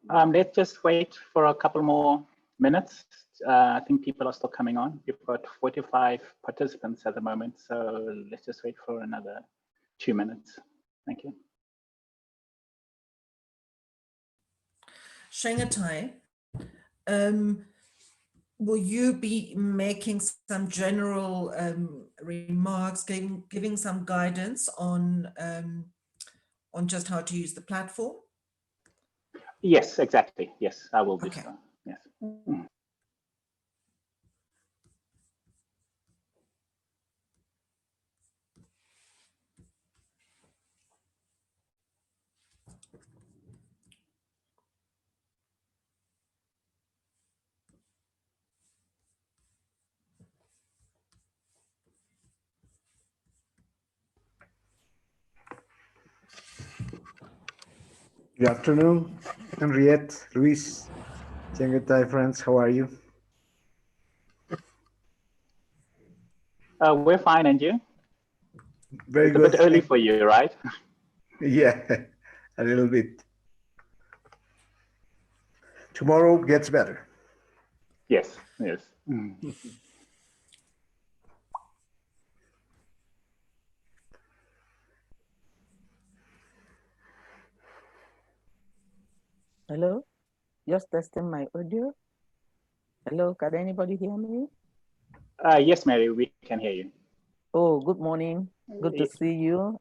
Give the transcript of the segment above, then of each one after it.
Let's just wait for a couple more minutes. I think people are still coming on. We've got 45 participants at the moment, so let's just wait for another 2 minutes. Thank you. Shengatai, will you be making some general remarks, giving some guidance on just how to use the platform? Yes, exactly. Yes, I will do Okay. so. Yes. Good afternoon, Henriette, Luis, Chengetai friends, how are you? We're fine, and you? Very it's good. a bit early for you, right? Yeah, a little bit. Tomorrow gets better. Yes, yes. Hello, just testing my audio. Hello, can anybody hear me? Yes, Mary, we can hear you. Oh, good morning. Good to see you.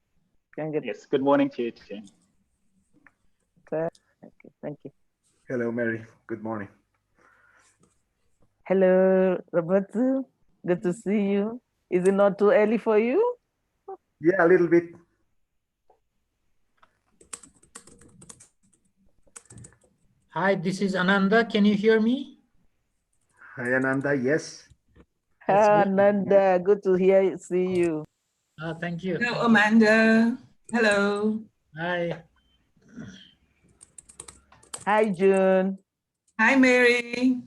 Yes, good morning to you too. Okay, thank you. Hello, Mary. Good morning. Hello, Roberto. Good to see you. Is it not too early for you? Yeah, a little bit. Hi, this is Ananda. Can you hear me? Hi, Ananda. Yes. Hi, Ananda. Good to see you. Thank you. Hello, Amanda. Hello. Hi. Hi, June. Hi, Mary.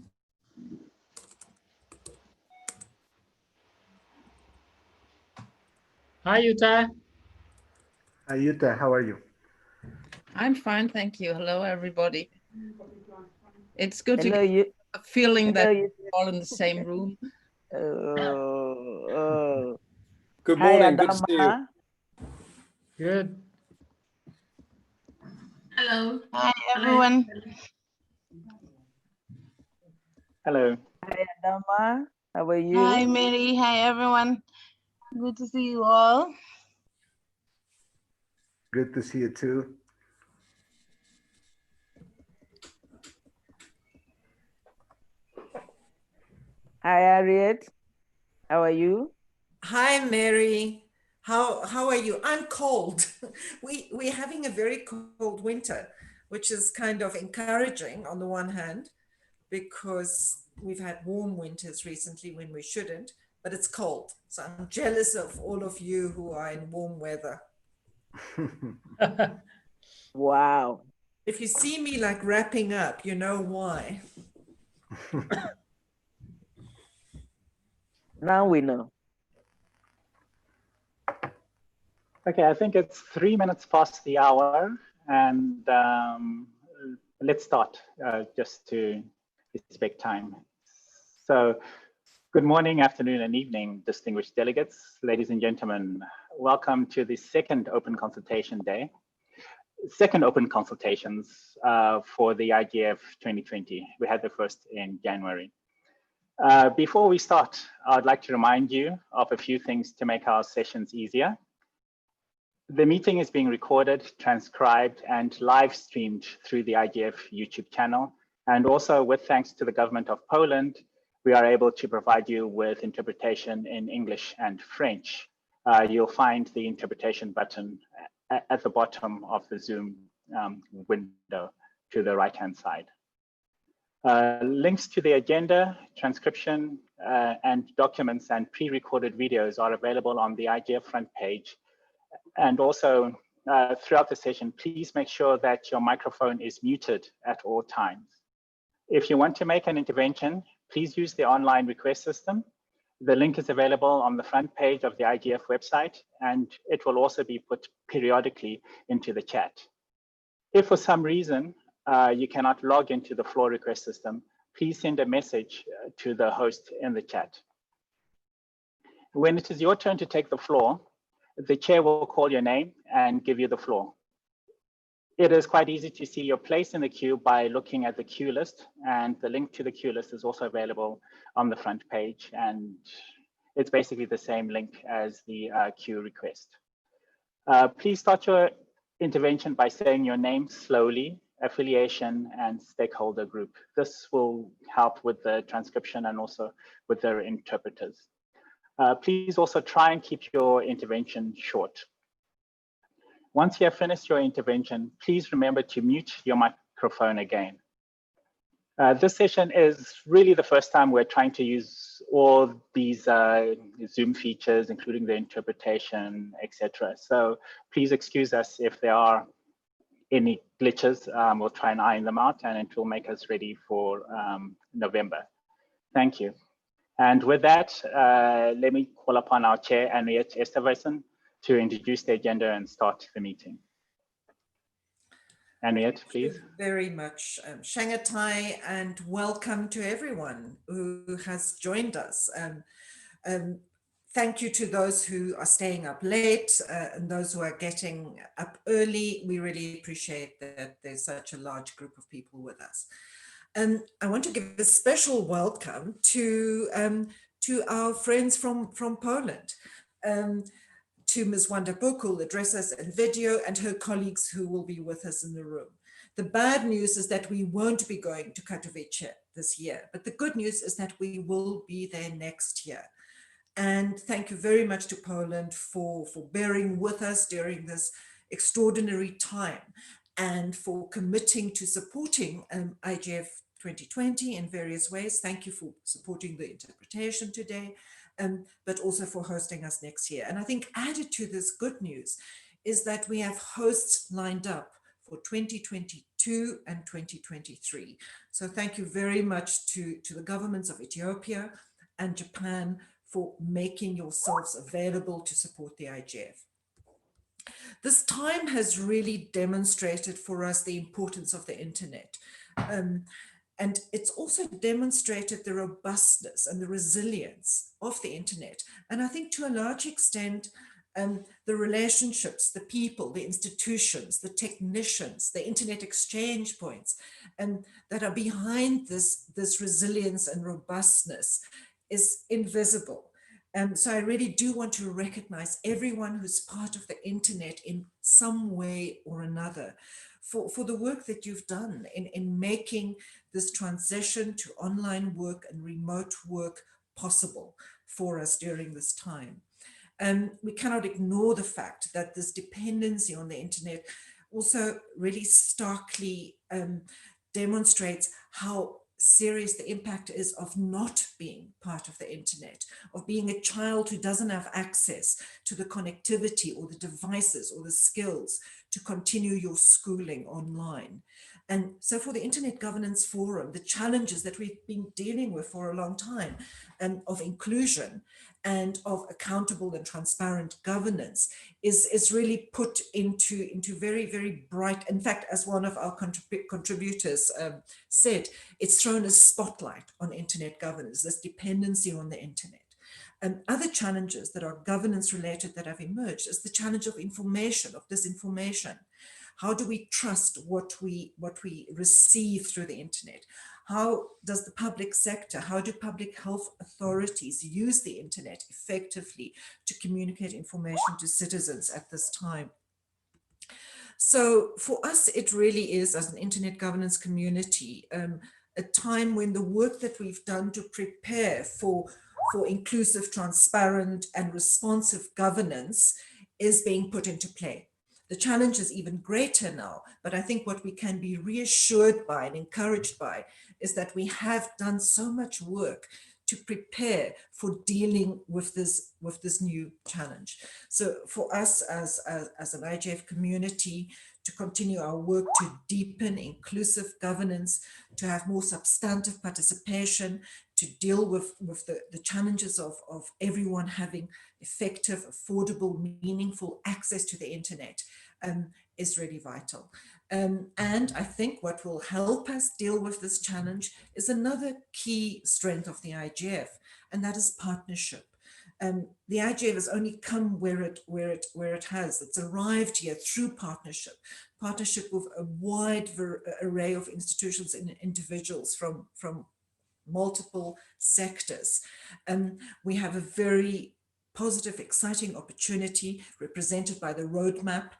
Hi, Yuta. Hi, Yuta. How are you? I'm fine, thank you. Hello, everybody. It's good to Hello, get a feeling hello, that we're all in the same room. Good Hi, morning. Good to see you. Adama. Good. Hello. Hi, everyone. Hello. Hi, Adama. How are you? Hi, Mary. Hi, everyone. Good to see you all. Good to see you too. Hi, Harriet. How are you? Hi, Mary. How are you? I'm cold. We're having a very cold winter, which is kind of encouraging on the one hand, because we've had warm winters recently when we shouldn't, but it's cold. So I'm jealous of all of you who are in warm weather. Wow. If you see me like wrapping up, you know why. Now we know. Okay, I think it's 3 minutes past the hour, and let's start just to respect time. So, good morning, afternoon, and evening, distinguished delegates, ladies and gentlemen. Welcome to the second Open Consultation Day, second Open Consultations for the IGF 2020. We had the first in January. Before we start, I'd like to remind you of a few things to make our sessions easier. The meeting is being recorded, transcribed, and live streamed through the IGF YouTube channel. And also, with thanks to the government of Poland, we are able to provide you with interpretation in English and French. You'll find the interpretation button at the bottom of the Zoom window to the right-hand side. Links to the agenda, transcription, and documents and pre-recorded videos are available on the IGF front page. And also, throughout the session, please make sure that your microphone is muted at all times. If you want to make an intervention, please use the online request system. The link is available on the front page of the IGF website, and it will also be put periodically into the chat. If for some reason you cannot log into the floor request system, please send a message to the host in the chat. When it is your turn to take the floor, the chair will call your name and give you the floor. It is quite easy to see your place in the queue by looking at the queue list, and the link to the queue list is also available on the front page, and it's basically the same link as the queue request. Please start your intervention by saying your name slowly, affiliation, and stakeholder group. This will help with the transcription and also with the interpreters. Please also try and keep your intervention short. Once you have finished your intervention, please remember to mute your microphone again. This session is really the first time we're trying to use all these Zoom features, including the interpretation, etc. So please excuse us if there are any glitches. We'll try and iron them out, and it will make us ready for November. Thank you. And with that, let me call upon our chair, Henriette Esterwysen, to introduce the agenda and start the meeting. Henriette, please. Thank you very much, Shangatai, and welcome to everyone who has joined us. Thank you to those who are staying up late and those who are getting up early. We really appreciate that there's such a large group of people with us. I want to give a special welcome to our friends from Poland. To Ms. Wanda Book, who will address us in video, and her colleagues who will be with us in the room. The bad news is that we won't be going to Katowice this year, but the good news is that we will be there next year. And thank you very much to Poland for bearing with us during this extraordinary time and for committing to supporting IGF 2020 in various ways. Thank you for supporting the interpretation today. But also for hosting us next year. And I think added to this good news is that we have hosts lined up for 2022 and 2023. So thank you very much to the governments of Ethiopia and Japan for making yourselves available to support the IGF. This time has really demonstrated for us the importance of the internet. And it's also demonstrated the robustness and the resilience of the internet. And I think to a large extent, the relationships, the people, the institutions, the technicians, the internet exchange points, that are behind this resilience and robustness is invisible. So I really do want to recognize everyone who's part of the internet in some way or another for the work that you've done in making this transition to online work and remote work possible for us during this time. We cannot ignore the fact that this dependency on the internet also really starkly demonstrates how serious the impact is of not being part of the internet, of being a child who doesn't have access to the connectivity or the devices or the skills to continue your schooling online. And so for the Internet Governance Forum, the challenges that we've been dealing with for a long time of inclusion and of accountable and transparent governance is really put into very, very bright, in fact, as one of our contributors said, it's thrown a spotlight on internet governance, this dependency on the internet. Other challenges that are governance related that have emerged is the challenge of information, of disinformation. How do we trust what we receive through the internet? How does the public sector, how do public health authorities use the internet effectively to communicate information to citizens at this time? So for us, it really is, as an internet governance community, a time when the work that we've done to prepare for inclusive, transparent, and responsive governance is being put into play. The challenge is even greater now, but I think what we can be reassured by and encouraged by is that we have done so much work to prepare for dealing with this new challenge. So for us as an IGF community, to continue our work to deepen inclusive governance, to have more substantive participation, to deal with the challenges of everyone having effective, affordable, meaningful access to the internet is really vital. And I think what will help us deal with this challenge is another key strength of the IGF, and that is partnership. The IGF has only come where it has. It's arrived here through partnership with a wide array of institutions and individuals from multiple sectors. We have a very positive, exciting opportunity represented by the roadmap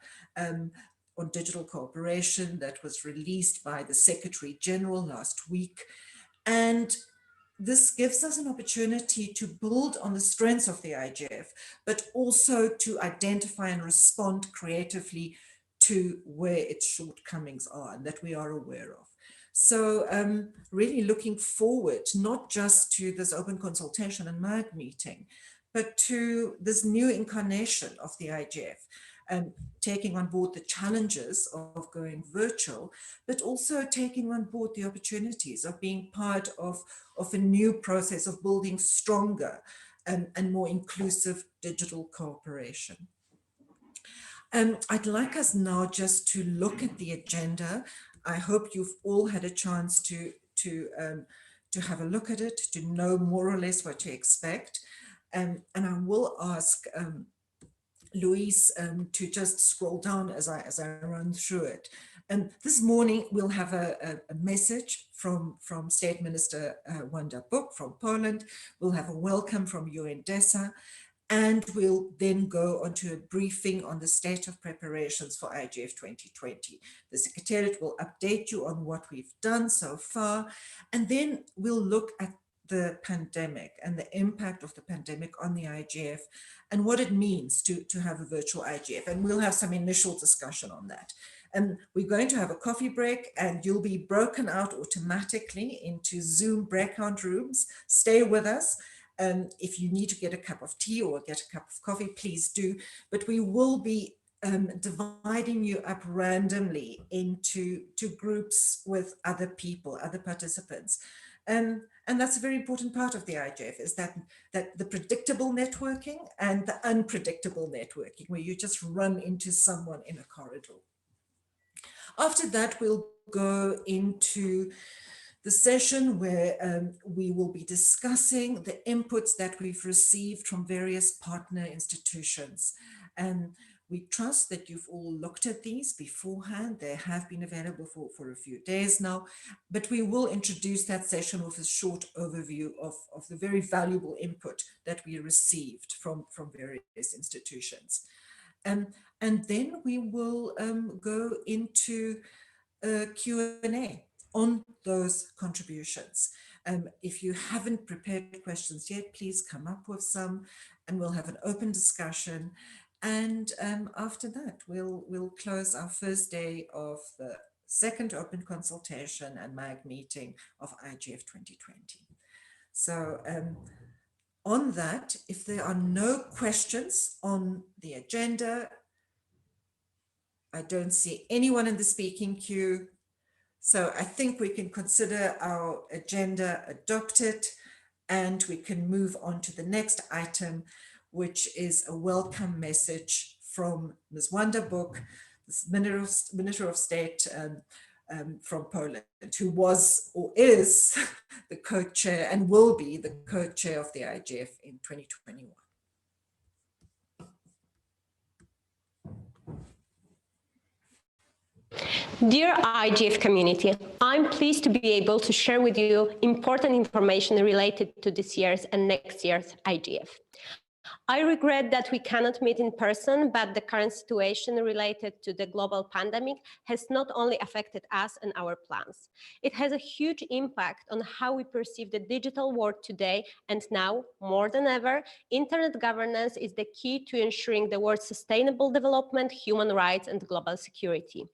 on digital cooperation that was released by the Secretary General last week. And this gives us an opportunity to build on the strengths of the IGF, but also to identify and respond creatively to where its shortcomings are and that we are aware of. So really looking forward, not just to this open consultation and MAG meeting, but to this new incarnation of the IGF, taking on board the challenges of going virtual, but also taking on board the opportunities of being part of a new process of building stronger and more inclusive digital cooperation. I'd like us now just to look at the agenda. I hope you've all had a chance to have a look at it, to know more or less what to expect. And I will ask Louise to just scroll down as I run through it. This morning we'll have a message from State Minister Wanda Buk from Poland. We'll have a welcome from UN DESA, and we'll then go on to a briefing on the state of preparations for IGF 2020. The Secretariat will update you on what we've done so far, and then we'll look at the pandemic and the impact of the pandemic on the IGF and what it means to have a virtual IGF. And we'll have some initial discussion on that. And we're going to have a coffee break, and you'll be broken out automatically into Zoom breakout rooms. Stay with us. If you need to get a cup of tea or get a cup of coffee, please do. But we will be dividing you up randomly into groups with other people, other participants. And that's a very important part of the IGF, is that the predictable networking and the unpredictable networking, where you just run into someone in a corridor. After that, we'll go into the session where we will be discussing the inputs that we've received from various partner institutions. And we trust that you've all looked at these beforehand. They have been available for a few days now, but we will introduce that session with a short overview of the very valuable input that we received from various institutions. And then we will go into a Q&A on those contributions. If you haven't prepared questions yet, please come up with some, and we'll have an open discussion. And after that, we'll close our first day of the second open consultation and MAG meeting of IGF 2020. So on that, if there are no questions on the agenda, I don't see anyone in the speaking queue. So I think we can consider our agenda adopted, and we can move on to the next item, which is a welcome message from Ms. Wanda Buk, Minister of State from Poland, who was or is the co-chair and will be the co-chair of the IGF in 2021. Dear IGF community, I'm pleased to be able to share with you important information related to this year's and next year's IGF. I regret that we cannot meet in person, but the current situation related to the global pandemic has not only affected us and our plans. It has a huge impact on how we perceive the digital world today, and now, more than ever, internet governance is the key to ensuring the world's sustainable development, human rights, and global security.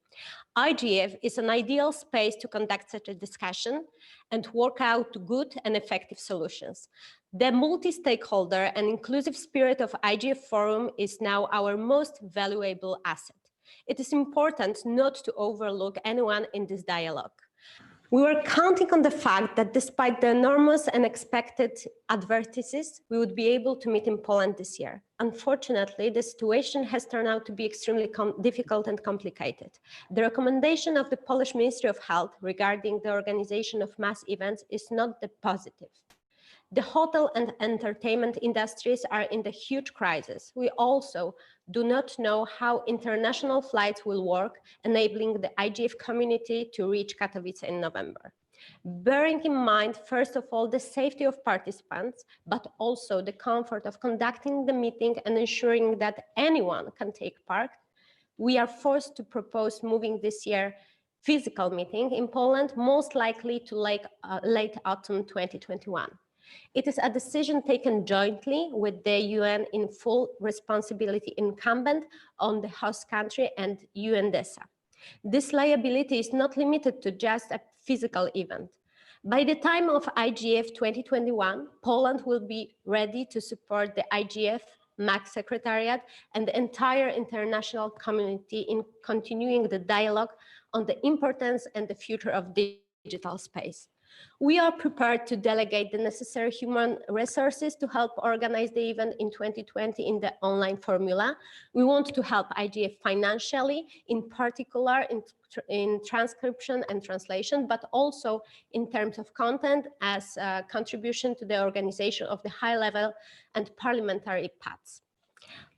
IGF is an ideal space to conduct such a discussion and work out good and effective solutions. The multi-stakeholder and inclusive spirit of IGF Forum is now our most valuable asset. It is important not to overlook anyone in this dialogue. We were counting on the fact that despite the enormous and expected adversities, we would be able to meet in Poland this year. unfortunately, the situation has turned out to be extremely difficult and complicated. The recommendation of the Polish Ministry of Health regarding the organization of mass events is not the positive. The hotel and entertainment industries are in the huge crisis. We also do not know how international flights will work, enabling the IGF community to reach Katowice in November. Bearing in mind, first of all, the safety of participants, but also the comfort of conducting the meeting and ensuring that anyone can take part, we are forced to propose moving this year physical meeting in Poland, most likely to late autumn 2021. It is a decision taken jointly with the UN in full responsibility incumbent on the host country and UNDESA. This liability is not limited to just a physical event. By the time of IGF 2021, Poland will be ready to support the IGF, MAC Secretariat, and the entire international community in continuing the dialogue on the importance and the future of digital space. We are prepared to delegate the necessary human resources to help organize the event in 2020 in the online formula. We want to help IGF financially, in particular in transcription and translation, but also in terms of content as a contribution to the organization of the high-level and parliamentary paths.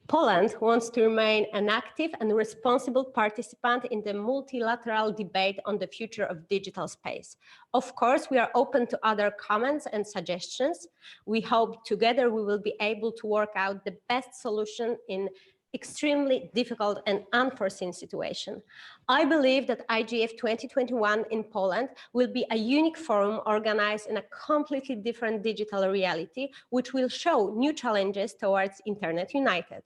Poland wants to remain an active and responsible participant in the multilateral debate on the future of digital space. Of course, we are open to other comments and suggestions. We hope together we will be able to work out the best solution in extremely difficult and unforeseen situation. I believe that IGF 2021 in Poland will be a unique forum organized in a completely different digital reality, which will show new challenges towards Internet United.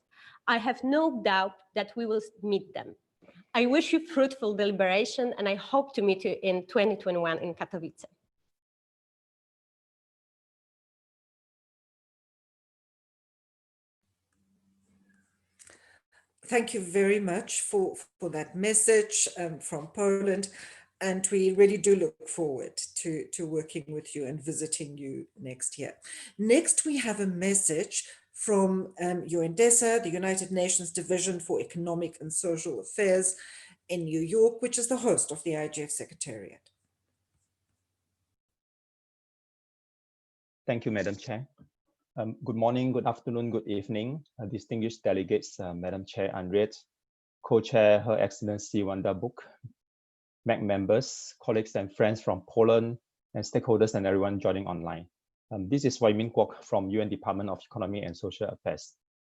I have no doubt that we will meet them. I wish you fruitful deliberation, and I hope to meet you in 2021 in Katowice. Thank you very much for that message from Poland. And we really do look forward to working with you and visiting you next year. Next, we have a message from UNDESA, the United Nations Division for Economic and Social Affairs in New York, which is the host of the IGF Secretariat. Thank you, Madam Chair. Good morning, good afternoon, good evening, distinguished delegates, Madam Chair Henriette, Co-Chair Her Excellency Wanda Buk, MAC members, colleagues and friends from Poland, and stakeholders and everyone joining online. This is Wai Min Kwok from UN Department of Economy and Social Affairs.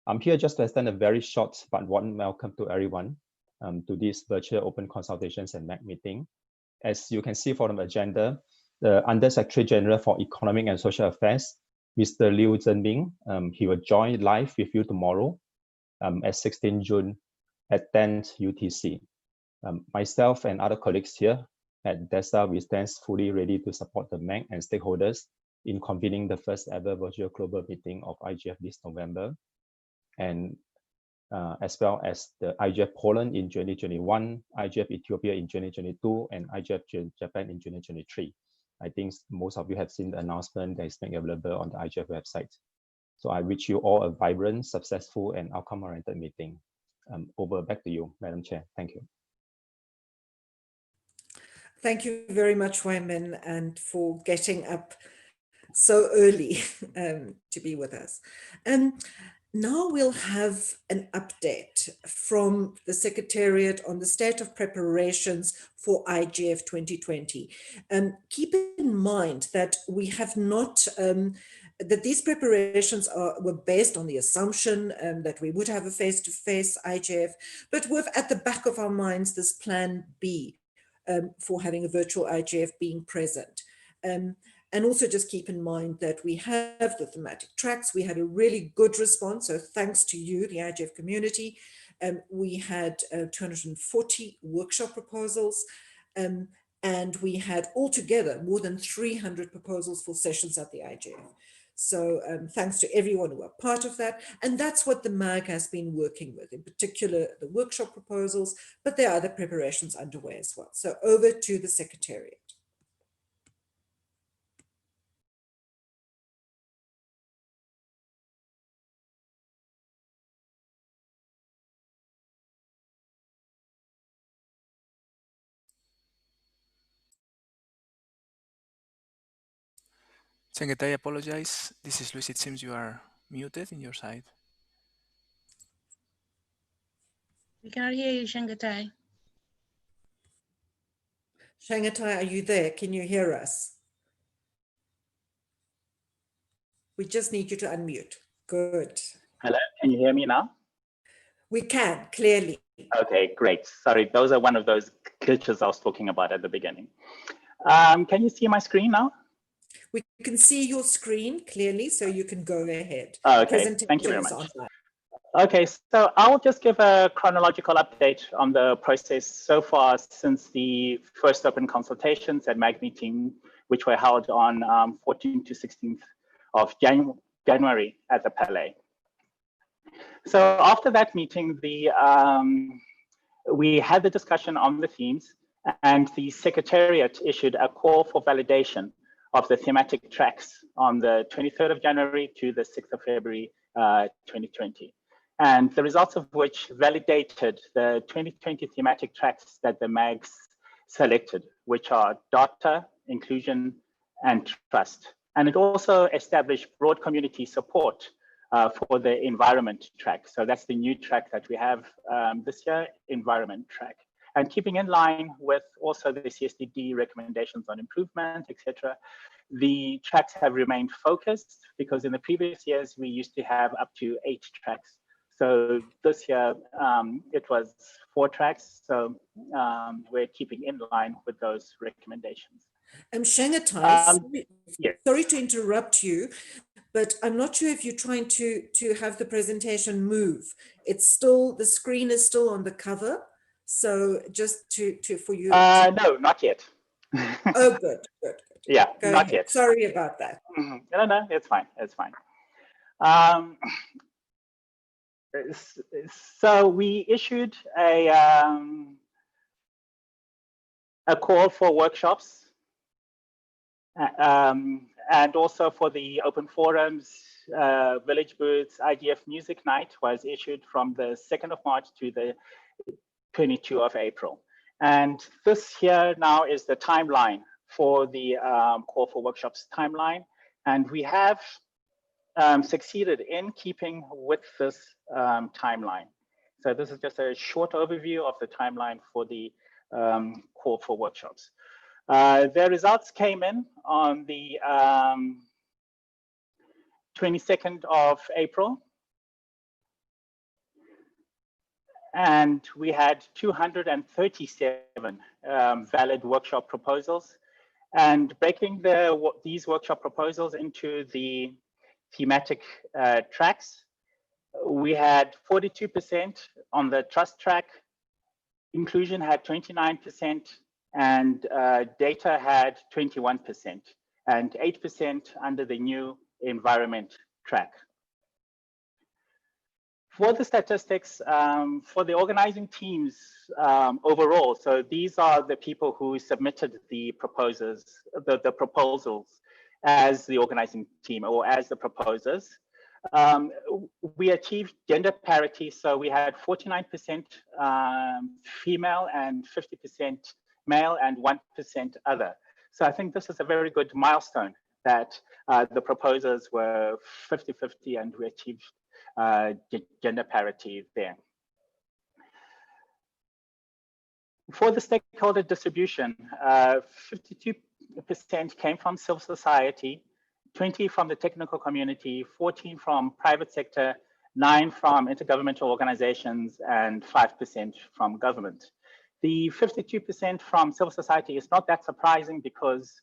I'm here just to extend a very short but warm welcome to everyone to this virtual open consultations and MAC meeting. As you can see from the agenda, the Under Secretary General for Economic and Social Affairs, Mr. Liu Zhenbing, he will join live with you tomorrow at 16 June at 10 UTC. Myself and other colleagues here at DESA, we stand fully ready to support the MAC and stakeholders in convening the first ever virtual global meeting of IGF this November, and as well as the IGF Poland in 2021, IGF Ethiopia in 2022, and IGF Japan in 2023. I think most of you have seen the announcement that is made available on the IGF website. So I wish you all a vibrant, successful, and outcome-oriented meeting. Back to you, Madam Chair. Thank you. Thank you very much, Wai Min, and for getting up so early to be with us. Now we'll have an update from the Secretariat on the state of preparations for IGF 2020. Keep in mind that we have not, that these preparations were based on the assumption that we would have a face-to-face IGF, but with at the back of our minds this plan B for having a virtual IGF being present. And also just keep in mind that we have the thematic tracks. We had a really good response. So thanks to you, the IGF community. We had 240 workshop proposals. And we had altogether more than 300 proposals for sessions at the IGF. So thanks to everyone who are part of that. And that's what the MAG has been working with, in particular the workshop proposals, but there are other preparations underway as well. So over to the Secretariat. Chengetai, I apologize. This is Luis. It seems you are muted in your side. We cannot hear you, Shangatai. Shangatai, are you there? Can you hear us? We just need you to unmute. Good. Hello, can you hear me now? We can, clearly. Okay, great. Sorry, those are one of those glitches I was talking about at the beginning. Can you see my screen now? We can see your screen clearly, so you can go ahead. Okay, thank you very much. Online. Okay, so I'll just give a chronological update on the process so far since the first open consultations and MAG meeting, which were held on 14th to 16th of January at the Palais. So after that meeting, we had the discussion on the themes, and the Secretariat issued a call for validation of the thematic tracks on the 23rd of January to the 6th of February 2020. And the results of which validated the 2020 thematic tracks that the MAGs selected, which are data, inclusion, and trust. And it also established broad community support for the environment track. So that's the new track that we have this year, environment track. And keeping in line with also the CSDD recommendations on improvement, etc., the tracks have remained focused because in the previous years, we used to have up to 8 tracks. So this year, it was 4 tracks. So we're keeping in line with those recommendations. Shangatai, yes. Sorry to interrupt you, but I'm not sure if you're trying to have the presentation move. It's still, the screen is still on the cover. So just for you. No, not yet. Oh, good. Yeah, Go not ahead. yet. Sorry about that. No, it's fine. It's fine. So we issued a call for workshops and also for the open forums, village booths, IGF music night was issued from the 2nd of March to the 22nd of April. And this here now is the timeline for the call for workshops timeline. And we have succeeded in keeping with this timeline. So this is just a short overview of the timeline for the call for workshops. The results came in on the 22nd of April. And we had 237 valid workshop proposals. And breaking these workshop proposals into the thematic tracks, we had 42% on the trust track, inclusion had 29%, and data had 21%, and 8% under the new environment track. For the statistics, for the organizing teams overall, so these are the people who submitted the proposals as the organizing team or as the proposers. We achieved gender parity, so we had 49% female and 50% male and 1% other. So I think this is a very good milestone that the proposers were 50-50 and we achieved gender parity there. For the stakeholder distribution, 52% came from civil society, 20 from the technical community, 14 from private sector, 9 from intergovernmental organizations, and 5% from government. The 52% from civil society is not that surprising because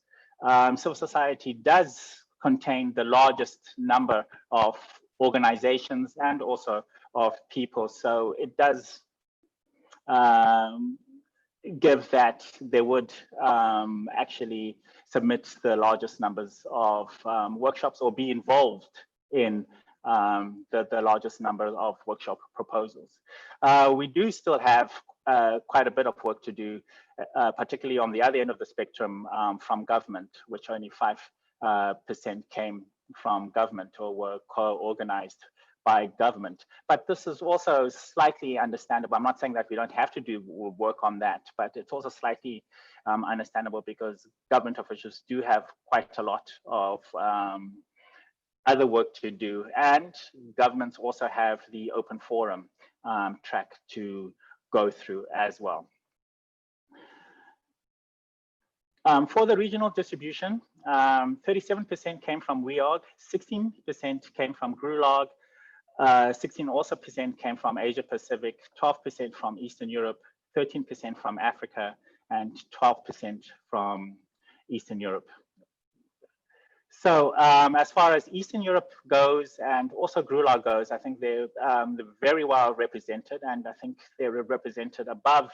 civil society does contain the largest number of organizations and also of people. So it does give that they would actually submit the largest numbers of workshops or be involved in the largest number of workshop proposals. We do still have quite a bit of work to do, particularly on the other end of the spectrum from government, which only 5% came from government or were co-organized by government. But this is also slightly understandable. I'm not saying that we don't have to do work on that, but it's also slightly understandable because government officials do have quite a lot of other work to do, and governments also have the open forum track to go through as well. For the regional distribution, 37% came from WEOG, 16% came from GRULOG, 16% also came from Asia Pacific, 12% from Eastern Europe, 13% from Africa, and 12% from Eastern Europe. So as far as Eastern Europe goes and also GRULOG goes, I think they're very well represented, and I think they're represented above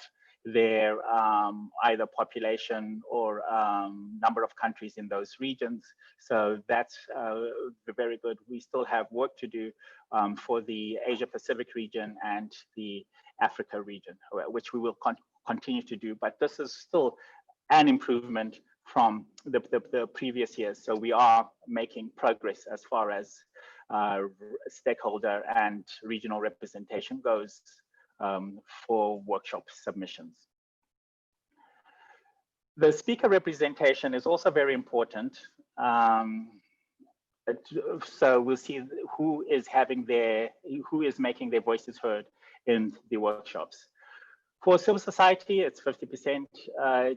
their either population or number of countries in those regions. So that's very good. We still have work to do for the Asia Pacific region and the Africa region, which we will continue to do, but this is still an improvement from the previous years. So we are making progress as far as stakeholder and regional representation goes for workshop submissions. The speaker representation is also very important. So we'll see who is making their voices heard in the workshops. For civil society, it's 50%,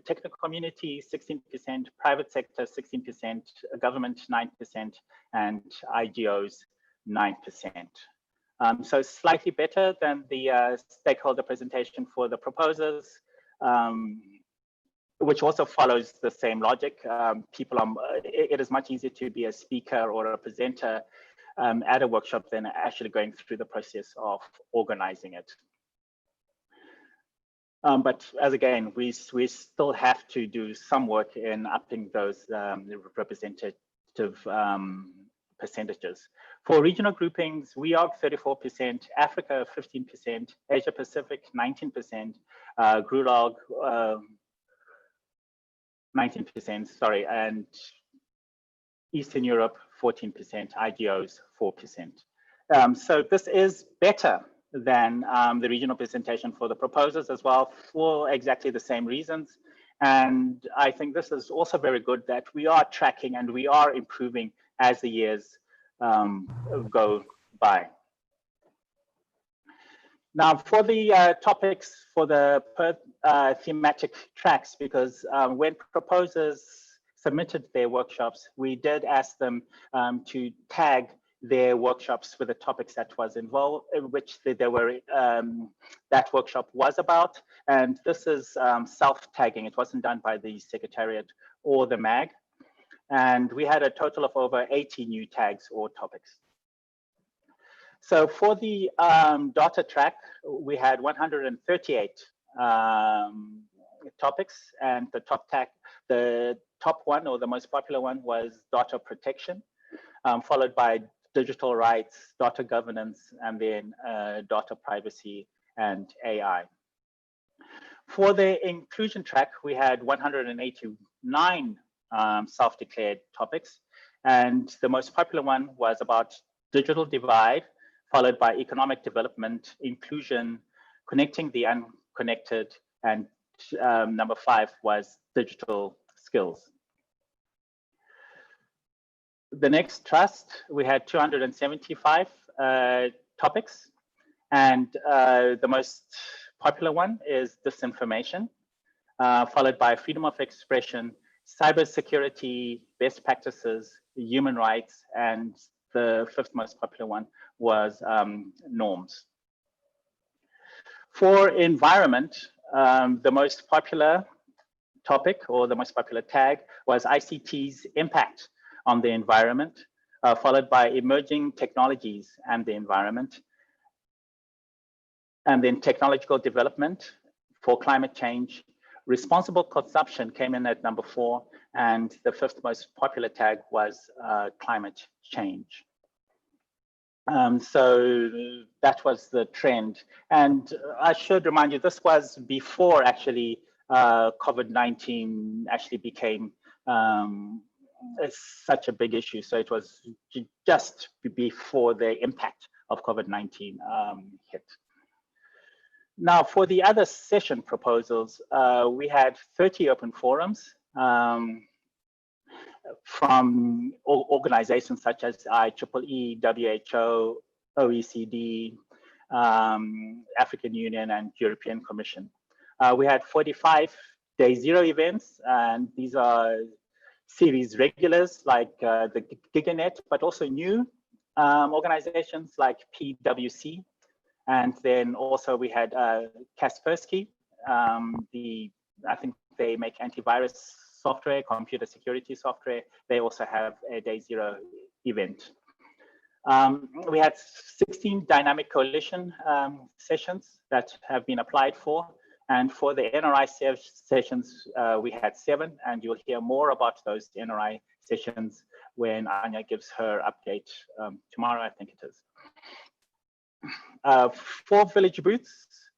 technical community, 16%, private sector, 16%, government, 9%, and IGOs, 9%. So slightly better than the stakeholder presentation for the proposers, which also follows the same logic. It is much easier to be a speaker or a presenter at a workshop than actually going through the process of organizing it. But as again, we still have to do some work in upping those representative percentages. For regional groupings, we are 34%, Africa 15%, Asia Pacific 19%, GRULOG 19%, sorry, and Eastern Europe 14%, IGOs 4%. So this is better than the regional presentation for the proposers as well, for exactly the same reasons. And I think this is also very good that we are tracking and we are improving as the years go by. Now for the topics for the thematic tracks, because when proposers submitted their workshops, we did ask them to tag their workshops with the topics that was involved, which that workshop was about. And this is self-tagging. It wasn't done by the Secretariat or the MAG. And we had a total of over 80 new tags or topics. So for the data track, we had 138 topics, and the top one, or the most popular one, was data protection, followed by digital rights, data governance, and then data privacy and AI. For the inclusion track, we had 189 self-declared topics, and the most popular one was about digital divide, followed by economic development, inclusion, connecting the unconnected, and number 5 was digital skills. The next trust, we had 275 topics, and the most popular one is disinformation, followed by freedom of expression, cybersecurity, best practices, human rights, and the 5th most popular one was norms. For environment, the most popular topic or the most popular tag was ICT's impact on the environment, followed by emerging technologies and the environment. And then technological development for climate change. Responsible consumption came in at number 4, and the 5th most popular tag was climate change. So that was the trend. And I should remind you, this was before actually COVID-19 actually became such a big issue. So it was just before the impact of COVID-19 hit. Now, for the other session proposals, we had 30 open forums from organizations such as IEEE, WHO, OECD, African Union, and European Commission. We had 45 day zero events, and these are series regulars like the GigaNet, but also new organizations like PwC. And then also we had Kaspersky. I think they make antivirus software, computer security software. They also have a day zero event. We had 16 dynamic coalition sessions that have been applied for. And for the NRI sessions, we had 7, and you'll hear more about those NRI sessions when Anya gives her update tomorrow, I think it is. For village booths,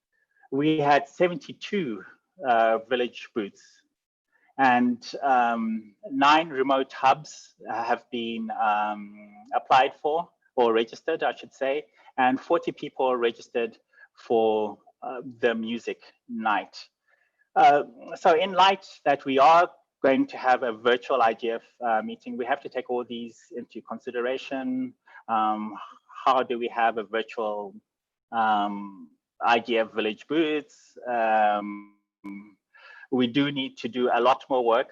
we had 72 village booths, and 9 remote hubs have been applied for, or registered, I should say, and 40 people are registered for the music night. So in light that we are going to have a virtual IGF meeting, we have to take all these into consideration. How do we have a virtual IGF village booths? We do need to do a lot more work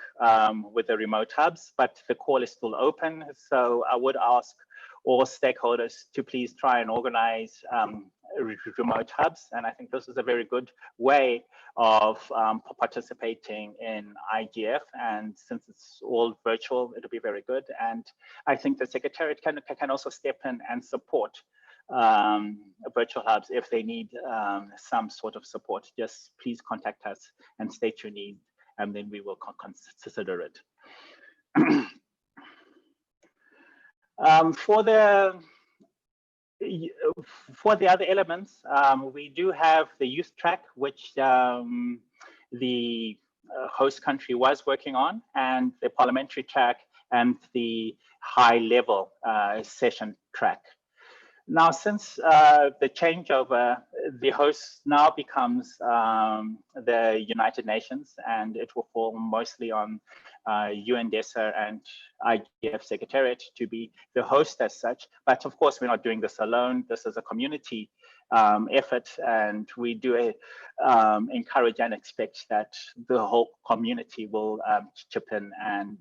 with the remote hubs, but the call is still open. So I would ask all stakeholders to please try and organize remote hubs. And I think this is a very good way of participating in IGF. And since it's all virtual, it'll be very good. And I think the Secretariat can also step in and support virtual hubs if they need some sort of support. Just please contact us and state your need, and then we will consider it. For the other elements, we do have the youth track, which the host country was working on, and the parliamentary track and the high level session track. Now, since the changeover, the host now becomes the United Nations, and it will fall mostly on UNDESA and IGF Secretariat to be the host as such. But of course, we're not doing this alone. This is a community effort, and we do encourage and expect that the whole community will chip in and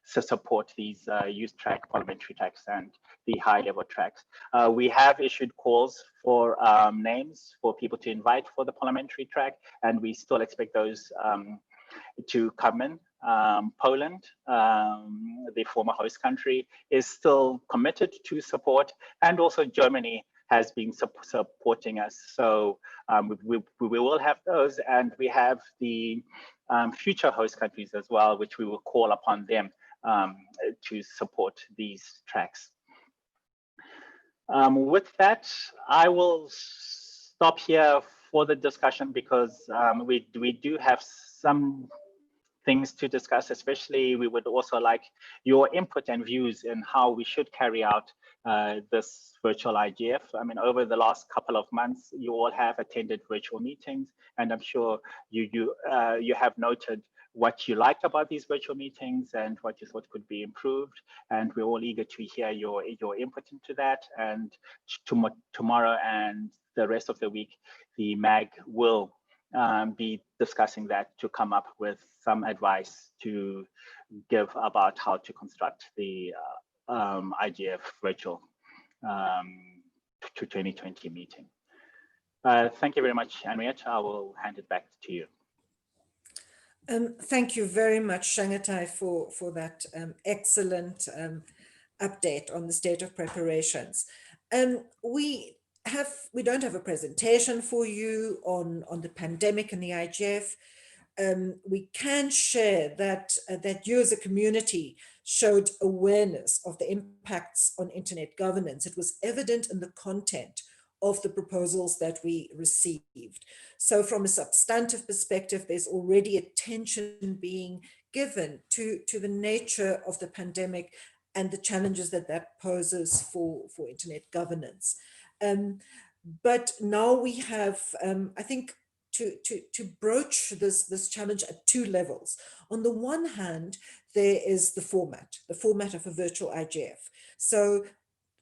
support these youth track, parliamentary tracks, and the high level tracks. We have issued calls for names for people to invite for the parliamentary track, and we still expect those to come in. Poland, the former host country, is still committed to support, and also Germany has been supporting us. So we will have those, and we have the future host countries as well, which we will call upon them to support these tracks. With that, I will stop here for the discussion, because we do have some things to discuss. Especially, we would also like your input and views in how we should carry out this virtual IGF. I mean, over the last couple of months, you all have attended virtual meetings, and I'm sure you have noted what you liked about these virtual meetings and what you thought could be improved. And we're all eager to hear your input into that. And tomorrow and the rest of the week, the MAG will be discussing that to come up with some advice to give about how to construct the IGF virtual 2020 meeting. Thank you very much, Henriette. I will hand it back to you. Thank you very much, Shangatai, for that excellent update on the state of preparations. We don't have a presentation for you on the pandemic and the IGF. We can share that you as a community showed awareness of the impacts on internet governance. It was evident in the content of the proposals that we received. So from a substantive perspective, there's already attention being given to the nature of the pandemic and the challenges that that poses for internet governance. But now we have, I think, to broach this challenge at two levels. On the one hand, there is the format of a virtual IGF. So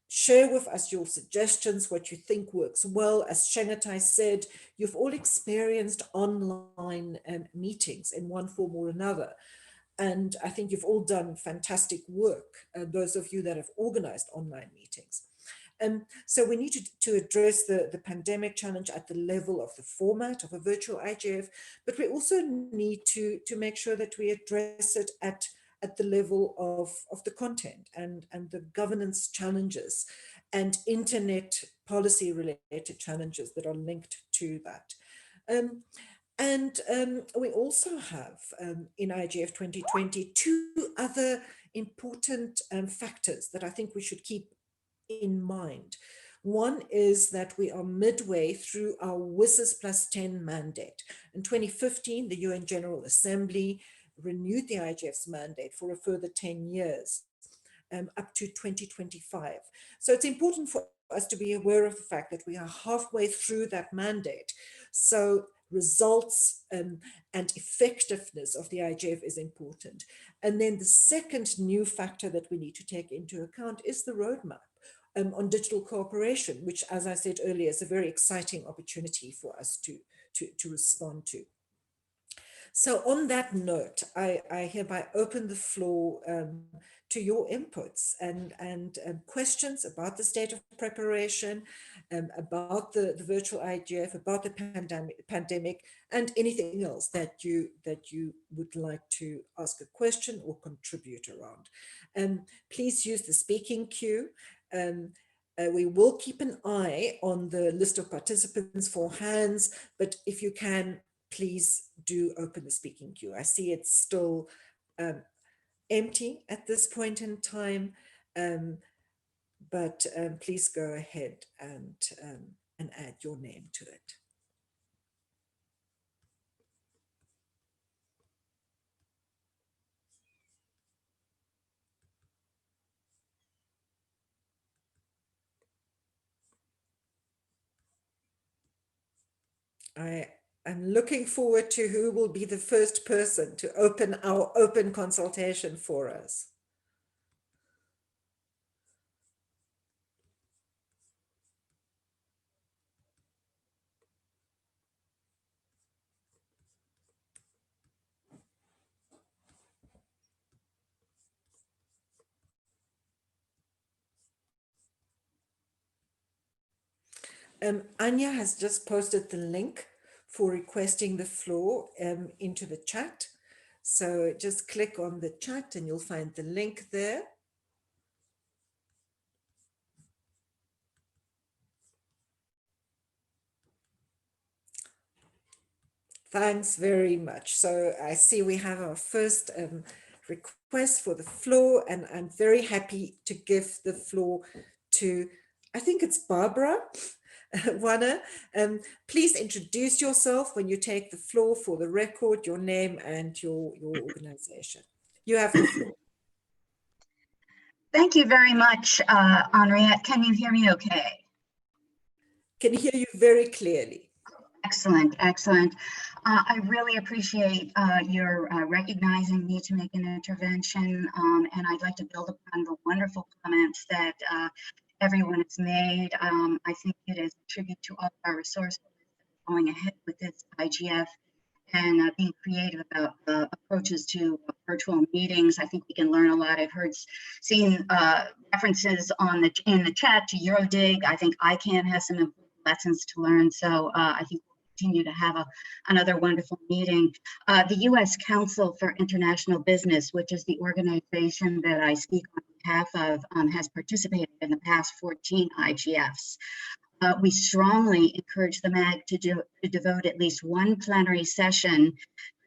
share with us your suggestions, what you think works well. As Shangatai said, you've all experienced online meetings in one form or another. And I think you've all done fantastic work, those of you that have organized online meetings. So we need to address the pandemic challenge at the level of the format of a virtual IGF, but we also need to make sure that we address it at the level of the content and the governance challenges and internet policy related challenges that are linked to that. We also have in IGF 2020 two other important factors that I think we should keep in mind. One is that we are midway through our WSIS +10 mandate. In 2015, the UN General Assembly renewed the IGF's mandate for a further 10 years, up to 2025. So it's important for us to be aware of the fact that we are halfway through that mandate. So results and effectiveness of the IGF is important. And then the second new factor that we need to take into account is the roadmap on digital cooperation, which, as I said earlier, is a very exciting opportunity for us to respond to. So on that note, I hereby open the floor to your inputs and questions about the state of preparation, about the virtual IGF, about the pandemic, and anything else that you would like to ask a question or contribute around. Please use the speaking queue. We will keep an eye on the list of participants for hands, but if you can, please do open the speaking queue. I see it's still empty at this point in time, but please go ahead and add your name to it. I'm looking forward to who will be the first person to open our open consultation for us. Anya has just posted the link for requesting the floor into the chat. So just click on the chat and you'll find the link there. Thanks very much. So I see we have our first request for the floor, and I'm very happy to give the floor to, I think it's Barbara. Wana, please introduce yourself when you take the floor for the record, your name and your organization. You have the floor. Thank you very much, Henriette. Can you hear me okay? Can hear you very clearly. Excellent, excellent. I really appreciate your recognizing me to make an intervention, and I'd like to build upon the wonderful comments that everyone has made. I think it is a tribute to all of our resources going ahead with this IGF and being creative about approaches to virtual meetings. I think we can learn a lot. I've seen references in the chat to Eurodig. I think ICANN has some lessons to learn. So I think we'll continue to have another wonderful meeting. The U.S. Council for International Business, which is the organization that I speak on behalf of, has participated in the past 14 IGFs. We strongly encourage the MAG to devote at least one plenary session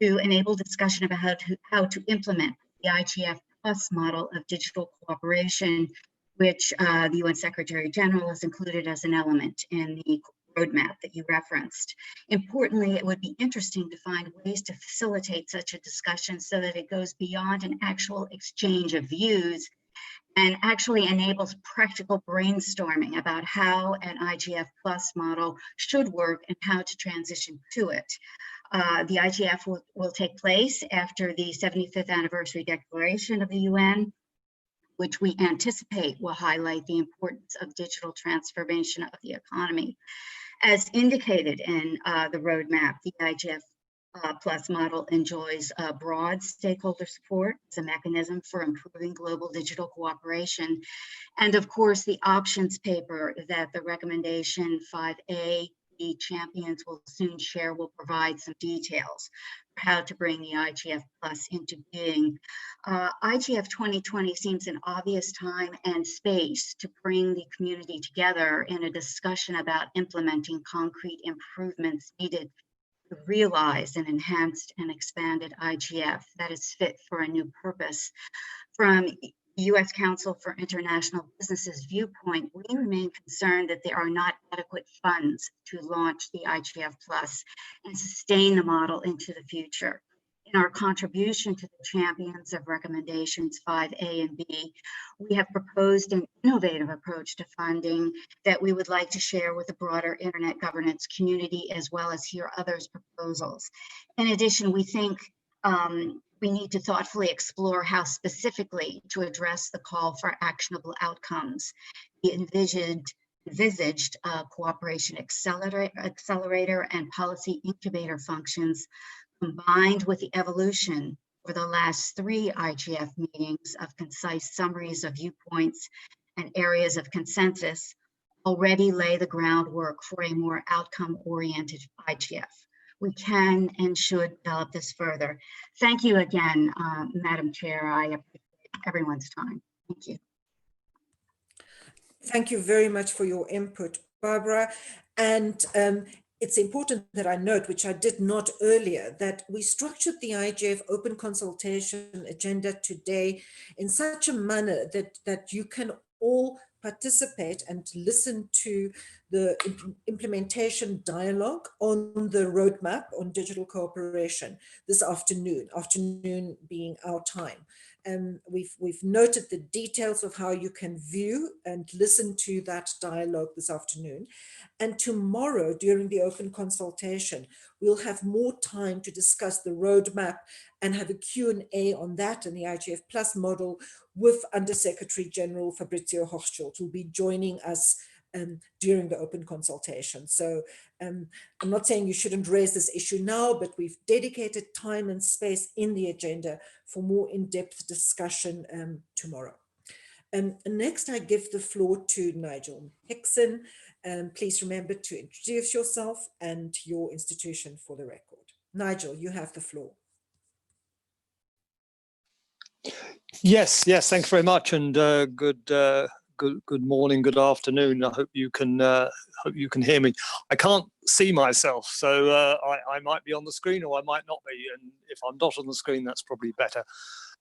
to enable discussion about how to implement the IGF Plus model of digital cooperation, which the UN Secretary General has included as an element in the roadmap that you referenced. Importantly, it would be interesting to find ways to facilitate such a discussion so that it goes beyond an actual exchange of views and actually enables practical brainstorming about how an IGF Plus model should work and how to transition to it. The IGF will take place after the 75th anniversary declaration of the UN, which we anticipate will highlight the importance of digital transformation of the economy. As indicated in the roadmap, the IGF Plus model enjoys broad stakeholder support as a mechanism for improving global digital cooperation. And of course, the options paper that the recommendation 5A champions will soon share will provide some details for how to bring the IGF Plus into being. IGF 2020 seems an obvious time and space to bring the community together in a discussion about implementing concrete improvements needed to realize an enhanced and expanded IGF that is fit for a new purpose. From U.S. Council for International Business's viewpoint, we remain concerned that there are not adequate funds to launch the IGF Plus and sustain the model into the future. In our contribution to the champions of recommendations 5A and B, we have proposed an innovative approach to funding that we would like to share with the broader internet governance community, as well as hear others' proposals. In addition, we think we need to thoughtfully explore how specifically to address the call for actionable outcomes. The envisaged cooperation accelerator and policy incubator functions, combined with the evolution over the last 3 IGF meetings of concise summaries of viewpoints and areas of consensus, already lay the groundwork for a more outcome-oriented IGF. We can and should develop this further. Thank you again, Madam Chair. I appreciate everyone's time. Thank you. Thank you very much for your input, Barbara. And it's important that I note, which I did not earlier, that we structured the IGF open consultation agenda today in such a manner that you can all participate and listen to the implementation dialogue on the roadmap on digital cooperation this afternoon being our time. We've noted the details of how you can view and listen to that dialogue this afternoon. And tomorrow, during the open consultation, we'll have more time to discuss the roadmap and have a Q&A on that and the IGF Plus model with Undersecretary General Fabrizio Hochschild, who'll be joining us during the open consultation. So I'm not saying you shouldn't raise this issue now, but we've dedicated time and space in the agenda for more in-depth discussion tomorrow. Next, I give the floor to Nigel Hickson. Please remember to introduce yourself and your institution for the record. Nigel, you have the floor. Yes, thanks very much, and good morning, good afternoon. I hope you can hear me. I can't see myself, so I might be on the screen or I might not be, and if I'm not on the screen, that's probably better.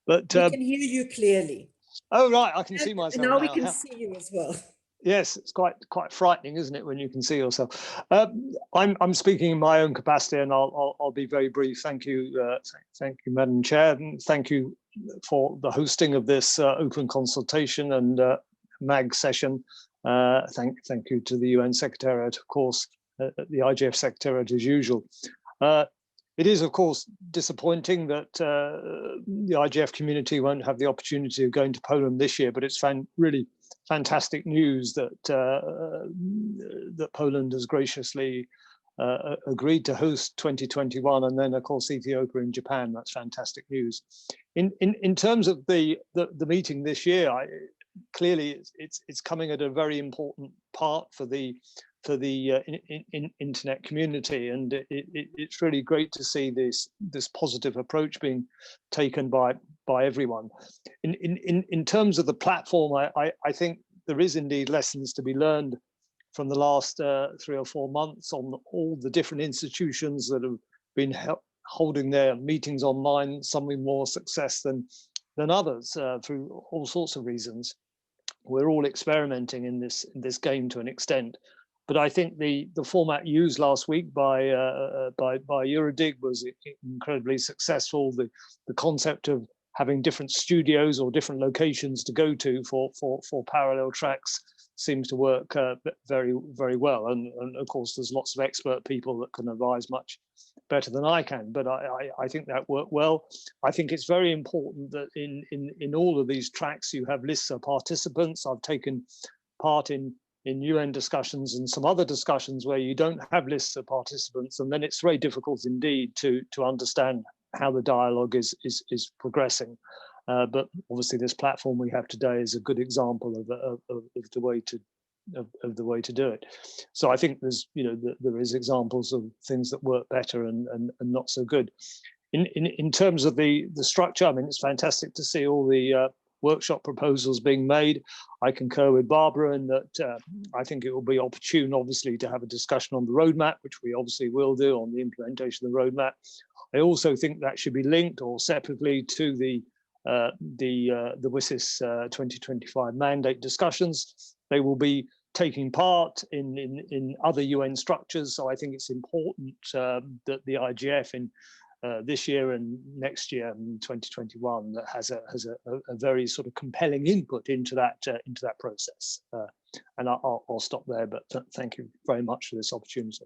But we can hear you clearly. Oh right, I can see myself now. We can see you as well. Yes, it's quite frightening, isn't it, when you can see yourself? I'm speaking in my own capacity, and I'll be very brief. Thank you, Madam Chair, and thank you for the hosting of this open consultation and MAG session. Thank you to the UN Secretariat, of course, the IGF Secretariat as usual. It is, of course, disappointing that the IGF community won't have the opportunity of going to Poland this year, but it's really fantastic news that that Poland has graciously agreed to host 2021, and then, of course, Ethiopia and Japan. That's fantastic news. In terms of the meeting this year, clearly it's coming at a very important part for the internet community, and it's really great to see this positive approach being taken by everyone. In terms of the platform, I think there is indeed lessons to be learned from the last 3 or 4 months on all the different institutions that have been holding their meetings online, some with more success than others through all sorts of reasons. We're all experimenting in this game to an extent. But I think the format used last week by Eurodig was incredibly successful. The concept of having different studios or different locations to go to for parallel tracks seems to work very, very well. And of course, there's lots of expert people that can advise much better than I can, but I think that worked well. I think it's very important that in all of these tracks, you have lists of participants. I've taken part in UN discussions and some other discussions where you don't have lists of participants, and then it's very difficult indeed to understand how the dialogue is progressing. But obviously, this platform we have today is a good example of the way to do it. So I think there's there is examples of things that work better and not so good. In terms of the structure, I mean, it's fantastic to see all the workshop proposals being made. I concur with Barbara in that I think it will be opportune, obviously, to have a discussion on the roadmap, which we obviously will do on the implementation of the roadmap. I also think that should be linked or separately to the WSIS 2025 mandate discussions. They will be taking part in other UN structures, so I think it's important that the IGF in this year and next year in 2021 that has a very sort of compelling input into that process. And I'll stop there, but thank you very much for this opportunity.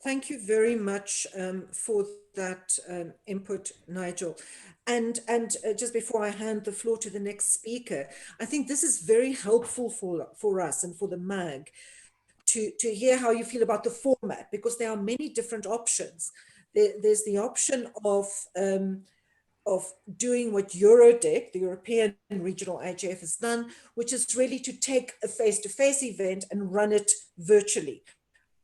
Thank you very much for that input, Nigel. And just before I hand the floor to the next speaker, I think this is very helpful for us and for the MAG to hear how you feel about the format, because there are many different options. There's the option of doing what EuroDEC, the European Regional IGF, has done, which is really to take a face-to-face event and run it virtually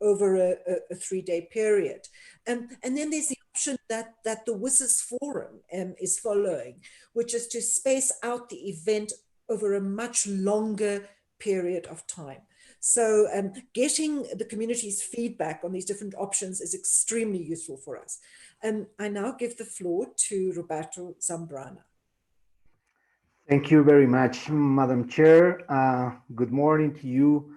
over a 3-day period. And then there's the option that the WSIS Forum is following, which is to space out the event over a much longer period of time. So getting the community's feedback on these different options is extremely useful for us. I now give the floor to Roberto Zambrana. Thank you very much, Madam Chair. Good morning to you.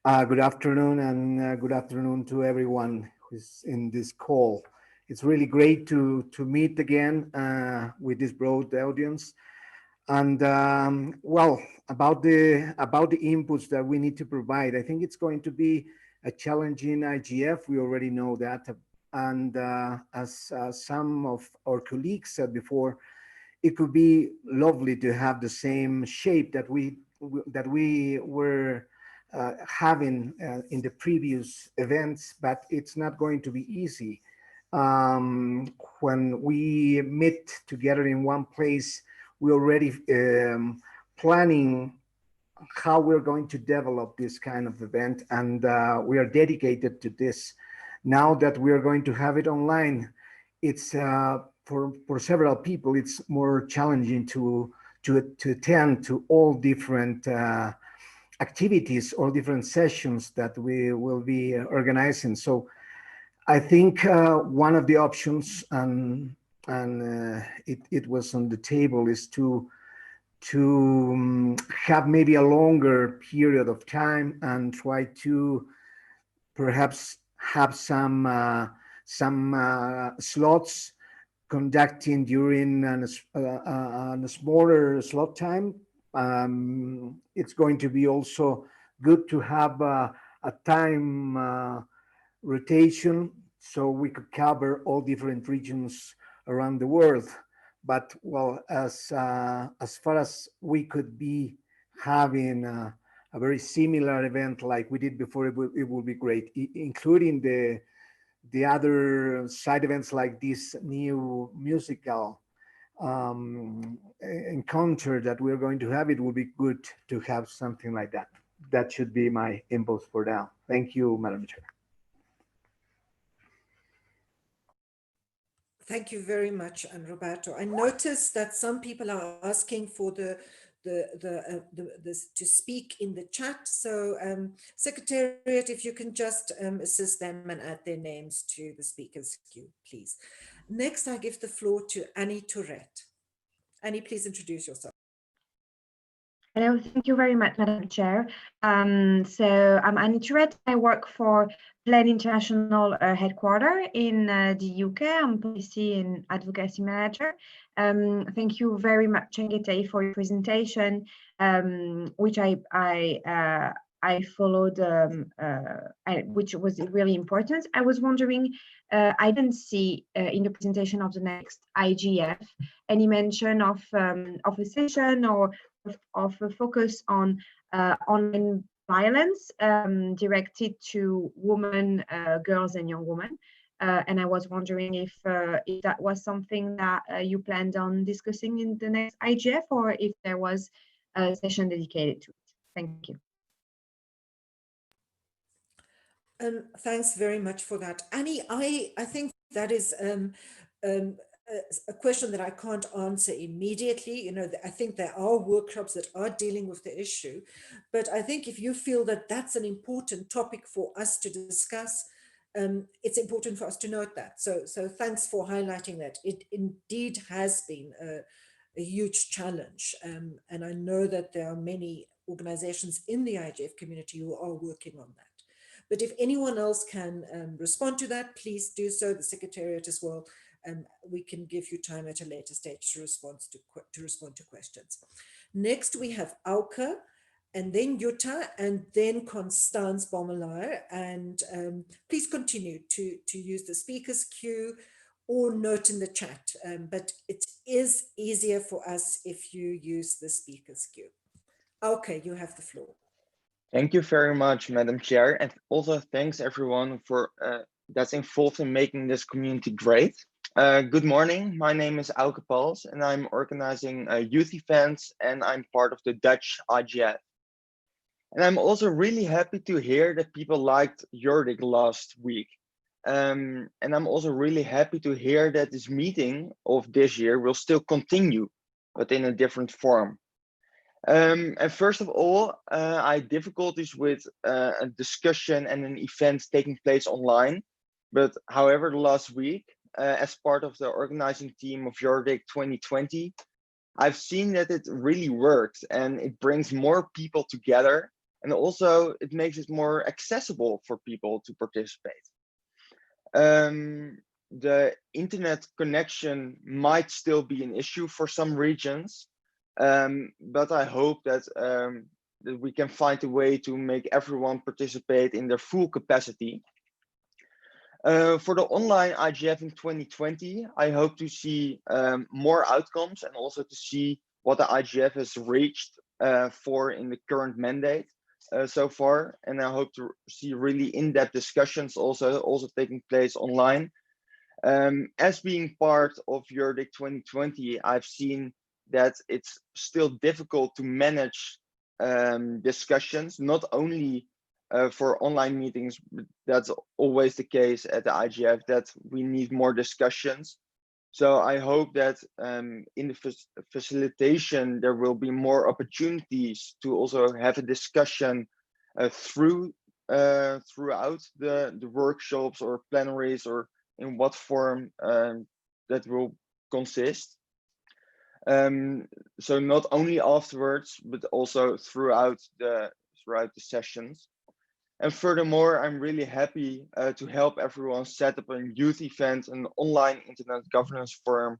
Good afternoon, and good afternoon to everyone who's in this call. It's really great to meet again with this broad audience. And well, about the inputs that we need to provide, I think it's going to be a challenging IGF. We already know that, and as some of our colleagues said before, it could be lovely to have the same shape that we were having in the previous events, but it's not going to be easy. When we meet together in one place, we're already planning how we're going to develop this kind of event, and we are dedicated to this. Now that we are going to have it online, it's for several people, it's more challenging to attend to all different activities or different sessions that we will be organizing. So I think one of the options, and it was on the table, is to have maybe a longer period of time and try to perhaps have some slots conducting during a smaller slot time. It's going to be also good to have a time rotation so we could cover all different regions around the world. But well, as far as we could be having a very similar event like we did before, it will be great, including the other side events like this new musical encounter that we're going to have. It will be good to have something like that. That should be my input for now. Thank you, Madam Chair. Thank you very much, Roberto. I noticed that some people are asking for to speak in the chat. So Secretariat, if you can just assist them and add their names to the speakers queue, please. Next, I give the floor to Annie Tourette. Annie, please introduce yourself. Hello, thank you very much, Madam Chair. So I'm Anita Red. I work for Plan International headquarters in the UK. I'm policy and advocacy manager. Thank you very much, Ngete, for your presentation, which I followed, which was really important. I was wondering, I didn't see in the presentation of the next IGF any mention of a session or of a focus on online violence directed to women, girls and young women. And I was wondering if that was something that you planned on discussing in the next IGF, or if there was a session dedicated to it. Thank you. Thanks very much for that, Annie. I think that is a question that I can't answer immediately. You know, I think there are workshops that are dealing with the issue, but I think if you feel that that's an important topic for us to discuss, it's important for us to note that. So thanks for highlighting that. It indeed has been a huge challenge, and I know that there are many organizations in the IGF community who are working on that. But if anyone else can respond to that, please do so, the Secretariat as well. We can give you time at a later stage to respond to questions. Next, we have Auke, and then Jutta, and then Constance Bommelauer. And please continue to use the speakers queue or note in the chat. But it is easier for us if you use the speakers queue. Auke, you have the floor. Thank you very much, Madam Chair. And also thanks everyone for that's involved in making this community great. Good morning, my name is Auke Pals and I'm organizing youth events and I'm part of the Dutch IGF. And I'm also really happy to hear that people liked Jordik last week. And I'm also really happy to hear that this meeting of this year will still continue, but in a different form. And first of all, I had difficulties with a discussion and an event taking place online. But however, last week, as part of the organizing team of Jordik 2020, I've seen that it really works and it brings more people together. And also it makes it more accessible for people to participate. The internet connection might still be an issue for some regions. But I hope that, that we can find a way to make everyone participate in their full capacity. For the online IGF in 2020, I hope to see more outcomes and also to see what the IGF has reached for in the current mandate so far. And I hope to see really in-depth discussions also taking place online. As being part of Jordik 2020, I've seen that it's still difficult to manage discussions, not only for online meetings, but that's always the case at the IGF, that we need more discussions. So I hope that in the facilitation, there will be more opportunities to also have a discussion throughout the workshops or plenaries, or in what form that will consist. So not only afterwards, but also throughout the sessions. And furthermore, I'm really happy to help everyone set up a youth event, an online internet governance forum,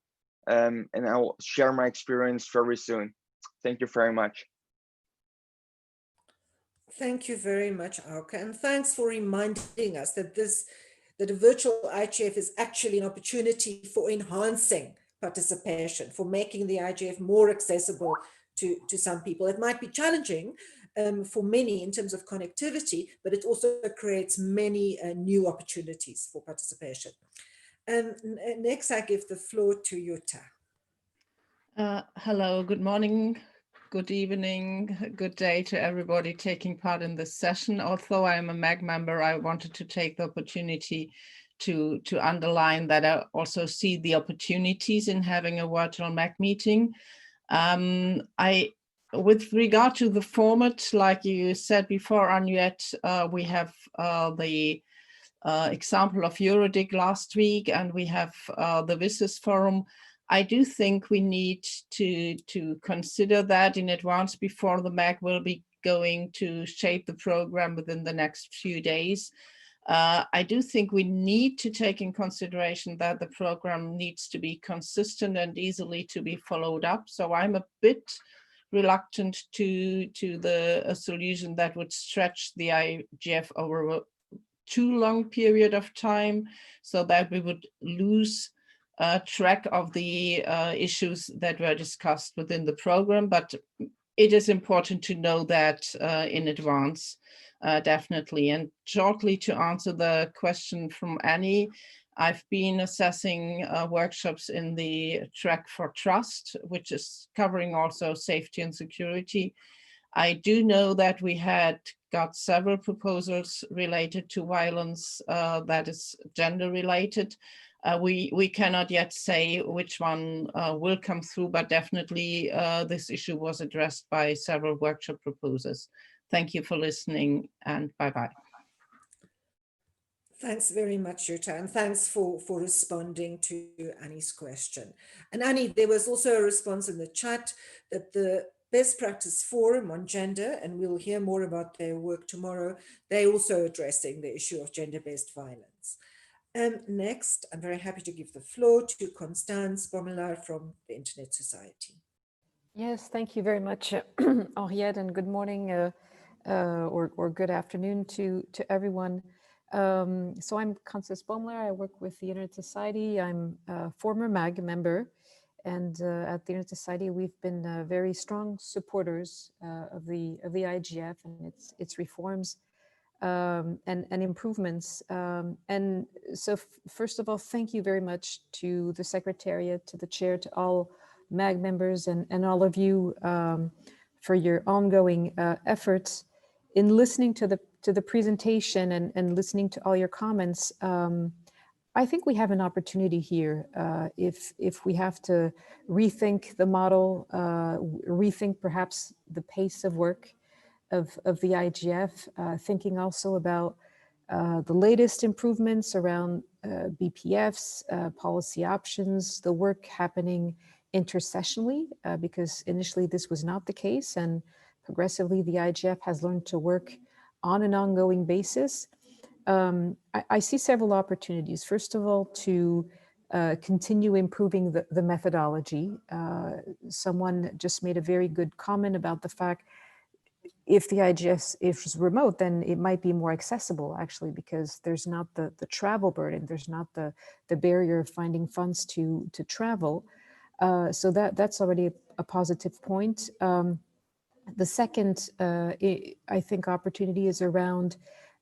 and I will share my experience very soon. Thank you very much. Thank you very much, Auke, and thanks for reminding us that a virtual IGF is actually an opportunity for enhancing participation, for making the IGF more accessible to some people. It might be challenging for many in terms of connectivity, but it also creates many new opportunities for participation. Next, I give the floor to Jutta. Hello, good morning, good evening, good day to everybody taking part in this session. Although I am a MAG member, I wanted to take the opportunity to underline that I also see the opportunities in having a virtual MAG meeting. With regard to the format, like you said before, Anuette, we have the example of Jordik last week, and we have the WSIS forum. I do think we need to consider that in advance before the MAG will be going to shape the program within the next few days. I do think we need to take in consideration that the program needs to be consistent and easily to be followed up. So I'm a bit reluctant to a solution that would stretch the IGF over a too long period of time, so that we would lose track of the issues that were discussed within the program. But it is important to know that in advance, definitely. And shortly to answer the question from Annie, I've been assessing workshops in the track for trust, which is covering also safety and security. I do know that we had got several proposals related to violence that is gender related. We cannot yet say which one will come through, but definitely this issue was addressed by several workshop proposers. Thank you for listening, and bye-bye. Thanks very much, Jutta, and thanks for responding to Annie's question. And Annie, there was also a response in the chat that the Best Practice Forum on Gender, and we'll hear more about their work tomorrow, they're also addressing the issue of gender-based violence. Next, I'm very happy to give the floor to Constance Bommeler from the Internet Society. Yes, thank you very much, Henriette, and good morning or good afternoon to everyone. So I'm Constance Bommeler. I work with the Internet Society. I'm a former MAG member, and at the Internet Society, we've been very strong supporters of the IGF and its reforms and improvements. And so, first of all, thank you very much to the Secretariat, to the Chair, to all MAG members, and all of you for your ongoing efforts in listening to the presentation and listening to all your comments. I think we have an opportunity here if we have to rethink the model, rethink perhaps the pace of work of the IGF, thinking also about the latest improvements around BPFs, policy options, the work happening intersessionally, because initially this was not the case, and progressively the IGF has learned to work on an ongoing basis. I see several opportunities. First of all, to continue improving the methodology. Someone just made a very good comment about the fact if the IGF is remote, then it might be more accessible, actually, because there's not the travel burden, there's not the barrier of finding funds to travel. So that's already a positive point. The second, I think, opportunity is around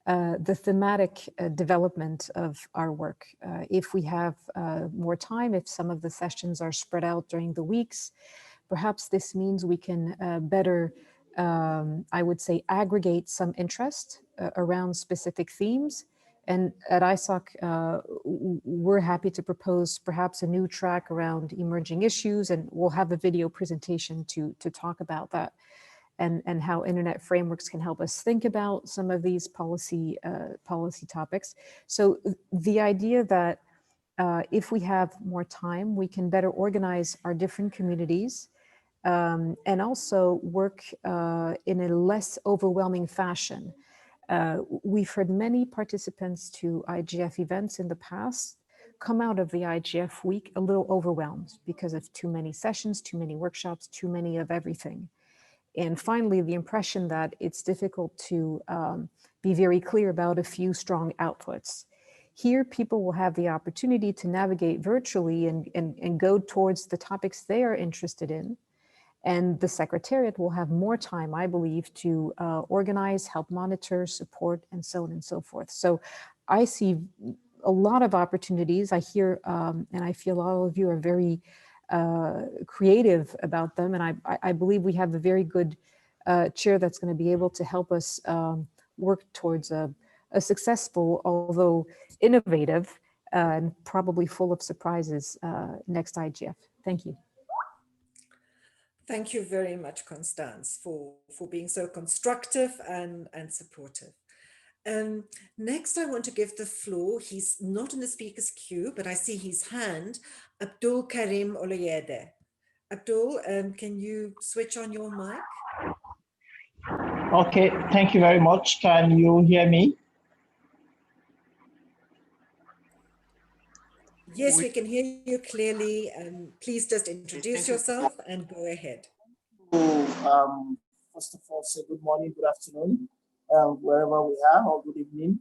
the thematic development of our work. If we have more time, if some of the sessions are spread out during the weeks, perhaps this means we can better, I would say, aggregate some interest around specific themes. And at ISOC, we're happy to propose perhaps a new track around emerging issues, and we'll have a video presentation to talk about that. And how internet frameworks can help us think about some of these policy topics. So the idea that if we have more time, we can better organize our different communities and also work in a less overwhelming fashion. We've heard many participants to IGF events in the past come out of the IGF week a little overwhelmed because of too many sessions, too many workshops, too many of everything. And finally, the impression that it's difficult to be very clear about a few strong outputs. Here, people will have the opportunity to navigate virtually and go towards the topics they are interested in. And the Secretariat will have more time, I believe, to organize, help monitor, support, and so on and so forth. So I see a lot of opportunities. I hear, and I feel all of you are very creative about them. And I believe we have a very good chair that's going to be able to help us work towards a successful, although innovative, and probably full of surprises next IGF. Thank you. Thank you very much, Constance, for being so constructive and supportive. Next, I want to give the floor. He's not in the speaker's queue, but I see his hand. Abdul Karim Oloyede. Abdul, can you switch on your mic? Okay, thank you very much. Can you hear me? Yes, we can hear you clearly. Please just introduce yourself and go ahead. First of all, say good morning, good afternoon, wherever we are, or good evening.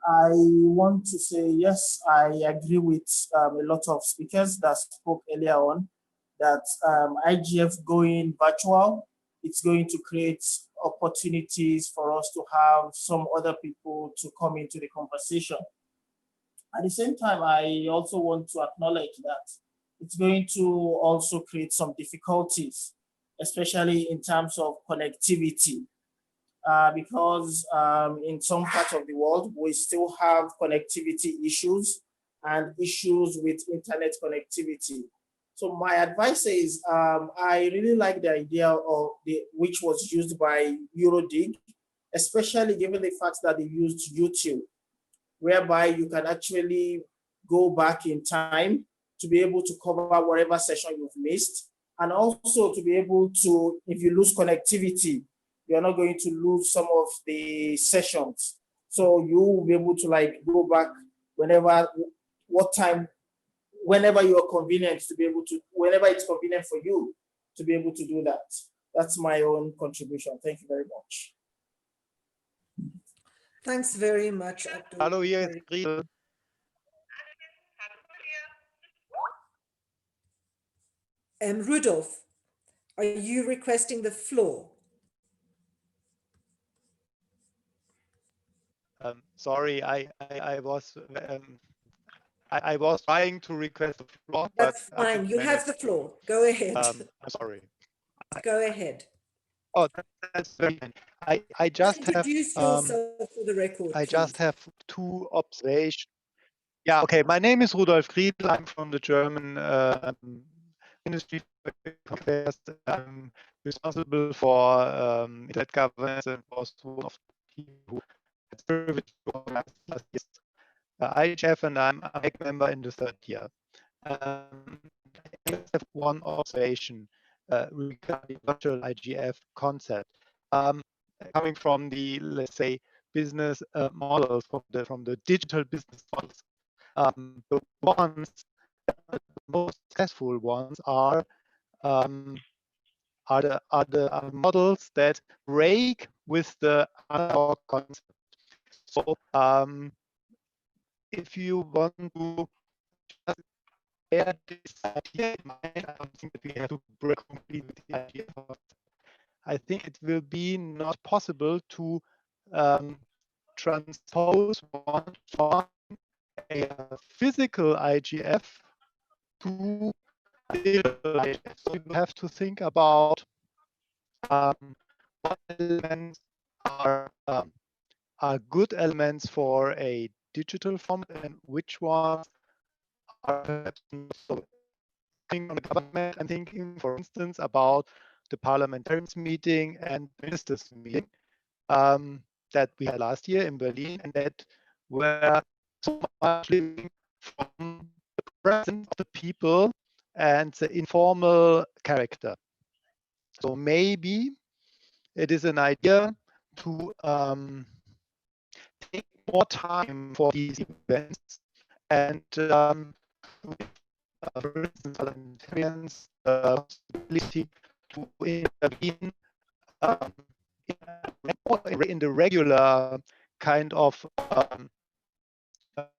I want to say, yes, I agree with a lot of speakers that spoke earlier on that IGF going virtual, it's going to create opportunities for us to have some other people to come into the conversation. At the same time, I also want to acknowledge that it's going to also create some difficulties, especially in terms of connectivity, because in some parts of the world, we still have connectivity issues and issues with internet connectivity. So my advice is, I really like the idea of which was used by Eurodig, especially given the fact that they used YouTube, whereby you can actually go back in time to be able to cover whatever session you've missed, and also to be able to, if you lose connectivity, you're not going to lose some of the sessions. So you will be able to like go back whenever, whenever you are convenient to be able to, whenever it's convenient for you to be able to do that. That's my own contribution. Thank you very much. Thanks very much, Abdul. Hallo, hier ist Friedel. Rudolph, are you requesting the floor? Sorry, I was trying to request the floor. That's but fine. You have the floor. Go ahead. I'm sorry. Go ahead. Oh, that's very kind. I just have introduce yourself for the record. I please. just have two observations. Yeah, okay. My name is Rudolf Friedl. I'm from the German Ministry of Affairs. I'm responsible for internet governance and was one of the people who had the privilege to organize last year's IGF, and I'm a MAG member in the third year. I just have one observation regarding virtual IGF concept. Coming from the, let's say, business models, from the digital business models, the most successful ones are the models that break with the analog concept. So if you want to just bear this idea in mind, I don't think that we have to break completely with the idea. I think it will be not possible to transpose one from a physical IGF to a digital IGF. So you have to think about what elements are good elements for a digital format and which ones are perhaps not so. Thinking on the government, I'm thinking, for instance, about the parliamentarians meeting and ministers meeting that we had last year in Berlin, and that were so much living from the presence of the people and the informal character. So maybe it is an idea to take more time for these events and for instance, parliamentarians possibility to intervene in the regular kind of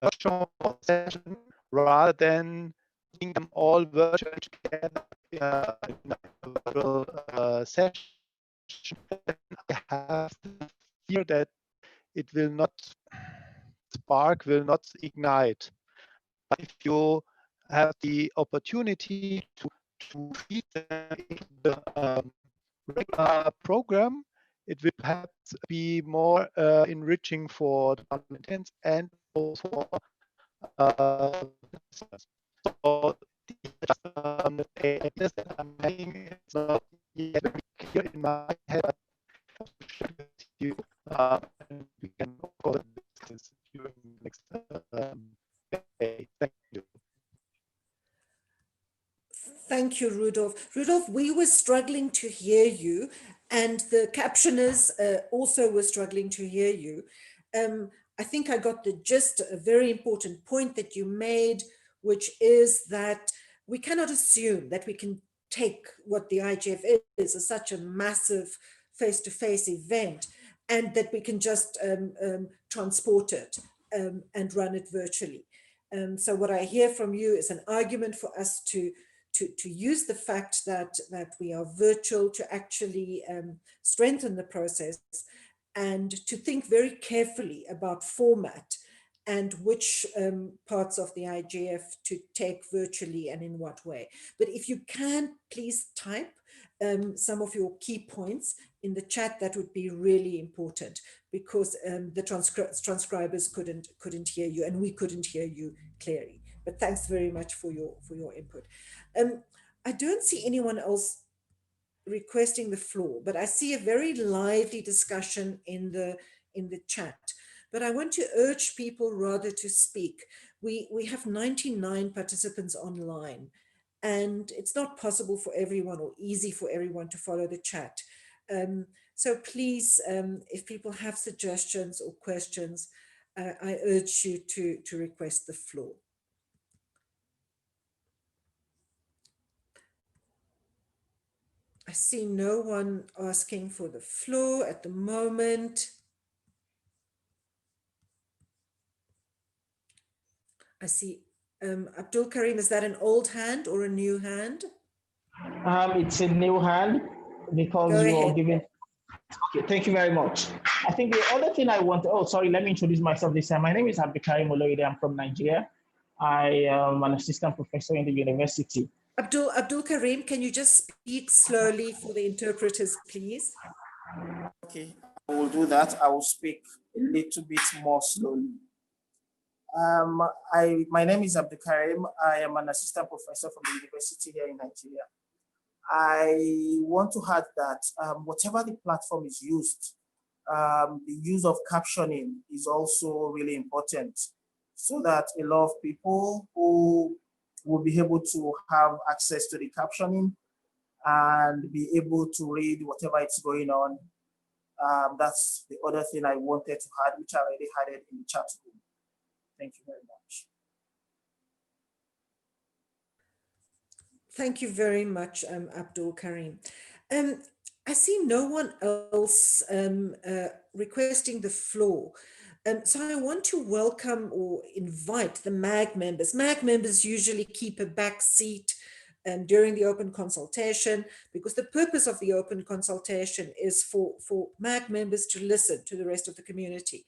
workshop or session rather than putting them all virtually together in a virtual session. I have the fear that it will not spark, will not ignite. But if you have the opportunity to feed them into the regular program, it will perhaps be more enriching for the parliamentarians and also for so the ideas that I'm making is not yet very clear in my head. But you, and we can of course Thank you, Rudolph. Rudolph, we were struggling to hear you, and the captioners also were struggling to hear you. I think I got the gist, a very important point that you made, which is that we cannot assume that we can take what the IGF is as such a massive face-to-face event and that we can just transport it and run it virtually. So what I hear from you is an argument for us to use the fact that we are virtual to actually strengthen the process and to think very carefully about format and which parts of the IGF to take virtually and in what way. But if you can, please type some of your key points in the chat, that would be really important, because the transcribers couldn't hear you and we couldn't hear you clearly. But thanks very much for your input. I don't see anyone else requesting the floor, but I see a very lively discussion in the chat. But I want to urge people rather to speak. We have 99 participants online, and it's not possible for everyone or easy for everyone to follow the chat. So please, if people have suggestions or questions, I urge you to request the floor. I see no one asking for the floor at the moment. I see Abdul Karim, is that an old hand or a new hand? It's a new hand because you are giving. Okay, thank you very much. I think the other thing I want, oh, sorry, let me introduce myself this time. My name is Abdul Karim Oloide. I'm from Nigeria. I am an assistant professor in the university. Abdul Karim, can you just speak slowly for the interpreters, please? Okay, I will do that. I will speak a little bit more slowly. My name is Abdul Karim. I am an assistant professor from the university here in Nigeria. I want to add that whatever the platform is used, the use of captioning is also really important, so that a lot of people who will be able to have access to the captioning and be able to read whatever is going on. That's the other thing I wanted to add, which I already had it in the chat room. Thank you very much. Thank you very much, Abdul Karim. I see no one else requesting the floor. So I want to welcome or invite the MAG members. MAG members usually keep a back seat during the open consultation, because the purpose of the open consultation is for MAG members to listen to the rest of the community.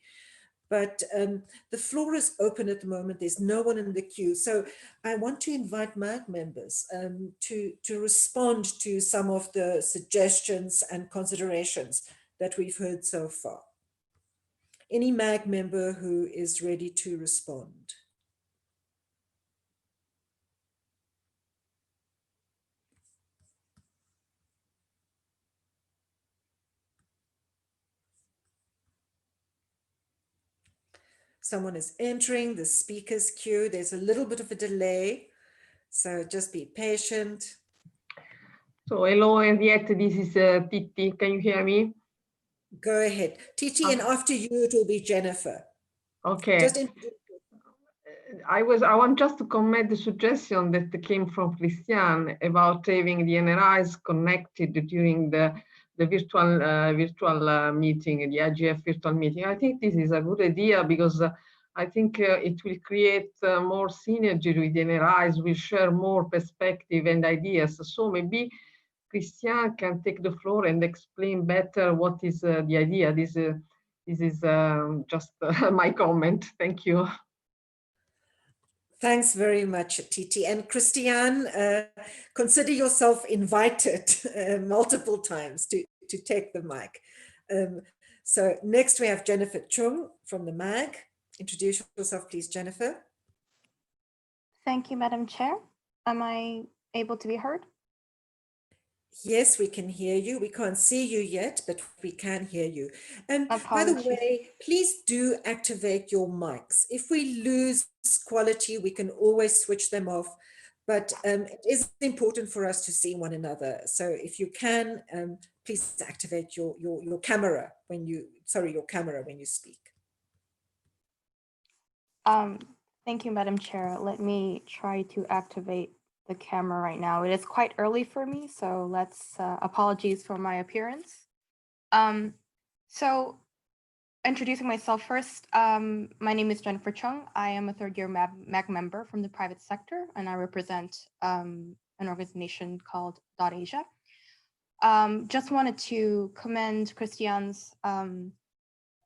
But the floor is open at the moment. There's no one in the queue. So I want to invite MAG members to respond to some of the suggestions and considerations that we've heard so far. Any MAG member who is ready to respond? Someone is entering the speakers queue. There's a little bit of a delay, so just be patient. So hello, Henriette, this is Titi. Can you hear me? Go ahead. Titi, and after you, it will be Jennifer. Okay. I want just to comment the suggestion that came from Christian about having the NRIs connected during the virtual meeting, the IGF virtual meeting. I think this is a good idea, because I think it will create more synergy with the NRIs, will share more perspective and ideas. So maybe Christian can take the floor and explain better what is the idea. This is just my comment. Thank you. Thanks very much, Titi. And Christian, consider yourself invited multiple times to take the mic. So next we have Jennifer Chung from the MAG. Introduce yourself, please, Jennifer. Thank you, Madam Chair. Am I able to be heard? Yes, we can hear you. We can't see you yet, but we can hear you. By the way, please do activate your mics. If we lose quality, we can always switch them off. but it is important for us to see one another. So if you can, please activate your camera when you, your camera when you speak. Thank you, Madam Chair. Let me try to activate the camera right now. It is quite early for me, so let's, apologies for my appearance. So introducing myself first, my name is Jennifer Chung. I am a third-year MAG member from the private sector, and I represent an organization called .Asia. Just wanted to commend Christian's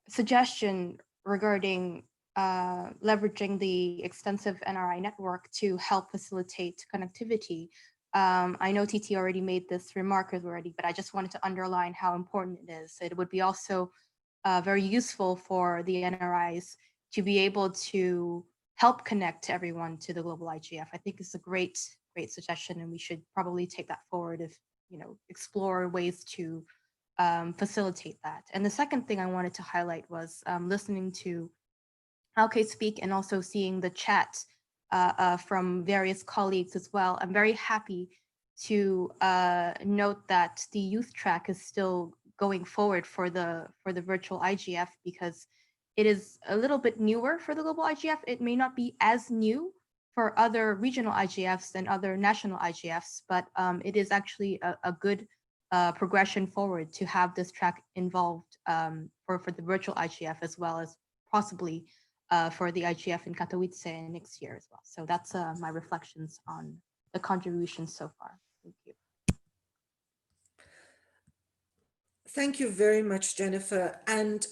suggestion regarding leveraging the extensive NRI network to help facilitate connectivity. I know TT already made this remark already, but I just wanted to underline how important it is. It would be also very useful for the NRIs to be able to help connect everyone to the global IGF. I think it's a great suggestion, and we should probably take that forward if, explore ways to facilitate that. And the second thing I wanted to highlight was listening to Alke speak and also seeing the chat from various colleagues as well. I'm very happy to note that the youth track is still going forward for the virtual IGF, because it is a little bit newer for the global IGF. It may not be as new for other regional IGFs and other national IGFs, but it is actually a good progression forward to have this track involved for the virtual IGF, as well as possibly for the IGF in Katowice next year as well. So that's my reflections on the contributions so far. Thank you. Thank you very much, Jennifer. And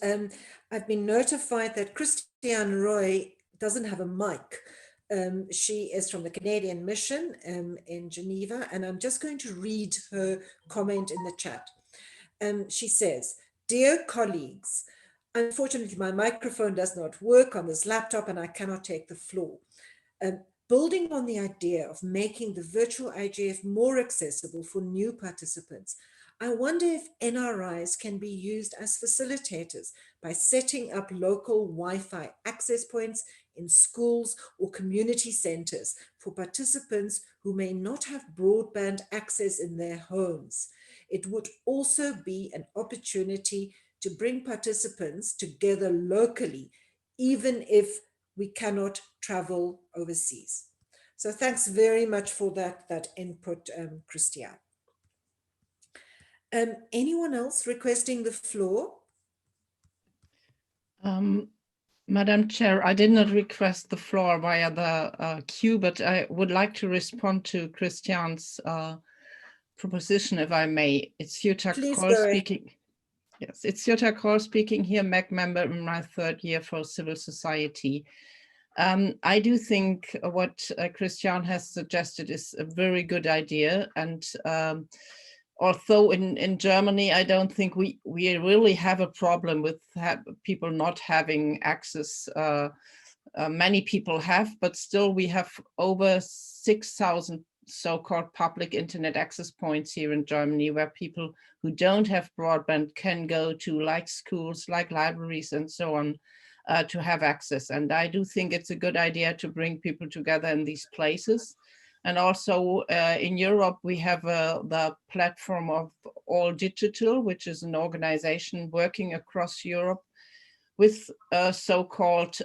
I've been notified that Christiane Roy doesn't have a mic. She is from the Canadian Mission in Geneva, and I'm just going to read her comment in the chat. She says, "Dear colleagues, unfortunately, my microphone does not work on this laptop and I cannot take the floor. Building on the idea of making the virtual IGF more accessible for new participants, I wonder if NRIs can be used as facilitators by setting up local Wi-Fi access points in schools or community centers for participants who may not have broadband access in their homes. It would also be an opportunity to bring participants together locally, even if we cannot travel overseas." So thanks very much for that input, Christiane. Anyone else requesting the floor? Madam Chair, I did not request the floor via the queue, but I would like to respond to Christiane's proposition, if I may. It's Jutta Kohl speaking. Yes, it's Jutta Kohl speaking here, MAG member in my third year for civil society. I do think what Christiane has suggested is a very good idea. And although in Germany, I don't think we really have a problem with people not having access. Many people have, but still we have over 6,000 so-called public internet access points here in Germany, where people who don't have broadband can go to, like schools, like libraries and so on, to have access. And I do think it's a good idea to bring people together in these places. And also in Europe, we have the platform of All Digital, which is an organization working across Europe with so-called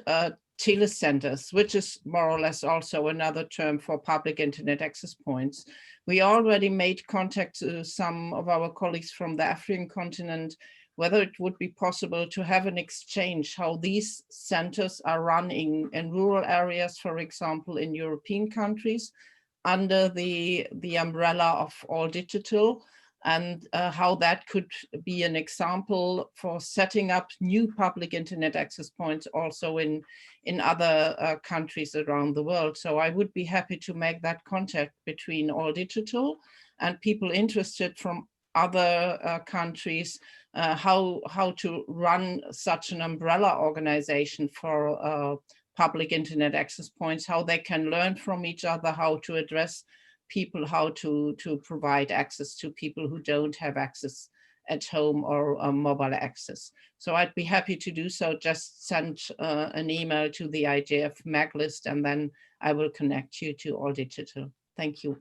telecenters, which is more or less also another term for public internet access points. We already made contact to some of our colleagues from the African continent, whether it would be possible to have an exchange, how these centers are running in rural areas, for example, in European countries, under the umbrella of All Digital, and how that could be an example for setting up new public internet access points also in other countries around the world. So I would be happy to make that contact between All Digital and people interested from other countries, how to run such an umbrella organization for public internet access points, how they can learn from each other, how to address people, how to provide access to people who don't have access at home or mobile access. So I'd be happy to do so. Just send an email to the IGF MAG list, and then I will connect you to All Digital. Thank you.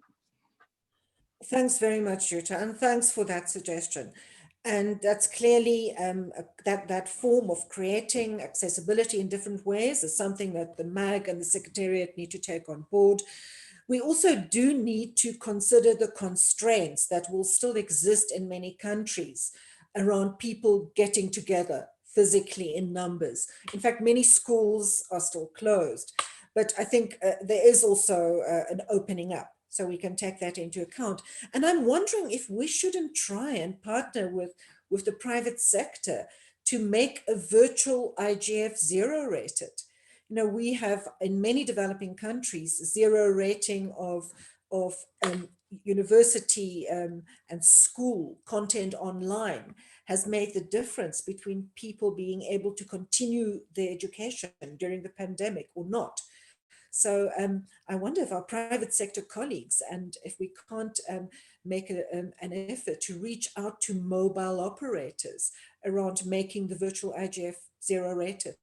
Thanks very much, Jutta, and thanks for that suggestion. And that's clearly that form of creating accessibility in different ways is something that the MAG and the Secretariat need to take on board. We also do need to consider the constraints that will still exist in many countries around people getting together physically in numbers. In fact, many schools are still closed, but I think there is also an opening up. So we can take that into account. And I'm wondering if we shouldn't try and partner with the private sector to make a virtual IGF zero rated. You know, we have in many developing countries, zero rating of university and school content online has made the difference between people being able to continue their education during the pandemic or not. So I wonder if our private sector colleagues, and if we can't make an effort to reach out to mobile operators around making the virtual IGF zero rated,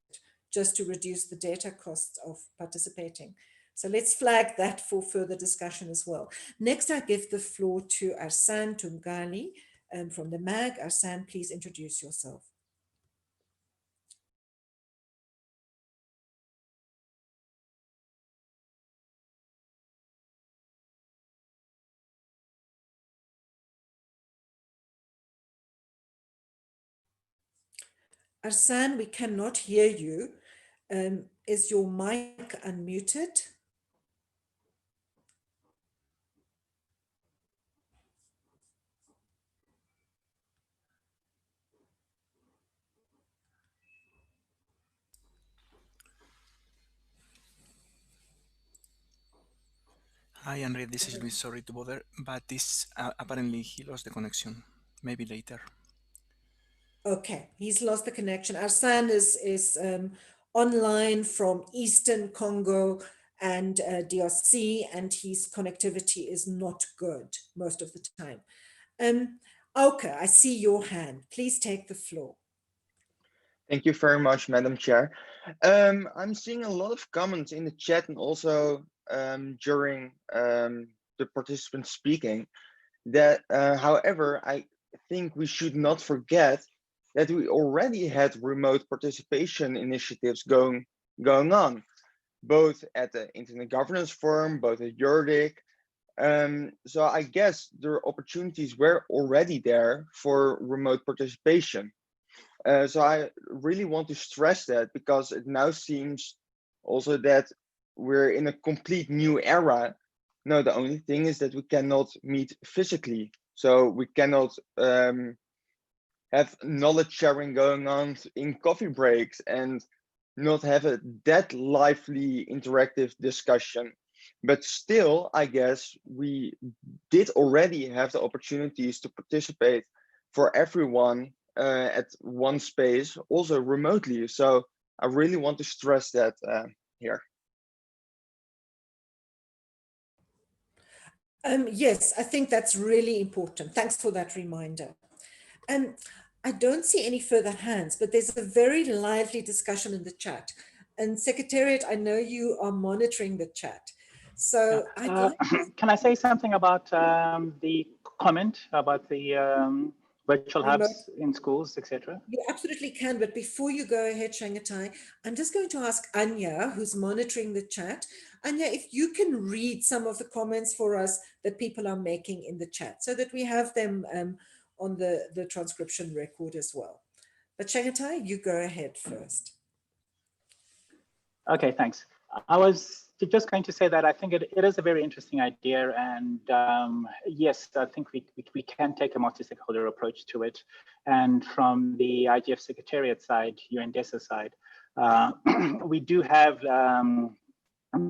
just to reduce the data costs of participating. So let's flag that for further discussion as well. Next, I give the floor to Arsan Tungali from the MAG. Arsan, please introduce yourself. Arsan, we cannot hear you. Is your mic unmuted? Hi, Andre, this is Luis. Sorry to bother, but this apparently he lost the connection. Maybe later. Okay, he's lost the connection. Arsan is online from Eastern Congo and DRC, and his connectivity is not good most of the time. Auke, I see your hand. Please take the floor. Thank you very much, Madam Chair. I'm seeing a lot of comments in the chat and also during the participants speaking that, however, I think we should not forget that we already had remote participation initiatives going on, both at the Internet Governance Forum, both at Eurodic. So I guess the opportunities were already there for remote participation. So I really want to stress that, because it now seems also that we're in a complete new era. No, the only thing is that we cannot meet physically. So we cannot have knowledge sharing going on in coffee breaks and not have that lively interactive discussion. But still, I guess we did already have the opportunities to participate for everyone at one space, also remotely. So I really want to stress that here. Yes, I think that's really important. Thanks for that reminder. I don't see any further hands, but there's a very lively discussion in the chat. And Secretariat, I know you are monitoring the chat. So can I say something about the comment about the virtual hubs in schools, etc.? You absolutely can, but before you go ahead, Shangatai, I'm just going to ask Anya, who's monitoring the chat. Anya, if you can read some of the comments for us that people are making in the chat, so that we have them on the transcription record as well. But Shangatai, you go ahead first. Okay, thanks. I was just going to say that I think it is a very interesting idea, and yes, I think we can take a multi-stakeholder approach to it. And from the IGF Secretariat side, UNDESA side, we do have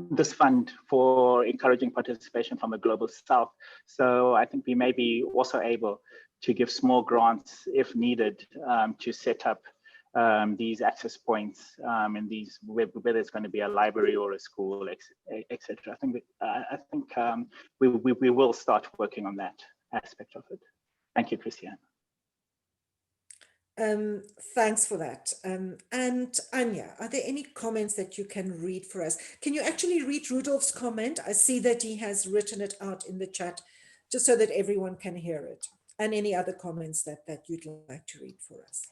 this fund for encouraging participation from the Global South. So I think we may be also able to give small grants if needed to set up these access points in these, whether it's going to be a library or a school, etc. I think we will start working on that aspect of it. Thank you, Christiane. Thanks for that. And Anya, are there any comments that you can read for us? Can you actually read Rudolph's comment? I see that he has written it out in the chat, just so that everyone can hear it. And any other comments that you'd like to read for us?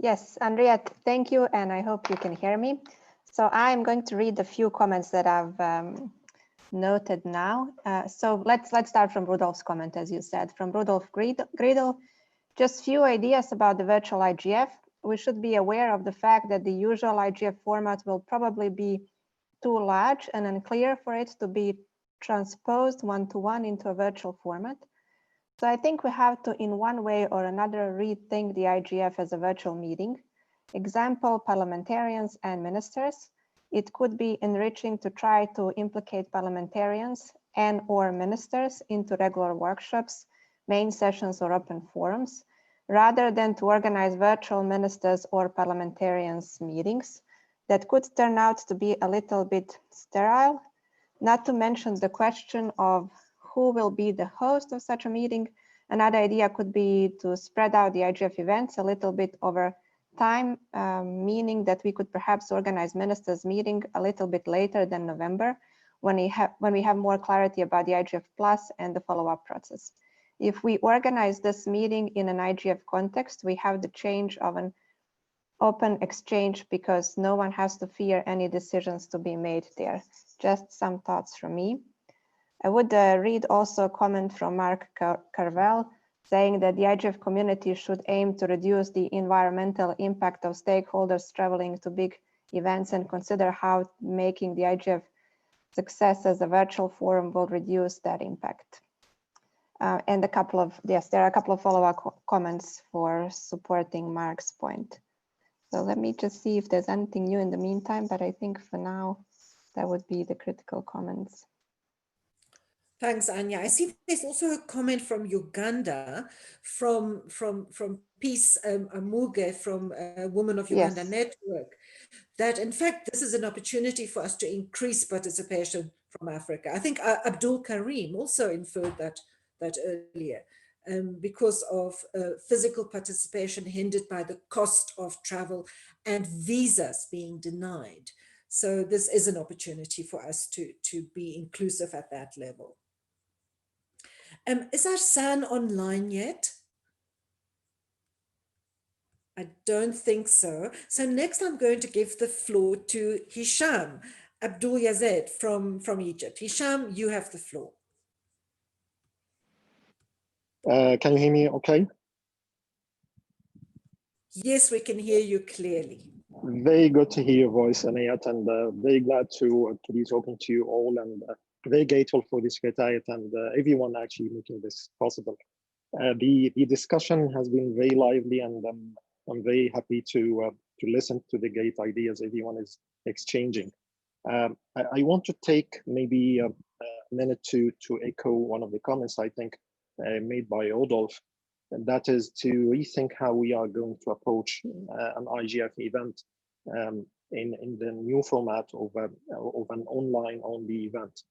Yes, Andrea, thank you, and I hope you can hear me. So I'm going to read a few comments that I've noted now. So let's start from Rudolph's comment, as you said, from Rudolph Gridel. Just few ideas about the virtual IGF. We should be aware of the fact that the usual IGF format will probably be too large and unclear for it to be transposed one-to-one into a virtual format. So I think we have to, in one way or another, rethink the IGF as a virtual meeting. Example, parliamentarians and ministers. It could be enriching to try to implicate parliamentarians and/or ministers into regular workshops, main sessions, or open forums, rather than to organize virtual ministers or parliamentarians meetings that could turn out to be a little bit sterile, not to mention the question of who will be the host of such a meeting. Another idea could be to spread out the IGF events a little bit over time, meaning that we could perhaps organize ministers' meeting a little bit later than November, when we have more clarity about the IGF Plus and the follow-up process. If we organize this meeting in an IGF context, we have the change of an open exchange because no one has to fear any decisions to be made there. Just some thoughts from me. I would read also a comment from Mark Carvel saying that the IGF community should aim to reduce the environmental impact of stakeholders traveling to big events and consider how making the IGF success as a virtual forum will reduce that impact. And there are a couple of follow-up comments for supporting Mark's point. So let me just see if there's anything new in the meantime, but I think for now, that would be the critical comments. Thanks, Anya. I see there's also a comment from Uganda, from Peace Amuge, from Women of Uganda Network, that in fact, this is an opportunity for us to increase participation from Africa. I think Abdul Karim also inferred that earlier, because of physical participation hindered by the cost of travel and visas being denied. So this is an opportunity for us to be inclusive at that level. Is Arsan online yet? I don't think so. So next I'm going to give the floor to Hisham Abdul Yazid from Egypt. Hisham, you have the floor. Can you hear me okay? Yes, we can hear you clearly. Very good to hear your voice, Anayat, and very glad to be talking to you all, and very grateful for the Secretariat and everyone actually making this possible. The discussion has been very lively, and I'm very happy to listen to the great ideas everyone is exchanging. I want to take maybe a minute to echo one of the comments I think made by Rodolphe, and that is to rethink how we are going to approach an IGF event in the new format of an online-only event.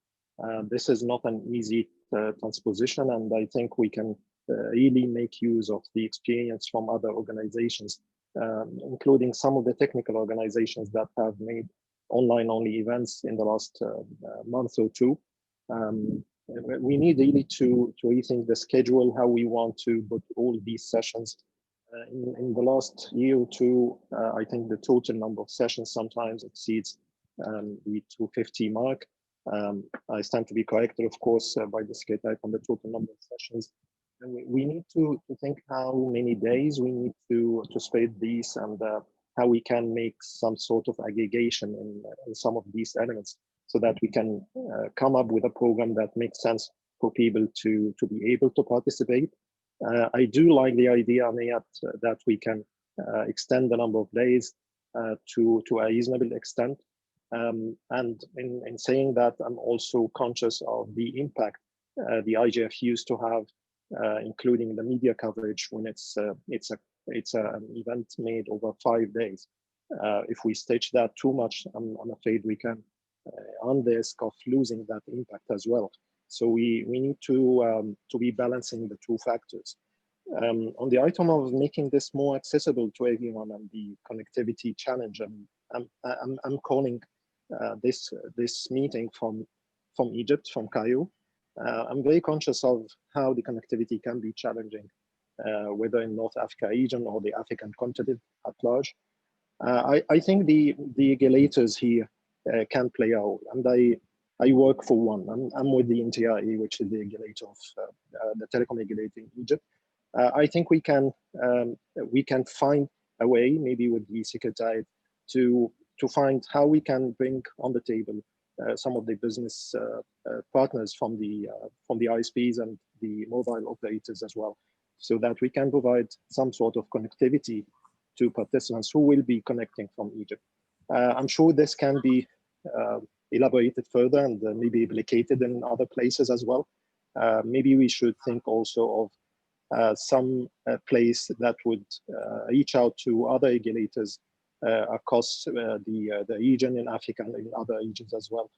This is not an easy transposition, and I think we can really make use of the experience from other organizations, including some of the technical organizations that have made online-only events in the last month or two. We need really to rethink the schedule, how we want to put all these sessions. In the last year or two, I think the total number of sessions sometimes exceeds the 250 mark. I stand to be corrected, of course, by the Secretariat on the total number of sessions. And we need to think how many days we need to spread these, and how we can make some sort of aggregation in some of these elements, so that we can come up with a program that makes sense for people to be able to participate. I do like the idea, Anayat, that we can extend the number of days to a reasonable extent. And in saying that, I'm also conscious of the impact the IGF used to have, including the media coverage when it's an event made over 5 days. If we stage that too much, I'm afraid we can on the risk of losing that impact as well. So we need to be balancing the two factors. On the item of making this more accessible to everyone and the connectivity challenge, I'm calling this meeting from Egypt, from Cairo. I'm very conscious of how the connectivity can be challenging, whether in North Africa region or the African continent at large. I think the regulators here can play a role, and I work for one. I'm with the NTIA, which is the regulator of the telecom regulator in Egypt. I think we can find a way, maybe with the Secretariat, to find how we can bring on the table some of the business partners from the ISPs and the mobile operators as well, so that we can provide some sort of connectivity to participants who will be connecting from Egypt. I'm sure this can be elaborated further and maybe replicated in other places as well. Maybe we should think also of some place that would reach out to other regulators across the region in Africa and in other regions as well.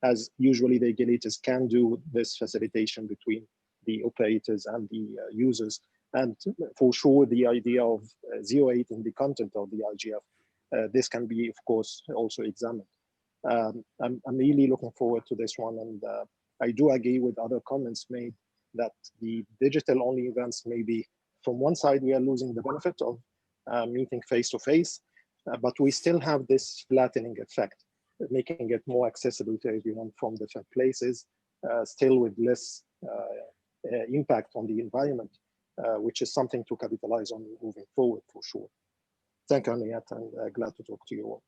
As usually the regulators can do this facilitation between the operators and the users. And for sure, the idea of zero-rating the content of the IGF, this can be, of course, also examined. I'm really looking forward to this one, and I do agree with other comments made that the digital-only events, maybe from one side we are losing the benefit of meeting face-to-face, but we still have this flattening effect, making it more accessible to everyone from different places, still with less impact on the environment, which is something to capitalize on moving forward for sure. Thank you, Henriette, and glad to talk to you all.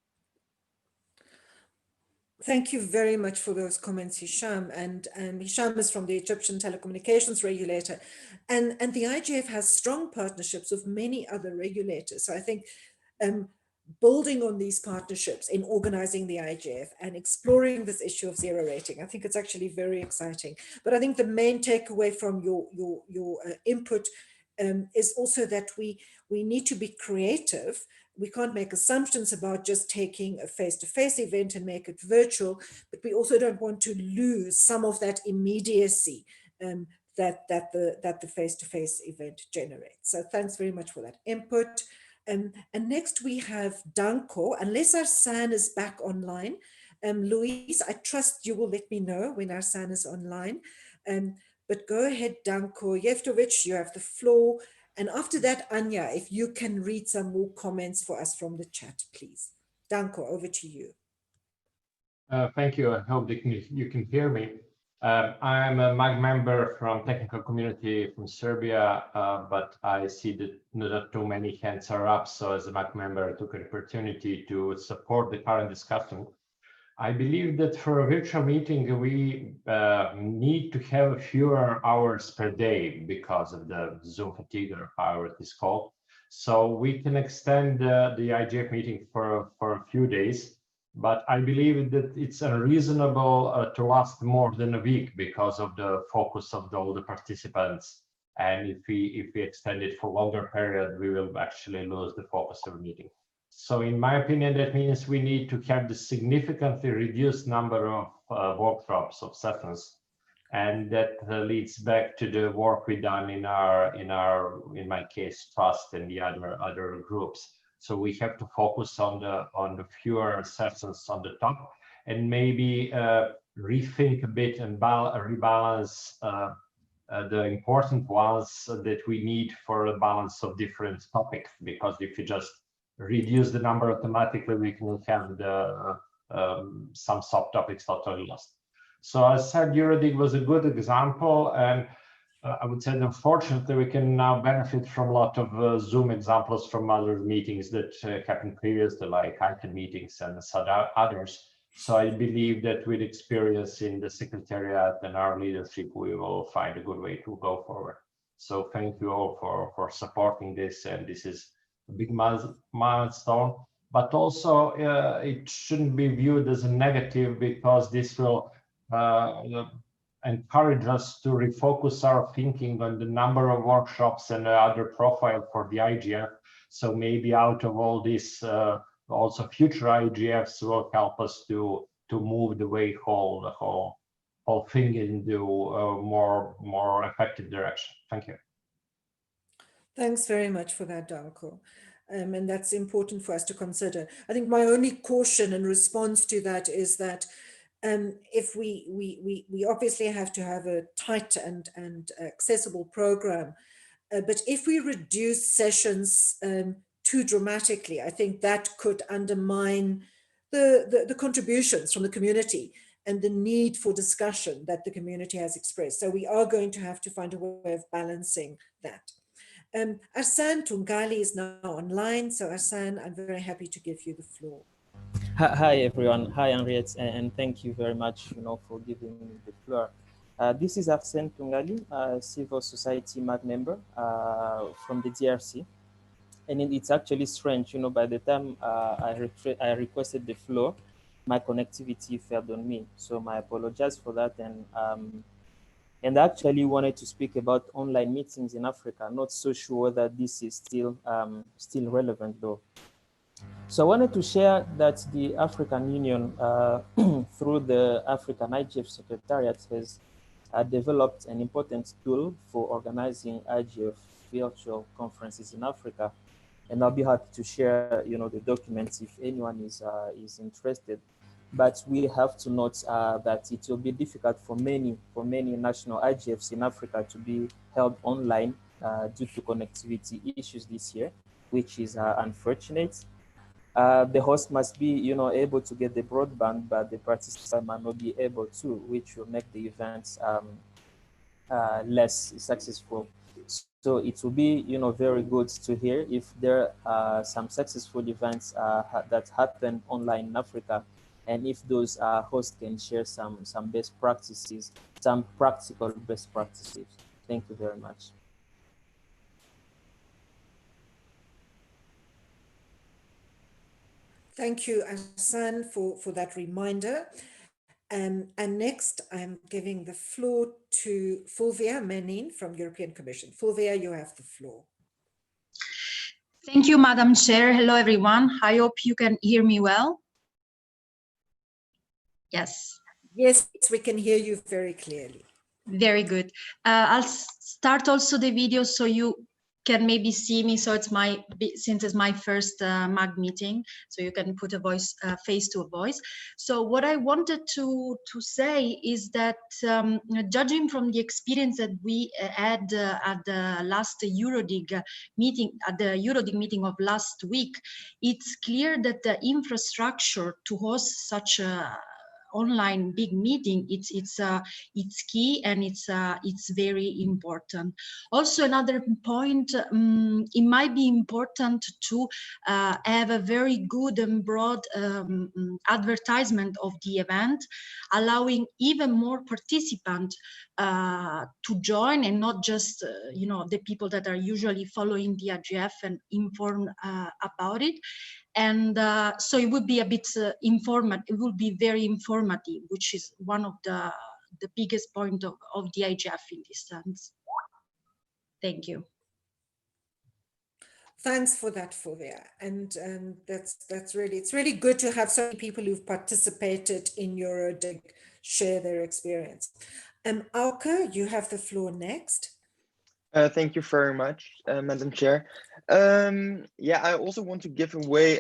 Thank you very much for those comments, Hisham. And Hisham is from the Egyptian telecommunications regulator. And the IGF has strong partnerships with many other regulators. So I think building on these partnerships in organizing the IGF and exploring this issue of zero rating, I think it's actually very exciting. But I think the main takeaway from your input is also that we need to be creative. We can't make assumptions about just taking a face-to-face event and make it virtual, but we also don't want to lose some of that immediacy that the face-to-face event generates. So thanks very much for that input. And next we have Danko, unless Arsan is back online. Louise, I trust you will let me know when Arsan is online. But go ahead, Danko Jeftovic, you have the floor. And after that, Anya, if you can read some more comments for us from the chat, please. Danko, over to you. Thank you. I hope you can hear me. I'm a MAG member from technical community from Serbia, but I see that not too many hands are up. So as a MAG member, I took an opportunity to support the current discussion. I believe that for a virtual meeting, we need to have fewer hours per day because of the Zoom fatigue, or however it is called. So we can extend the IGF meeting for a few days, but I believe that it's unreasonable to last more than a week because of the focus of all the participants. And if we extend it for a longer period, we will actually lose the focus of the meeting. So in my opinion, that means we need to have the significantly reduced number of workshops, of sessions, and that leads back to the work we done in my case, Trust and the other groups. So we have to focus on the fewer sessions on the top, and maybe rethink a bit and rebalance the important ones that we need for a balance of different topics. Because if you just reduce the number automatically, we can have some subtopics totally lost. So as I said, Eurodig was a good example, and I would say that unfortunately we can now benefit from a lot of Zoom examples from other meetings that happened previously, like ICANN meetings and others. So I believe that with experience in the Secretariat and our leadership, we will find a good way to go forward. So thank you all for supporting this, and this is a big milestone, but also it shouldn't be viewed as a negative, because this will encourage us to refocus our thinking on the number of workshops and the other profile for the IGF. So maybe out of all this, also future IGFs will help us to move the way the whole thing into a more effective direction. Thank you. Thanks very much for that, Darko. And that's important for us to consider. I think my only caution in response to that is that if we obviously have to have a tight and accessible program, but if we reduce sessions too dramatically, I think that could undermine the contributions from the community and the need for discussion that the community has expressed. So we are going to have to find a way of balancing that. Arsan Tungali is now online. So Arsan, I'm very happy to give you the floor. Hi everyone. Hi Henriette, and thank you very much, for giving me the floor. This is Arsène Tungali, civil society MAG member from the DRC, and it's actually strange, by the time I requested the floor, my connectivity failed on me, so I apologize for that. And I actually wanted to speak about online meetings in Africa. Not so sure that this is still relevant though. So I wanted to share that the African Union, through the African IGF Secretariat, has developed an important tool for organizing IGF virtual conferences in Africa. And I'll be happy to share, the documents if anyone is interested. But we have to note that it will be difficult for many national IGFs in Africa to be held online due to connectivity issues this year, which is unfortunate. The host must be, able to get the broadband, but the participant might not be able to, which will make the events less successful. So it will be, very good to hear if there are some successful events that happen online in Africa, and if those hosts can share some best practices, some practical best practices. Thank you very much. Thank you, Arsan, for that reminder. And next, I'm giving the floor to Fulvia Menin from European Commission. Fulvia, you have the floor. Thank you, Madam Chair. Hello, everyone. I hope you can hear me well. Yes. Yes, we can hear you very clearly. Very good. I'll start also the video so you can maybe see me. So since it's my first MAG meeting, so you can put a voice, face to a voice. So what I wanted to say is that judging from the experience that we had at the last Eurodig meeting, of last week, it's clear that the infrastructure to host such a online big meeting, it's key, and it's very important. Also, another point, it might be important to have a very good and broad advertisement of the event, allowing even more participants to join, and not just the people that are usually following the IGF and informed about it. And so it would be a bit informative. It will be very informative, which is one of the biggest point of the IGF in this sense. Thank you. Thanks for that, Fulvia. And it's really good to have so many people who've participated in Eurodig share their experience. Auke, you have the floor next. Thank you very much, Madam Chair. Yeah, I also want to give away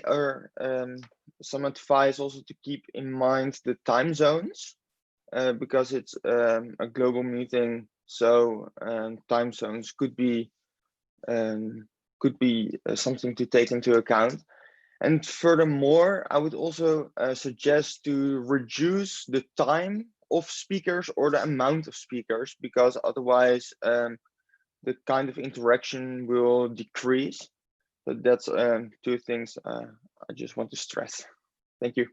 some advice also to keep in mind the time zones, because it's a global meeting, so time zones could be something to take into account. And furthermore, I would also suggest to reduce the time of speakers or the amount of speakers, because otherwise the kind of interaction will decrease. But that's two things I just want to stress. Thank you.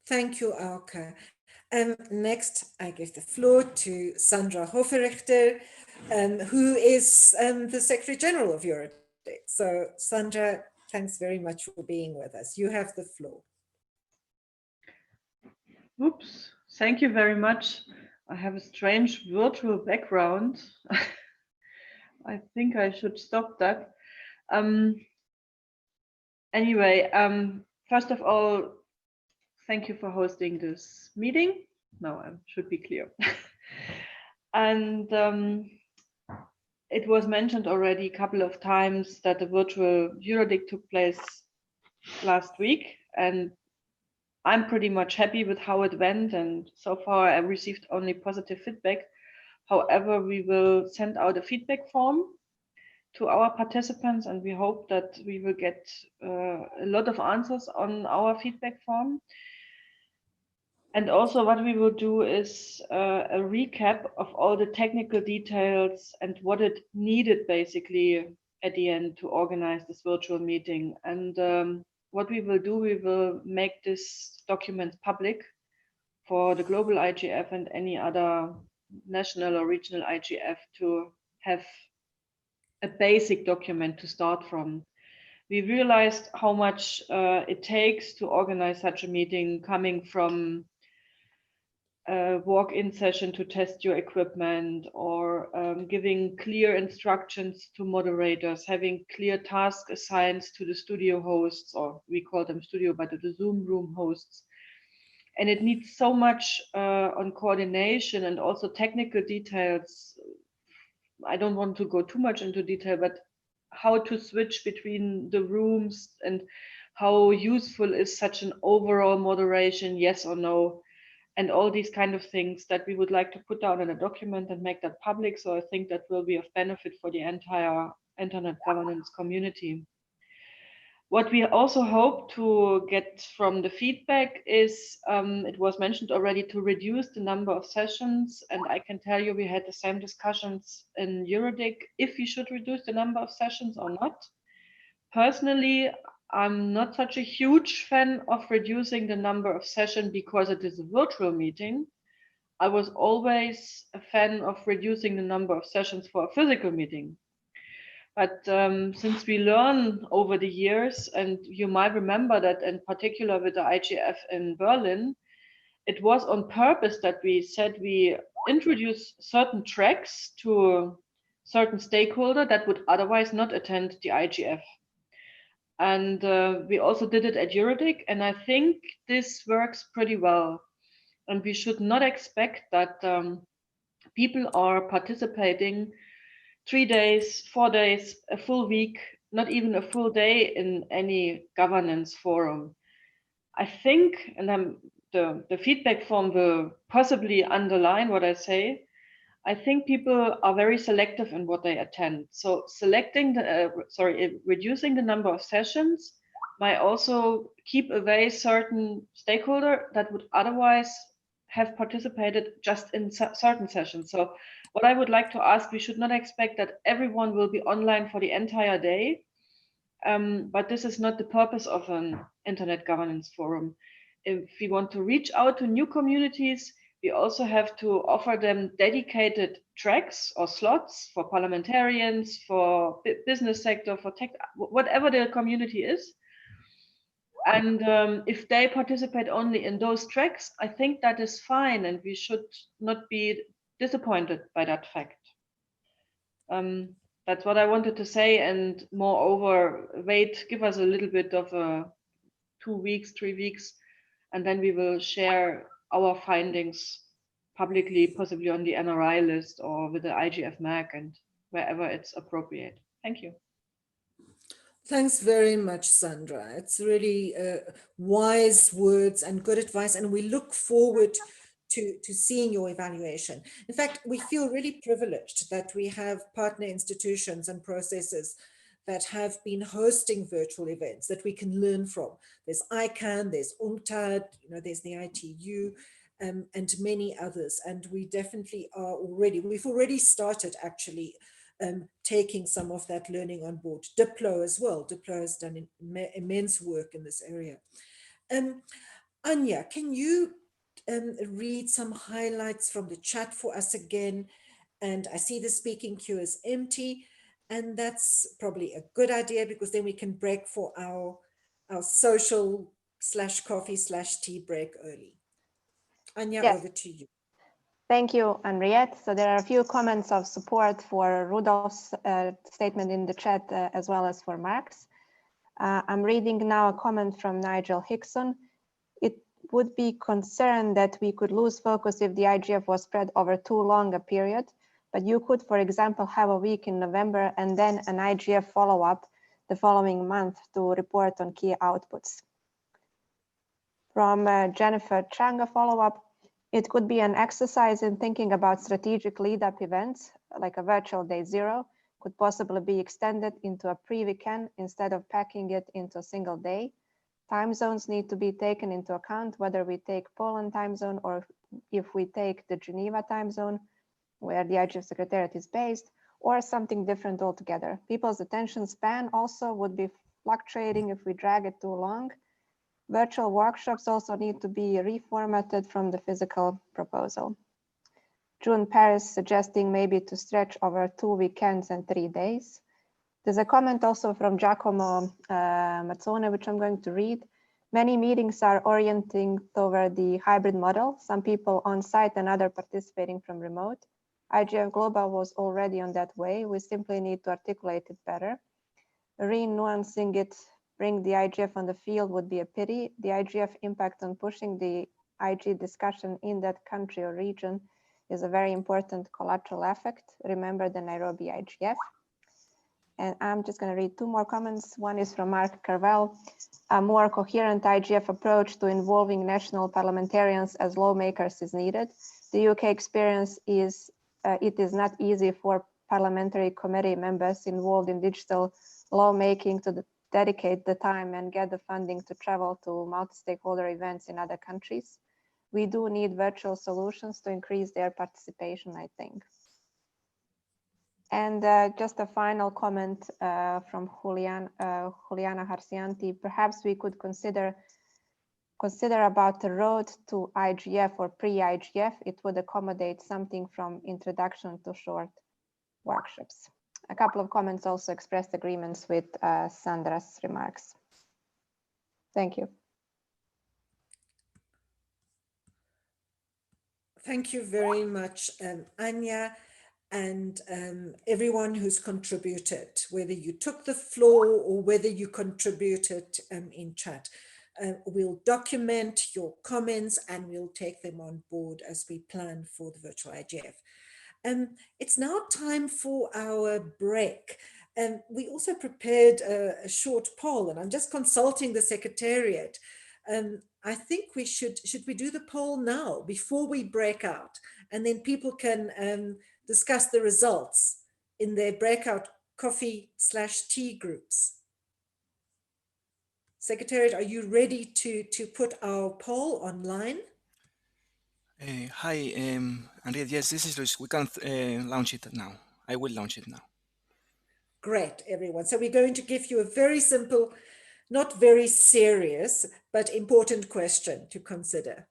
Thank you, Auke. Next, I give the floor to Sandra Hoferichter, who is the Secretary General of Eurodig. So Sandra, thanks very much for being with us. You have the floor. Oops, thank you very much. I have a strange virtual background. I think I should stop that. Anyway, first of all, thank you for hosting this meeting. Now I should be clear. And it was mentioned already a couple of times that the virtual Eurodic took place last week, and I'm pretty much happy with how it went, and so far I received only positive feedback. However, we will send out a feedback form to our participants, and we hope that we will get a lot of answers on our feedback form. And also what we will do is a recap of all the technical details and what it needed basically at the end to organize this virtual meeting. And what we will do, we will make this document public for the global IGF and any other national or regional IGF to have a basic document to start from. We realized how much it takes to organize such a meeting, coming from a walk-in session to test your equipment, or giving clear instructions to moderators, having clear tasks assigned to the studio hosts, or we call them studio, but the Zoom room hosts. And it needs so much on coordination and also technical details. I don't want to go too much into detail, but how to switch between the rooms and how useful is such an overall moderation, yes or no, and all these kind of things that we would like to put down in a document and make that public. So I think that will be of benefit for the entire internet governance community. What we also hope to get from the feedback is, it was mentioned already, to reduce the number of sessions. And I can tell you we had the same discussions in Eurodic, if we should reduce the number of sessions or not. Personally, I'm not such a huge fan of reducing the number of sessions because it is a virtual meeting. I was always a fan of reducing the number of sessions for a physical meeting. But since we learn over the years, and you might remember that in particular with the IGF in Berlin, it was on purpose that we said we introduce certain tracks to certain stakeholder that would otherwise not attend the IGF. And we also did it at Eurodic, and I think this works pretty well. And we should not expect that people are participating 3 days, 4 days, a full week, not even a full day in any governance forum. I think, and the feedback form will possibly underline what I say, I think people are very selective in what they attend. So reducing the number of sessions might also keep away certain stakeholder that would otherwise have participated just in certain sessions. So what I would like to ask, we should not expect that everyone will be online for the entire day, but this is not the purpose of an internet governance forum. If we want to reach out to new communities, we also have to offer them dedicated tracks or slots for parliamentarians, for business sector, for tech, whatever the community is. And if they participate only in those tracks, I think that is fine, and we should not be disappointed by that fact. That's what I wanted to say, and moreover, give us a little bit of 2 weeks, 3 weeks, and then we will share our findings publicly, possibly on the NRI list or with the IGF MAC and wherever it's appropriate. Thank you. Thanks very much, Sandra. It's really wise words and good advice, and we look forward to seeing your evaluation. In fact, we feel really privileged that we have partner institutions and processes that have been hosting virtual events that we can learn from. There's ICANN, there's UNCTAD, there's the ITU, and many others. And we definitely are we've already started actually taking some of that learning on board. Diplo as well. Diplo has done immense work in this area. Anya, can you read some highlights from the chat for us again? And I see the speaking queue is empty. And that's probably a good idea, because then we can break for our social /coffee/tea break early. Anya, yes. Over to you. Thank you, Henriette. So there are a few comments of support for Rudolf's statement in the chat, as well as for Mark's. I'm reading now a comment from Nigel Hickson. It would be concerned that we could lose focus if the IGF was spread over too long a period. But you could, for example, have a week in November and then an IGF follow-up the following month to report on key outputs. From Jennifer Chang, a follow-up, it could be an exercise in thinking about strategic lead-up events, like a virtual day zero, could possibly be extended into a pre-weekend instead of packing it into a single day. Time zones need to be taken into account, whether we take Poland time zone or if we take the Geneva time zone, where the IGF Secretariat is based, or something different altogether. People's attention span also would be fluctuating if we drag it too long. Virtual workshops also need to be reformatted from the physical proposal. June Paris suggesting maybe to stretch over 2 weekends and 3 days. There's a comment also from Giacomo Mazzone, which I'm going to read. Many meetings are orienting toward the hybrid model, some people on site and other participating from remote. IGF Global was already on that way. We simply need to articulate it better. Re-nuancing it, bring the IGF on the field would be a pity. The IGF impact on pushing the IG discussion in that country or region is a very important collateral effect. Remember the Nairobi IGF. And I'm just going to read 2 more comments. One is from Mark Carvel. A more coherent IGF approach to involving national parliamentarians as lawmakers is needed. The UK experience is it is not easy for parliamentary committee members involved in digital lawmaking to dedicate the time and get the funding to travel to multi-stakeholder events in other countries. We do need virtual solutions to increase their participation, I think. And just a final comment from Juliana Harsianti. Perhaps we could consider about the road to IGF or pre-IGF. It would accommodate something from introduction to short workshops. A couple of comments also expressed agreements with Sandra's remarks. Thank you. Thank you very much, Anya, and everyone who's contributed, whether you took the floor or whether you contributed in chat. We'll document your comments and we'll take them on board as we plan for the virtual IGF. It's now time for our break. We also prepared a short poll, and I'm just consulting the Secretariat. I think we should we do the poll now before we break out, and then people can discuss the results in their breakout coffee/tea groups. Secretariat, are you ready to put our poll online? Hi, Henriette. Yes, this is Luis. We can launch it now. I will launch it now. Great, everyone. So we're going to give you a very simple, not very serious, but important question to consider.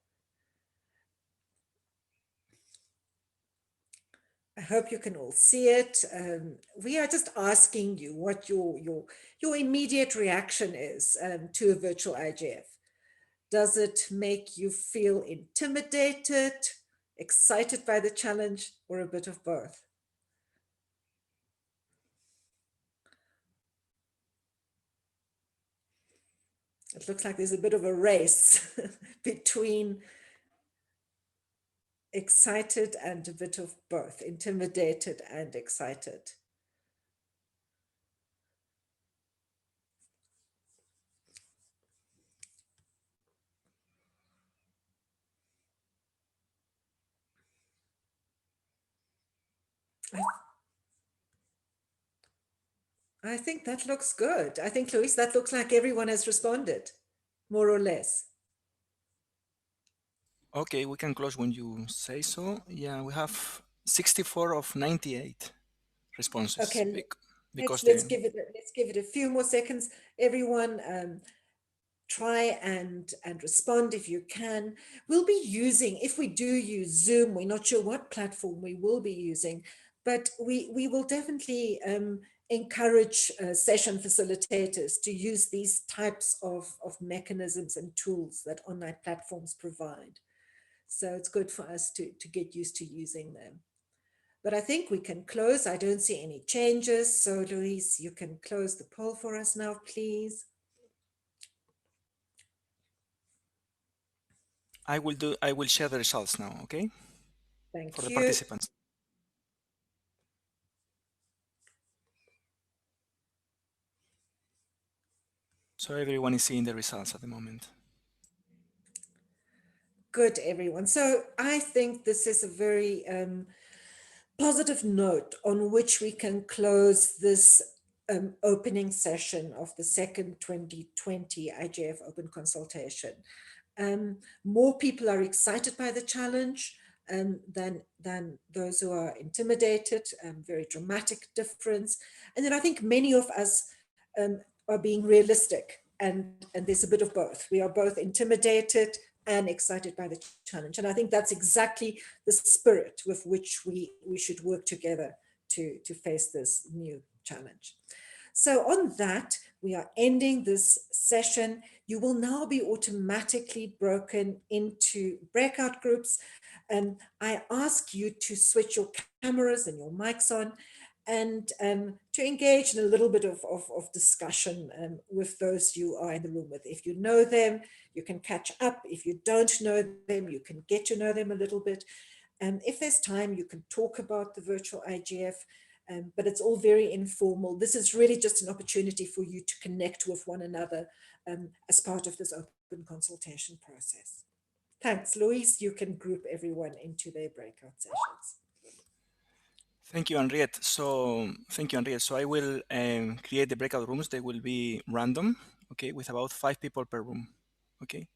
I hope you can all see it. We are just asking you what your immediate reaction is to a virtual IGF. Does it make you feel intimidated, excited by the challenge, or a bit of both? It looks like there's a bit of a race between excited and a bit of both, intimidated and excited. I think that looks good. I think, Luis, that looks like everyone has responded, more or less. Okay, we can close when you say so. Yeah, we have 64 of 98 responses. Okay, because let's give it a few more seconds. Everyone, try and respond if you can. We'll be using, if we do use Zoom, we're not sure what platform we will be using, but we will definitely encourage session facilitators to use these types of mechanisms and tools that online platforms provide. So it's good for us to get used to using them. But I think we can close. I don't see any changes. So Louise, you can close the poll for us now, please. I will share the results now, okay? Thank For you. the participants. So everyone is seeing the results at the moment. Good, everyone. So I think this is a very positive note on which we can close this opening session of the second 2020 IGF Open Consultation. More people are excited by the challenge than those who are intimidated. Very dramatic difference. And then I think many of us are being realistic, and there's a bit of both. We are both intimidated and excited by the challenge. And I think that's exactly the spirit with which we should work together to face this new challenge. So on that, we are ending this session. You will now be automatically broken into breakout groups. And I ask you to switch your cameras and your mics on, and to engage in a little bit of discussion with those you are in the room with. If you know them, you can catch up. If you don't know them, you can get to know them a little bit. If there's time, you can talk about the virtual IGF, but it's all very informal. This is really just an opportunity for you to connect with one another as part of this open consultation process. Thanks. Louise, you can group everyone into their breakout sessions. Thank you, Henriette. So I will create the breakout rooms. They will be random, okay, with about 5 people per room. Okay.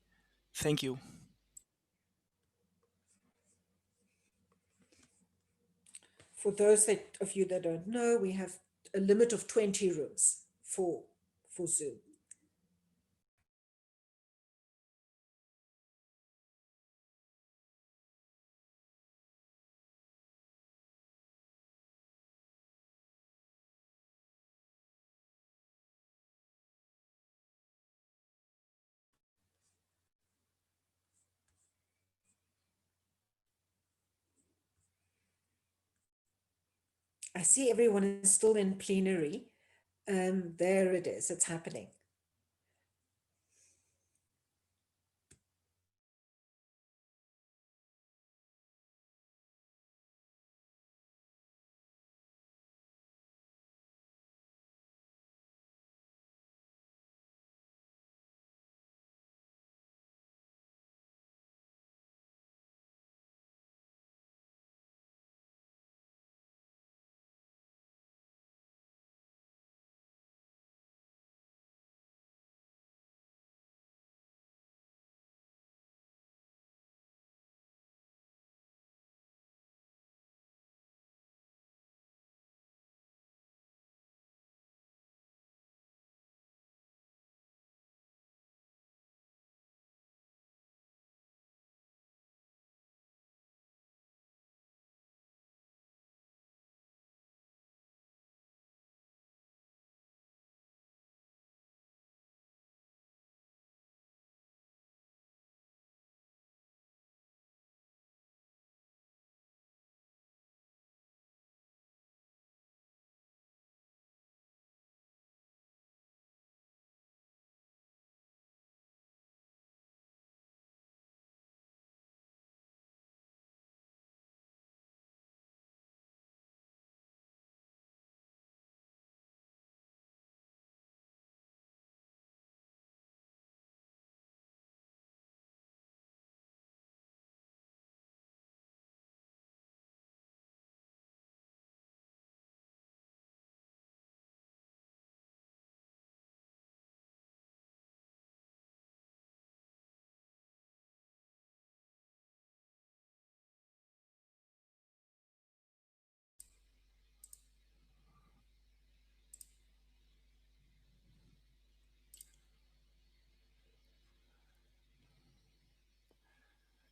Thank you. For those of you that don't know, we have a limit of 20 rooms for Zoom. I see everyone is still in plenary. There it is, it's happening.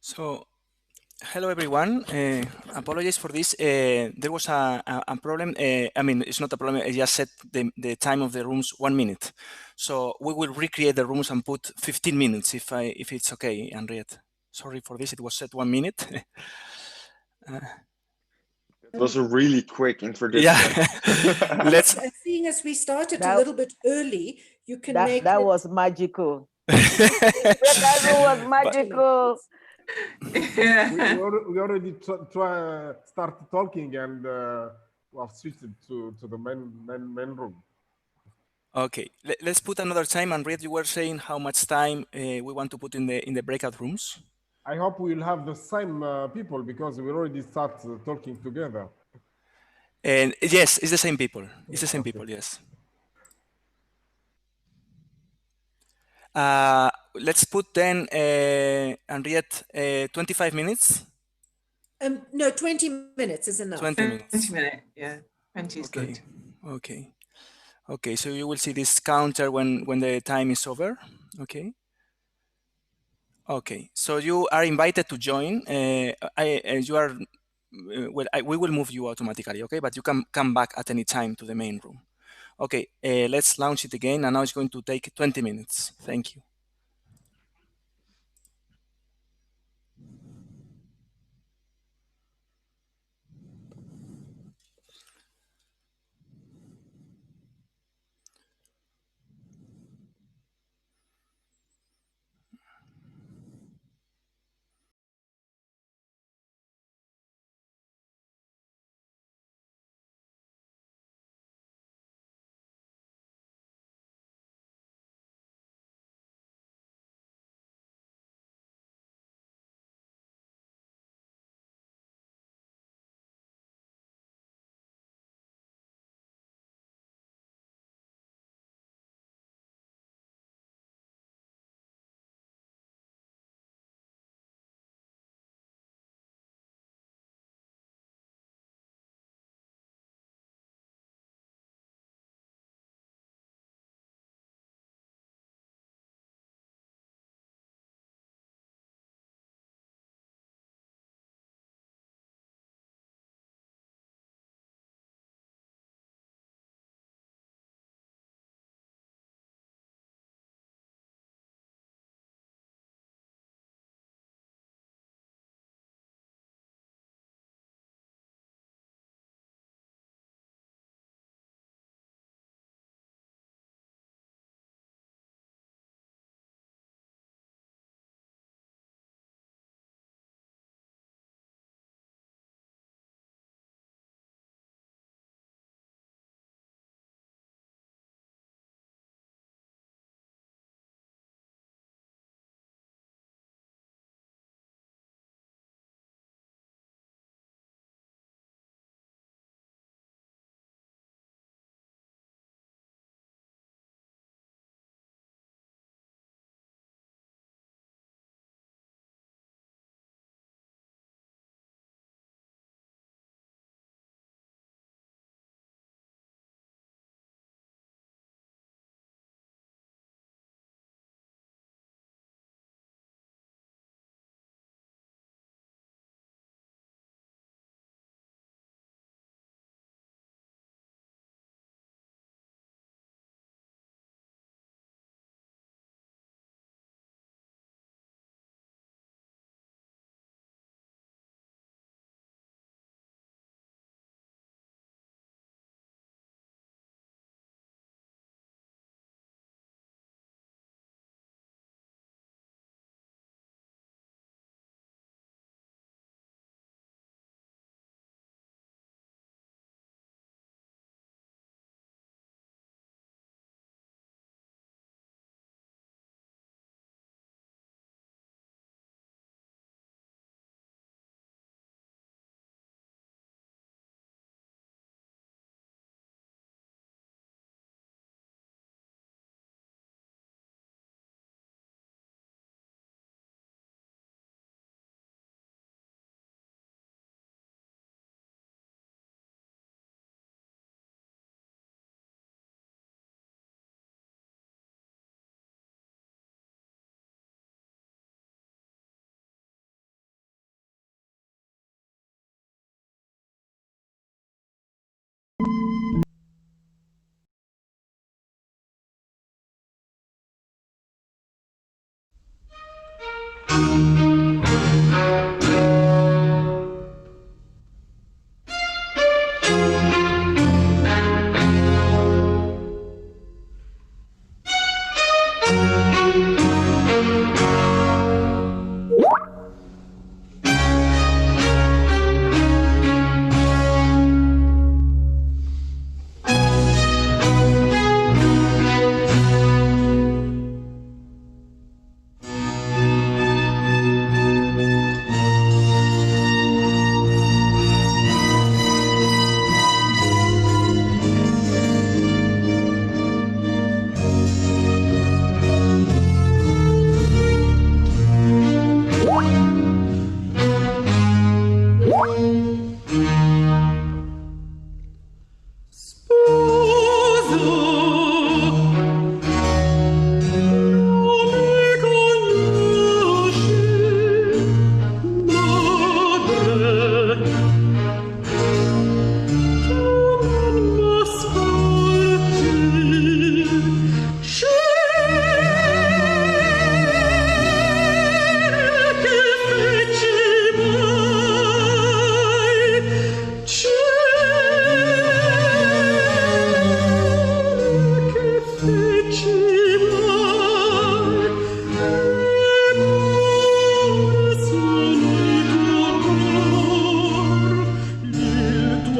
So, hello everyone. Apologies for this. There was a problem. I mean, it's not a problem. I just set the time of the rooms 1 minute. So we will recreate the rooms and put 15 minutes if it's okay, Henriette. Sorry for this. It was set 1 minute. It was a really quick introduction. Yeah. Let's. Seeing as we started a little bit early, you can make that was magical. That room was magical. We already started talking, and we have switched to the main room. Okay, let's put another time. And Riet, you were saying how much time we want to put in the breakout rooms. I hope we'll have the same people because we already start talking together. And yes, it's the same people. It's the same people. Yes. Let's put then, Henriette, 25 minutes. No, 20 minutes is enough. 20 minutes. 20 minutes, yeah. 20 is Okay. good. Okay. Okay. So you will see this counter when the time is over. Okay. Okay. So you are invited to join. You are. Well, we will move you automatically. Okay, but you can come back at any time to the main room. Okay. Let's launch it again, and now it's going to take 20 minutes. Thank you.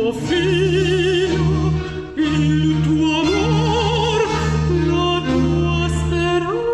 tuo figlio, il tuo amor, la tua speranza.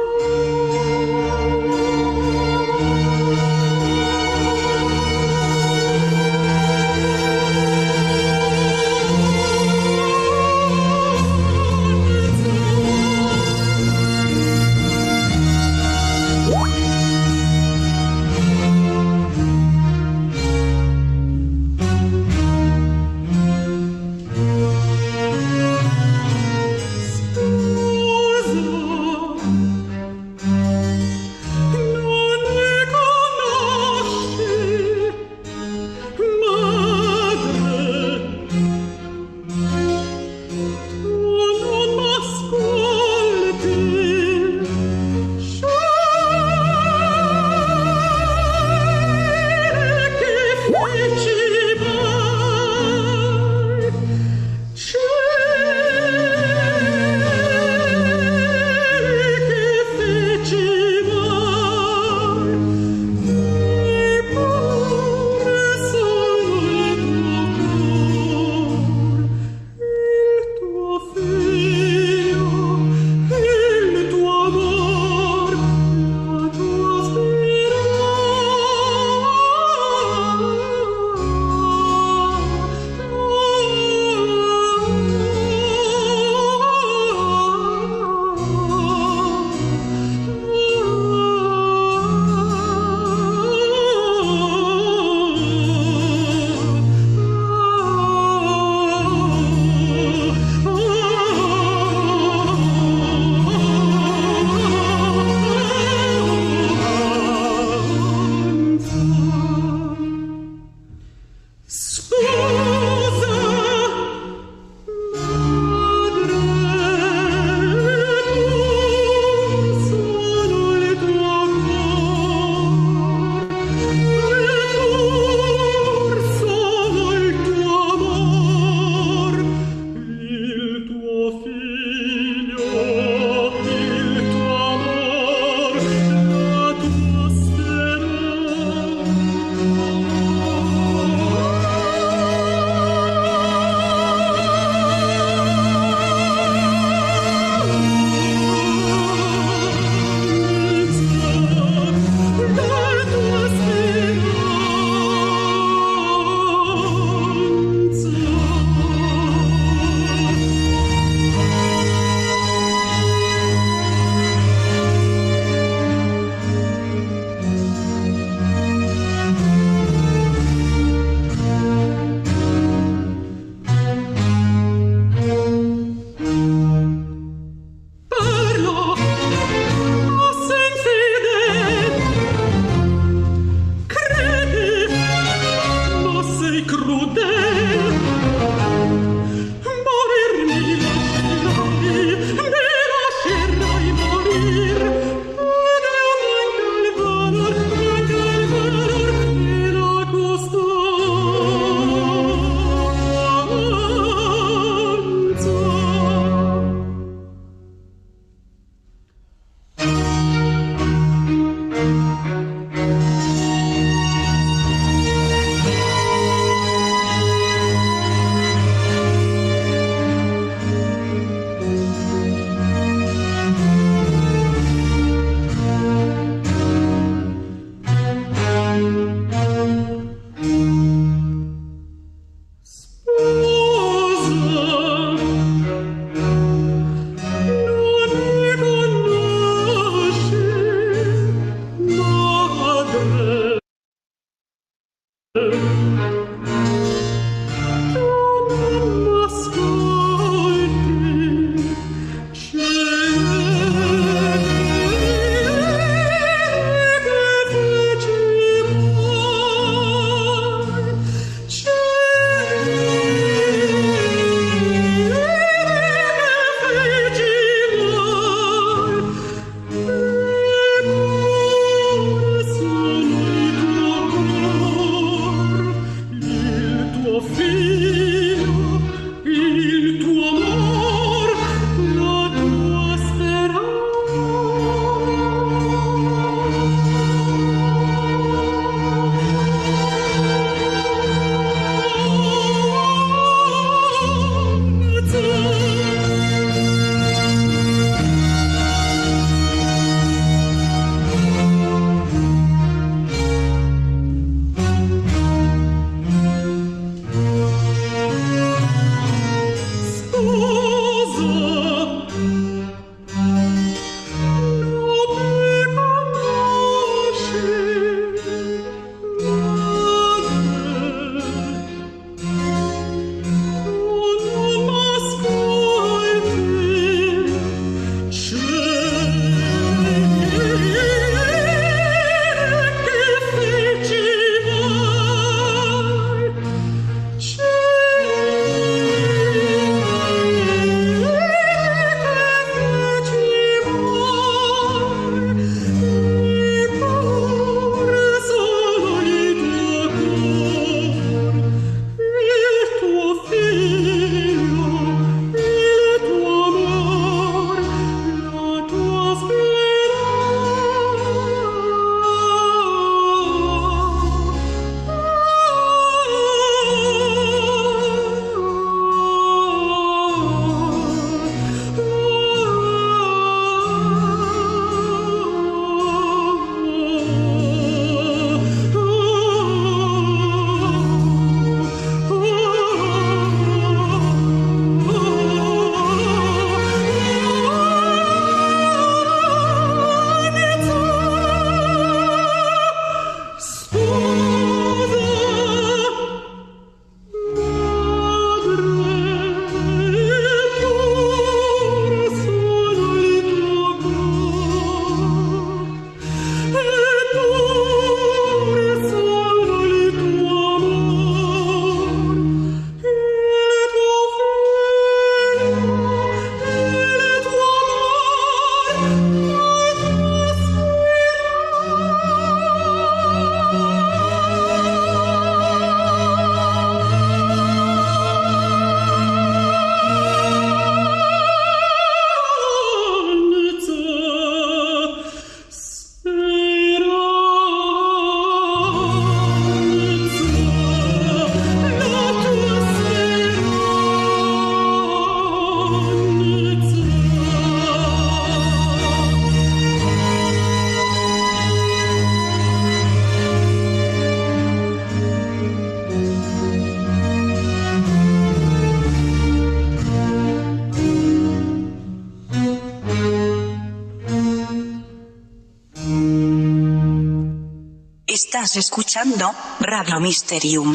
Estás escuchando Radio Mysterium.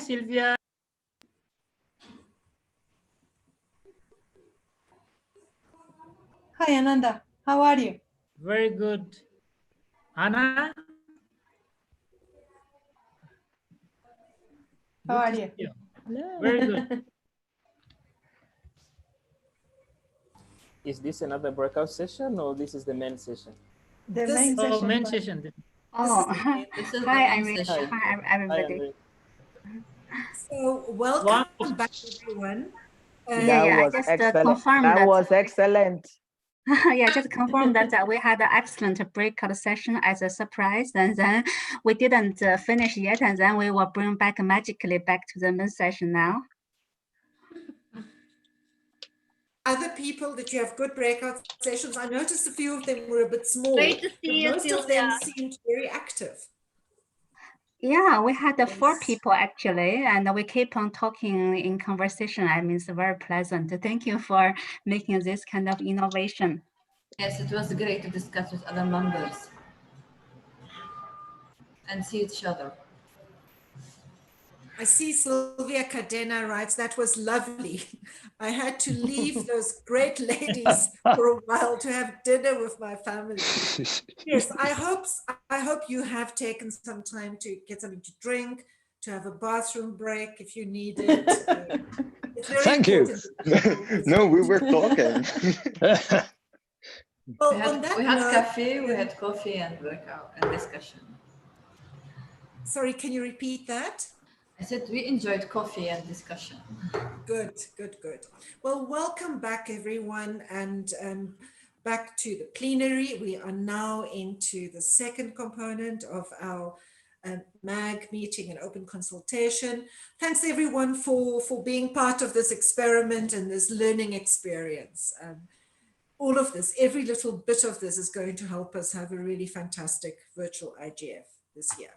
Sylvia. Hi, Ananda. How are you? Very good. Anna? How are you? Very good. Is this another breakout session or this is the main session? The main session. Main session. Oh, This is hi, the main Irene. session. Hi, everybody. So welcome back, everyone. Yeah, I just confirmed That that. was excellent. Yeah, just confirm that we had an excellent breakout session as a surprise, and then we didn't finish yet, and then we will bring back magically back to the main session now. Other people that you have good breakout sessions, I noticed a few of them were a bit small, Great to see but you, most of them Sylvia. seemed very active. Yeah, we had 4 people actually, and we keep on talking in conversation. I mean, it's very pleasant. Thank you for making this kind of innovation. Yes, it was great to discuss with other members and see each other. I see Sylvia Cadena writes, that was lovely. I had to leave those great ladies for a while to have dinner with my family. Yes, I hope you have taken some time to get something to drink, to have a bathroom break if you need it. It's very Thank you. important. No, we were talking. Well, we on that had note, cafe, we had coffee and breakout and discussion. Sorry, can you repeat that? I said we enjoyed coffee and discussion. Good, good, good. Well, welcome back, everyone, and back to the plenary. We are now into the second component of our MAG meeting and open consultation. Thanks, everyone, for being part of this experiment and this learning experience. All of this, every little bit of this is going to help us have a really fantastic virtual IGF this year.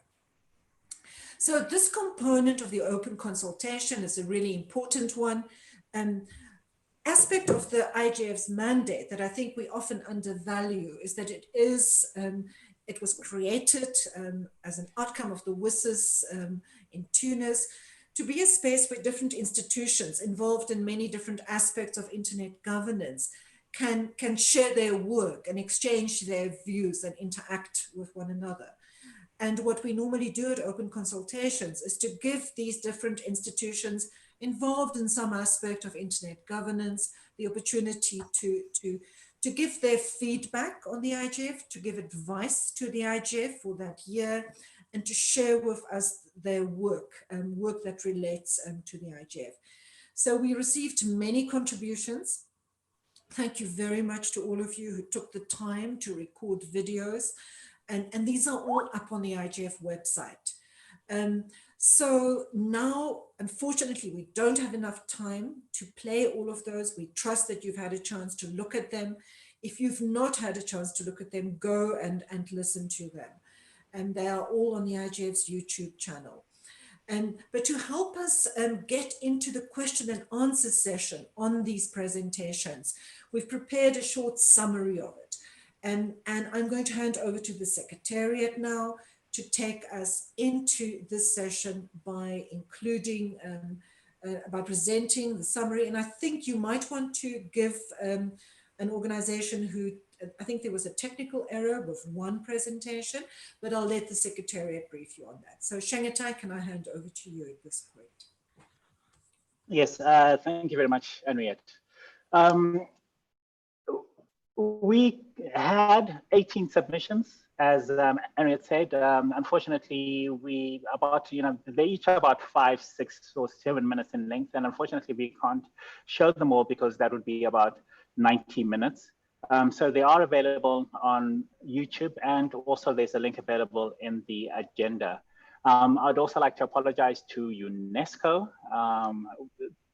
So this component of the open consultation is a really important one. Aspect of the IGF's mandate that I think we often undervalue is that it was created as an outcome of the WSIS in Tunis to be a space where different institutions involved in many different aspects of internet governance can share their work and exchange their views and interact with one another. And what we normally do at open consultations is to give these different institutions involved in some aspect of internet governance the opportunity to give their feedback on the IGF, to give advice to the IGF for that year, and to share with us their work, work that relates to the IGF. So we received many contributions. Thank you very much to all of you who took the time to record videos. And these are all up on the IGF website. So now, unfortunately, we don't have enough time to play all of those. We trust that you've had a chance to look at them. If you've not had a chance to look at them, go and listen to them. And they are all on the IGF's YouTube channel. But to help us get into the question and answer session on these presentations, we've prepared a short summary of it. And I'm going to hand over to the Secretariat now to take us into this session by including, by presenting the summary. And I think you might want to give an organization who, I think there was a technical error with one presentation, but I'll let the Secretariat brief you on that. So Shangatai, can I hand over to you at this point? Yes, thank you very much, Henriette. We had 18 submissions, as Henriette said. Unfortunately, they each are about 5, 6, or 7 minutes in length, and unfortunately, we can't show them all because that would be about 90 minutes. So they are available on YouTube, and also there's a link available in the agenda. I'd also like to apologize to UNESCO.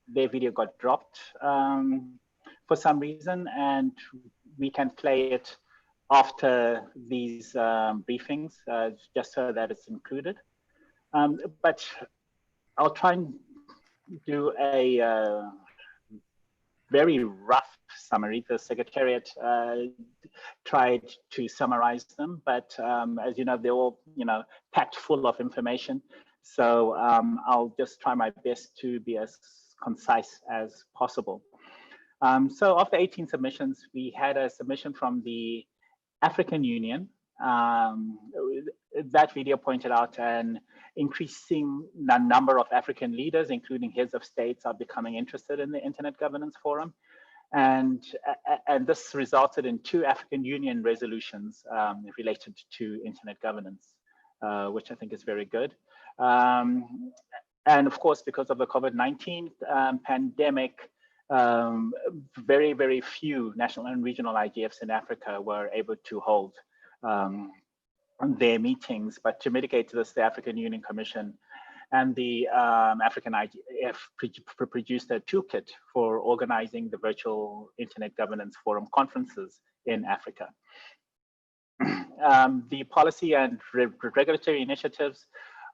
Their video got dropped for some reason, and we can play it after these briefings, just so that it's included. But I'll try and do a very rough summary. The Secretariat tried to summarize them, but as you know, they're all packed full of information. So I'll just try my best to be as concise as possible. So of the 18 submissions, we had a submission from the African Union. That video pointed out an increasing number of African leaders, including heads of states, are becoming interested in the Internet Governance Forum. And this resulted in 2 African Union resolutions related to Internet governance, which I think is very good. And of course, because of the COVID-19 pandemic, very, very few national and regional IGFs in Africa were able to hold their meetings. But to mitigate this, the African Union Commission and the African IGF produced a toolkit for organizing the virtual Internet Governance Forum conferences in Africa. The policy and regulatory initiatives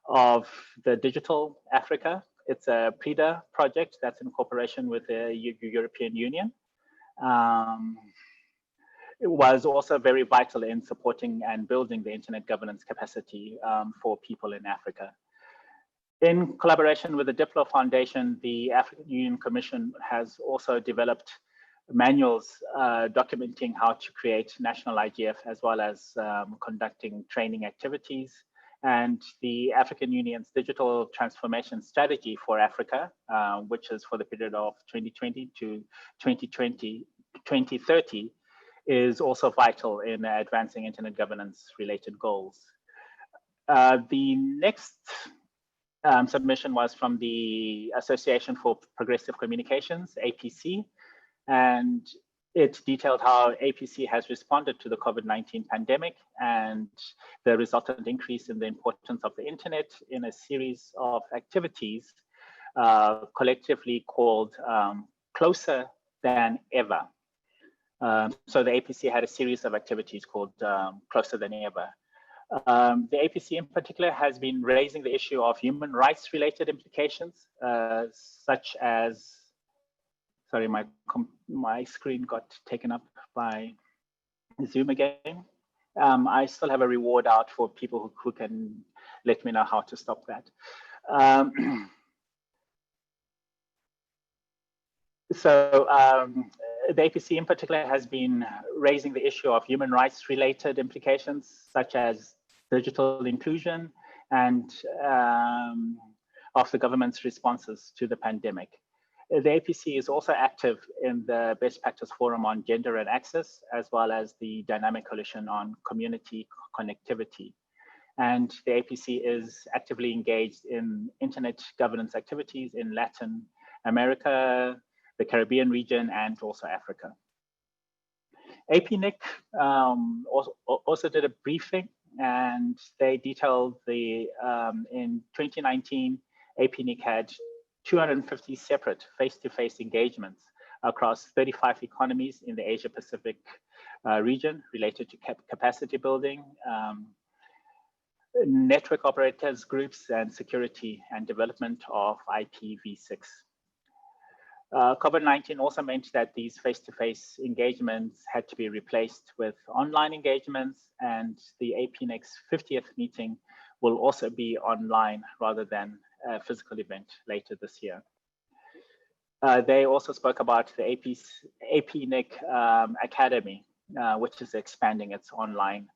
of the Digital Africa, it's a PRIDA project that's in cooperation with the European Union. It was also very vital in supporting and building the internet governance capacity for people in Africa. In collaboration with the Diplo Foundation, the African Union Commission has also developed manuals documenting how to create national IGF, as well as conducting training activities. And the African Union's digital transformation strategy for Africa, which is for the period of 2020 to 2030, is also vital in advancing internet governance related goals. The next submission was from the Association for Progressive Communications, APC, and it detailed how APC has responded to the COVID-19 pandemic and the resultant increase in the importance of the internet in a series of activities collectively called Closer Than Ever. So the APC had a series of activities called Closer Than Ever. The APC in particular has been raising the issue of human rights related implications, such as, sorry, my screen got taken up by Zoom again. I still have a reward out for people who can let me know how to stop that. The APC in particular has been raising the issue of human rights related implications, such as digital inclusion and of the government's responses to the pandemic. The APC is also active in the Best Practice Forum on Gender and Access, as well as the Dynamic Coalition on Community Connectivity. And the APC is actively engaged in internet governance activities in Latin America, the Caribbean region, and also Africa. APNIC also did a briefing, and they detailed the, in 2019, APNIC had 250 separate face-to-face engagements across 35 economies in the Asia-Pacific region related to capacity building, network operators groups, and security and development of IPv6. COVID-19 also meant that these face-to-face engagements had to be replaced with online engagements, and the APNIC's 50th meeting will also be online rather than a physical event later this year. They also spoke about the APNIC Academy, which is expanding its online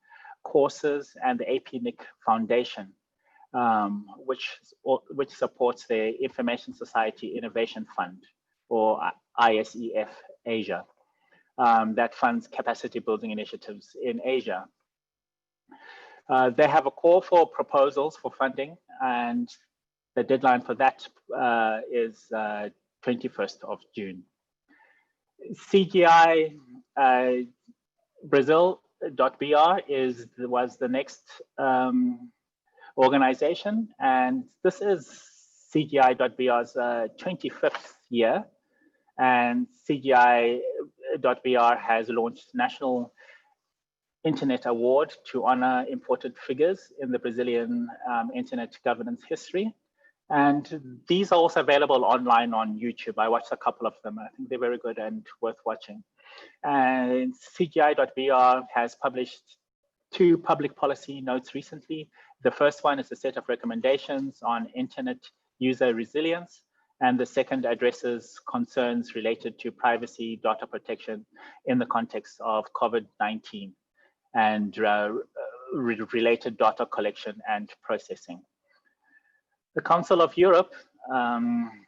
courses, and the APNIC Foundation, which supports the Information Society Innovation Fund, or ISEF Asia, that funds capacity building initiatives in Asia. They have a call for proposals for funding, and the deadline for that is 21st of June. CGI Brazil.br was the next organization, and this is CGI.br's 25th year, and CGI.br has launched National Internet Award to honor important figures in the Brazilian internet governance history. And these are also available online on YouTube. I watched a couple of them. I think they're very good and worth watching. And CGI.br has published 2 public policy notes recently, The first one is a set of recommendations on internet user resilience, and the second addresses concerns related to privacy, data protection in the context of COVID-19 and related data collection and processing. The Council of Europe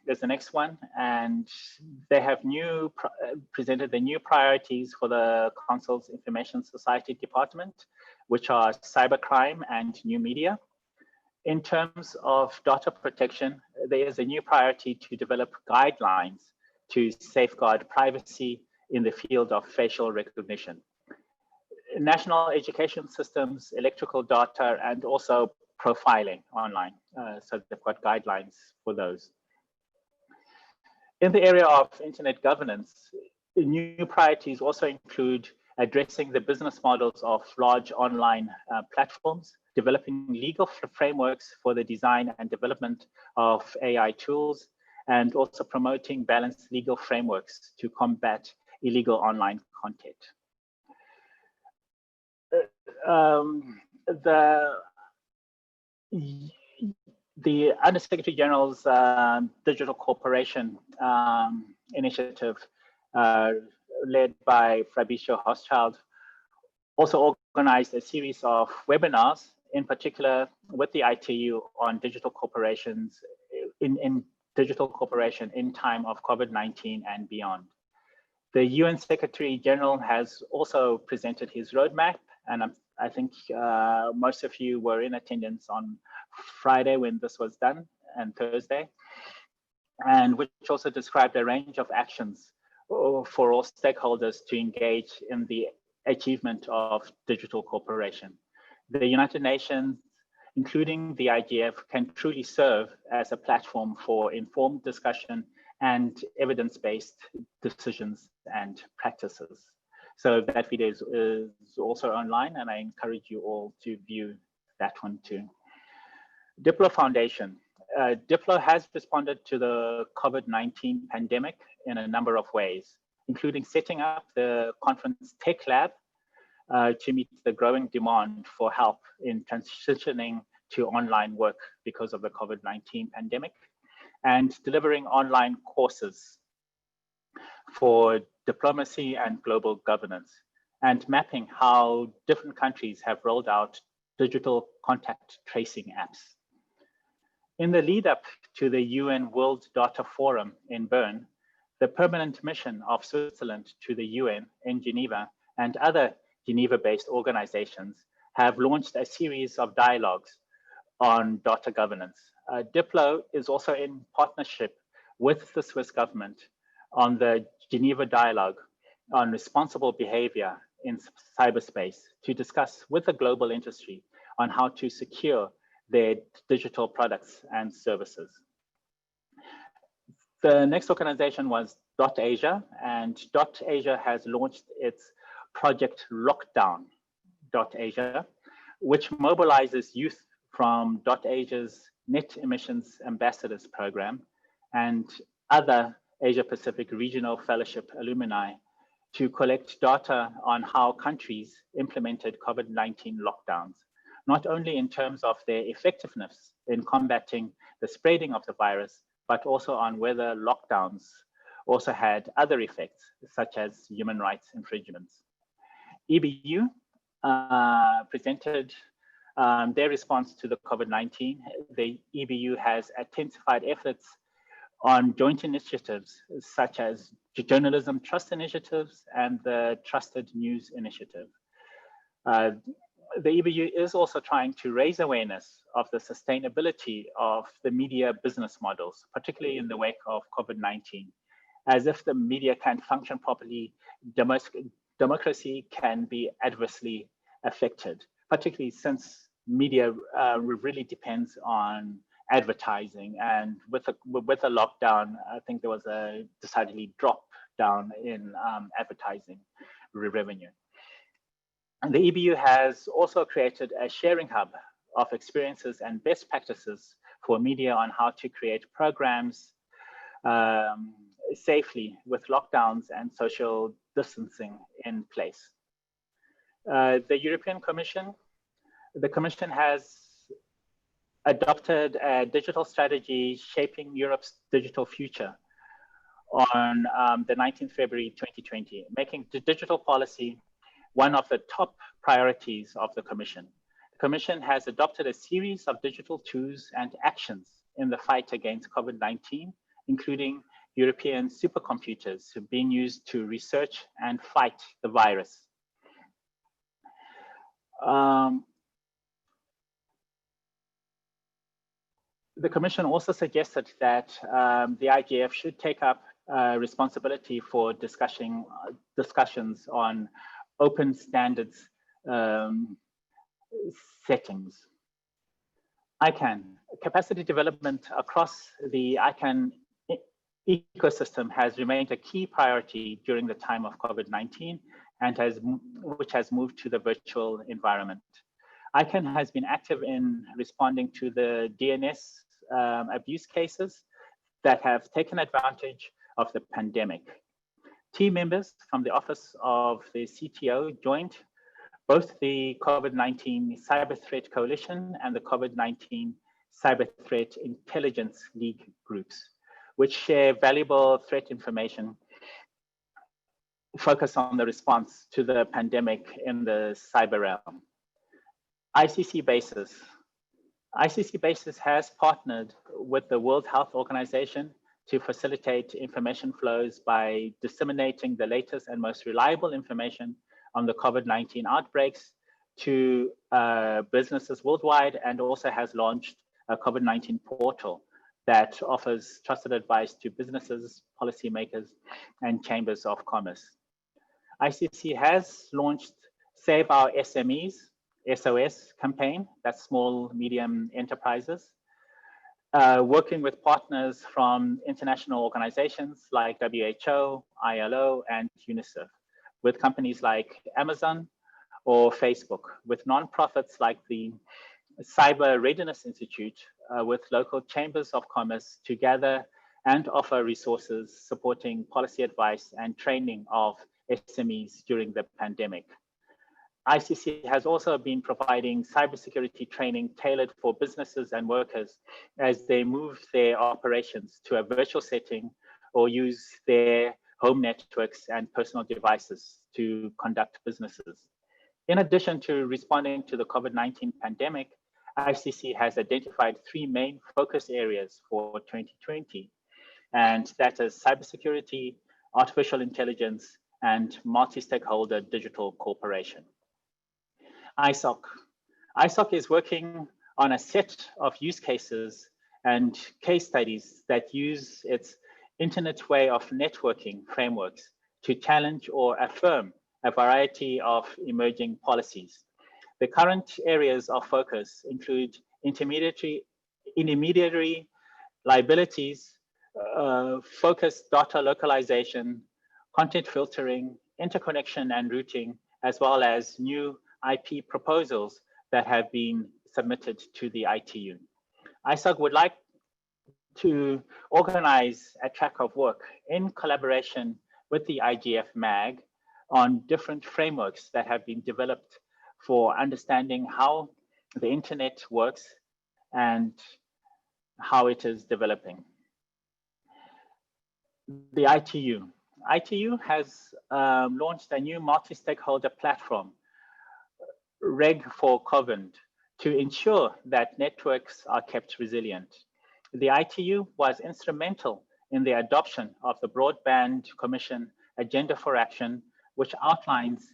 is the next one, and they have presented the new priorities for the Council's Information Society Department, which are cybercrime and new media. In terms of data protection, there is a new priority to develop guidelines to safeguard privacy in the field of facial recognition. National education systems, electrical data, and also profiling online. So they've got guidelines for those. In the area of internet governance, new priorities also include addressing the business models of large online platforms, developing legal frameworks for the design and development of AI tools, and also promoting balanced legal frameworks to combat illegal online content. The Undersecretary General's Digital Cooperation initiative, led by Fabricio Hochschild, also organized a series of webinars, in particular with the ITU on digital corporations in digital cooperation in time of COVID-19 and beyond. The UN Secretary General has also presented his roadmap, and I think most of you were in attendance on Friday when this was done, and Thursday, and which also described a range of actions for all stakeholders to engage in the achievement of digital cooperation. The United Nations, including the IGF, can truly serve as a platform for informed discussion and evidence-based decisions and practices. So that video is also online, and I encourage you all to view that one too. Diplo Foundation. Diplo has responded to the COVID-19 pandemic in a number of ways, including setting up the conference Tech Lab to meet the growing demand for help in transitioning to online work because of the COVID-19 pandemic, and delivering online courses for diplomacy and global governance, and mapping how different countries have rolled out digital contact tracing apps. In the lead up to the UN World Data Forum in Bern, the permanent mission of Switzerland to the UN in Geneva and other Geneva-based organizations have launched a series of dialogues on data governance. Diplo is also in partnership with the Swiss government on the Geneva Dialogue on responsible behavior in cyberspace to discuss with the global industry on how to secure their digital products and services. The next organization was .Asia, and .Asia has launched its project Lockdown.Asia, which mobilizes youth from .Asia's Net Emissions Ambassadors Program and other Asia Pacific Regional Fellowship alumni to collect data on how countries implemented COVID-19 lockdowns, not only in terms of their effectiveness in combating the spreading of the virus, but also on whether lockdowns also had other effects, such as human rights infringements. EBU presented their response to the COVID-19. The EBU has intensified efforts on joint initiatives such as Journalism Trust Initiatives and the Trusted News Initiative. The EBU is also trying to raise awareness of the sustainability of the media business models, particularly in the wake of COVID-19. As if the media can't function properly, democracy can be adversely affected, particularly since media really depends on advertising. And with the lockdown, I think there was a decidedly drop down in advertising revenue. And the EBU has also created a sharing hub of experiences and best practices for media on how to create programs safely with lockdowns and social distancing in place. The European Commission, the Commission has adopted a digital strategy shaping Europe's digital future on the 19th February 2020, making the digital policy one of the top priorities of the Commission. The Commission has adopted a series of digital tools and actions in the fight against COVID-19, including European supercomputers being used to research and fight the virus. The Commission also suggested that the IGF should take up responsibility for discussions on open standards settings. ICANN, capacity development across the ICANN ecosystem has remained a key priority during the time of COVID-19 and which has moved to the virtual environment. ICANN has been active in responding to the DNS abuse cases that have taken advantage of the pandemic. Team members from the Office of the CTO joined both the COVID-19 Cyber Threat Coalition and the COVID-19 Cyber Threat Intelligence League groups, which share valuable threat information focused on the response to the pandemic in the cyber realm. ICC Basis has partnered with the World Health Organization to facilitate information flows by disseminating the latest and most reliable information on the COVID-19 outbreaks to businesses worldwide, and also has launched a COVID-19 portal that offers trusted advice to businesses, policymakers, and chambers of commerce. ICC has launched Save Our SMEs, SOS campaign, that's small, medium enterprises, working with partners from international organizations like WHO, ILO, and UNICEF, with companies like Amazon or Facebook, with nonprofits like the Cyber Readiness Institute, with local chambers of commerce to gather and offer resources supporting policy advice and training of SMEs during the pandemic. ICC has also been providing cybersecurity training tailored for businesses and workers as they move their operations to a virtual setting or use their home networks and personal devices to conduct businesses. In addition to responding to the COVID-19 pandemic, ICC has identified 3 main focus areas for 2020, and that is cybersecurity, artificial intelligence, and multi-stakeholder digital cooperation. ISOC is working on a set of use cases and case studies that use its Internet way of networking frameworks to challenge or affirm a variety of emerging policies. The current areas of focus include intermediary liabilities, focused data localization, content filtering, interconnection and routing, as well as new IP proposals that have been submitted to the ITU. ISOC would like to organize a track of work in collaboration with the IGF MAG on different frameworks that have been developed for understanding how the internet works and how it is developing. The ITU has launched a new multi-stakeholder platform, Reg for COVID, to ensure that networks are kept resilient. The ITU was instrumental in the adoption of the Broadband Commission Agenda for Action, which outlines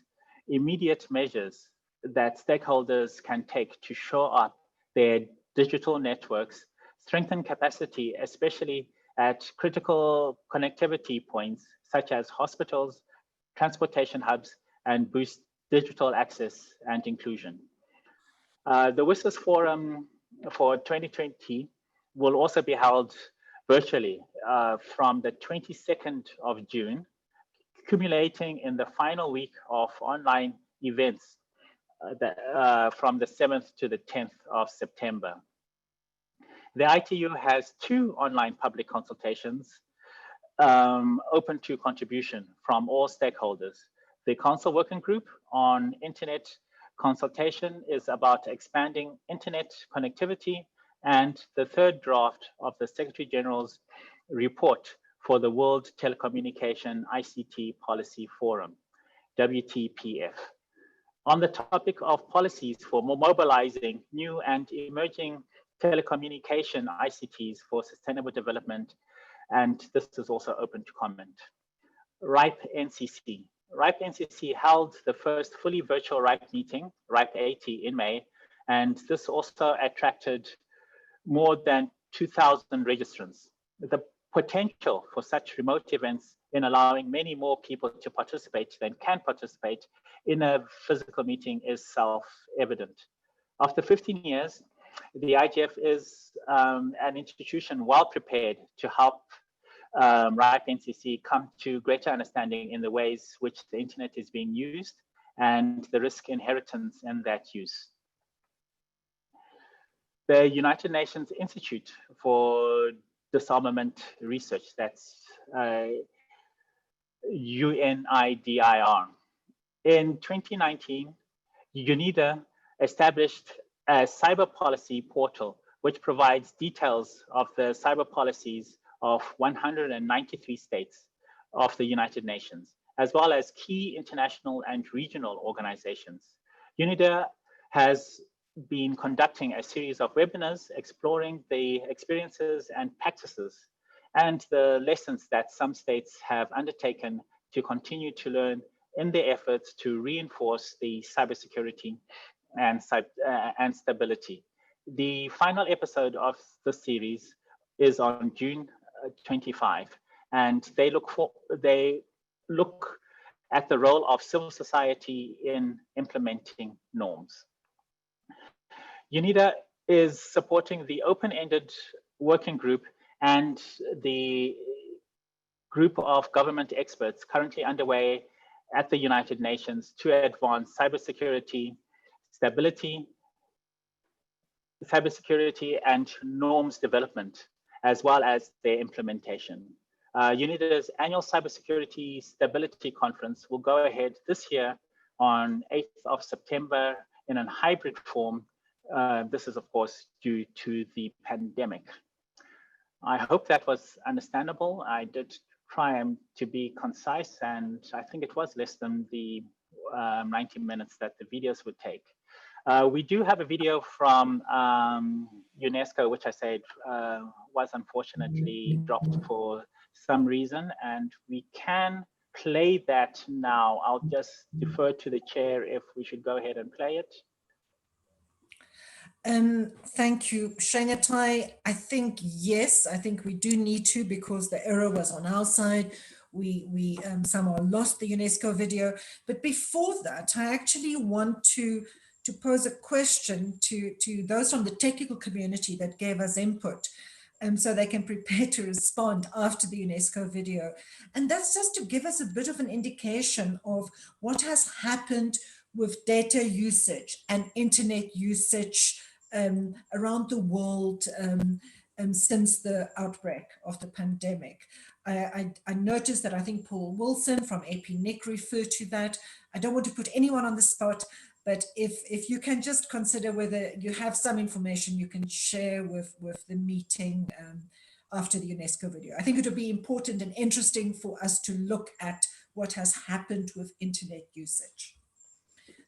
immediate measures that stakeholders can take to shore up their digital networks, strengthen capacity, especially at critical connectivity points such as hospitals, transportation hubs, and boost digital access and inclusion. The WSIS Forum for 2020 will also be held virtually from the 22nd of June, accumulating in the final week of online events from the 7th to the 10th of September. The ITU has 2 online public consultations open to contribution from all stakeholders. The Council Working Group on Internet Consultation is about expanding internet connectivity and the third draft of the Secretary General's report for the World Telecommunication ICT Policy Forum, WTPF, on the topic of policies for mobilizing new and emerging telecommunication ICTs for sustainable development, and this is also open to comment. RIPE NCC. RIPE NCC held the first fully virtual RIPE meeting, RIPE 80, in May, and this also attracted more than 2,000 registrants. The potential for such remote events in allowing many more people to participate than can participate in a physical meeting is self-evident. After 15 years, the IGF is an institution well prepared to help RIPE NCC come to greater understanding in the ways which the internet is being used and the risk inheritance in that use. The United Nations Institute for Disarmament Research, that's UNIDIR. In 2019, UNIDA established a cyber policy portal which provides details of the cyber policies of 193 states of the United Nations, as well as key international and regional organizations. UNIDA has been conducting a series of webinars exploring the experiences and practices and the lessons that some states have undertaken to continue to learn in their efforts to reinforce the cybersecurity and stability. The final episode of the series is on June 25, and they look at the role of civil society in implementing norms. UNIDA is supporting the open-ended working group and the group of government experts currently underway at the United Nations to advance cybersecurity, stability, cybersecurity and norms development, as well as their implementation. UNIDA's annual Cybersecurity Stability Conference will go ahead this year on 8th of September in a hybrid form. This is, of course, due to the pandemic. I hope that was understandable. I did try to be concise, and I think it was less than the 90 minutes that the videos would take. We do have a video from UNESCO, which I said was unfortunately dropped for some reason, and we can play that now. I'll just defer to the chair if we should go ahead and play it. Thank you, Shangatai. I think, yes, I think we do need to, because the error was on our side. We somehow lost the UNESCO video. But before that, I actually want to pose a question to those from the technical community that gave us input, so they can prepare to respond after the UNESCO video. And that's just to give us a bit of an indication of what has happened with data usage and internet usage around the world since the outbreak of the pandemic. I noticed that I think Paul Wilson from APNIC referred to that. I don't want to put anyone on the spot, but if you can just consider whether you have some information you can share with the meeting after the UNESCO video. I think it would be important and interesting for us to look at what has happened with internet usage.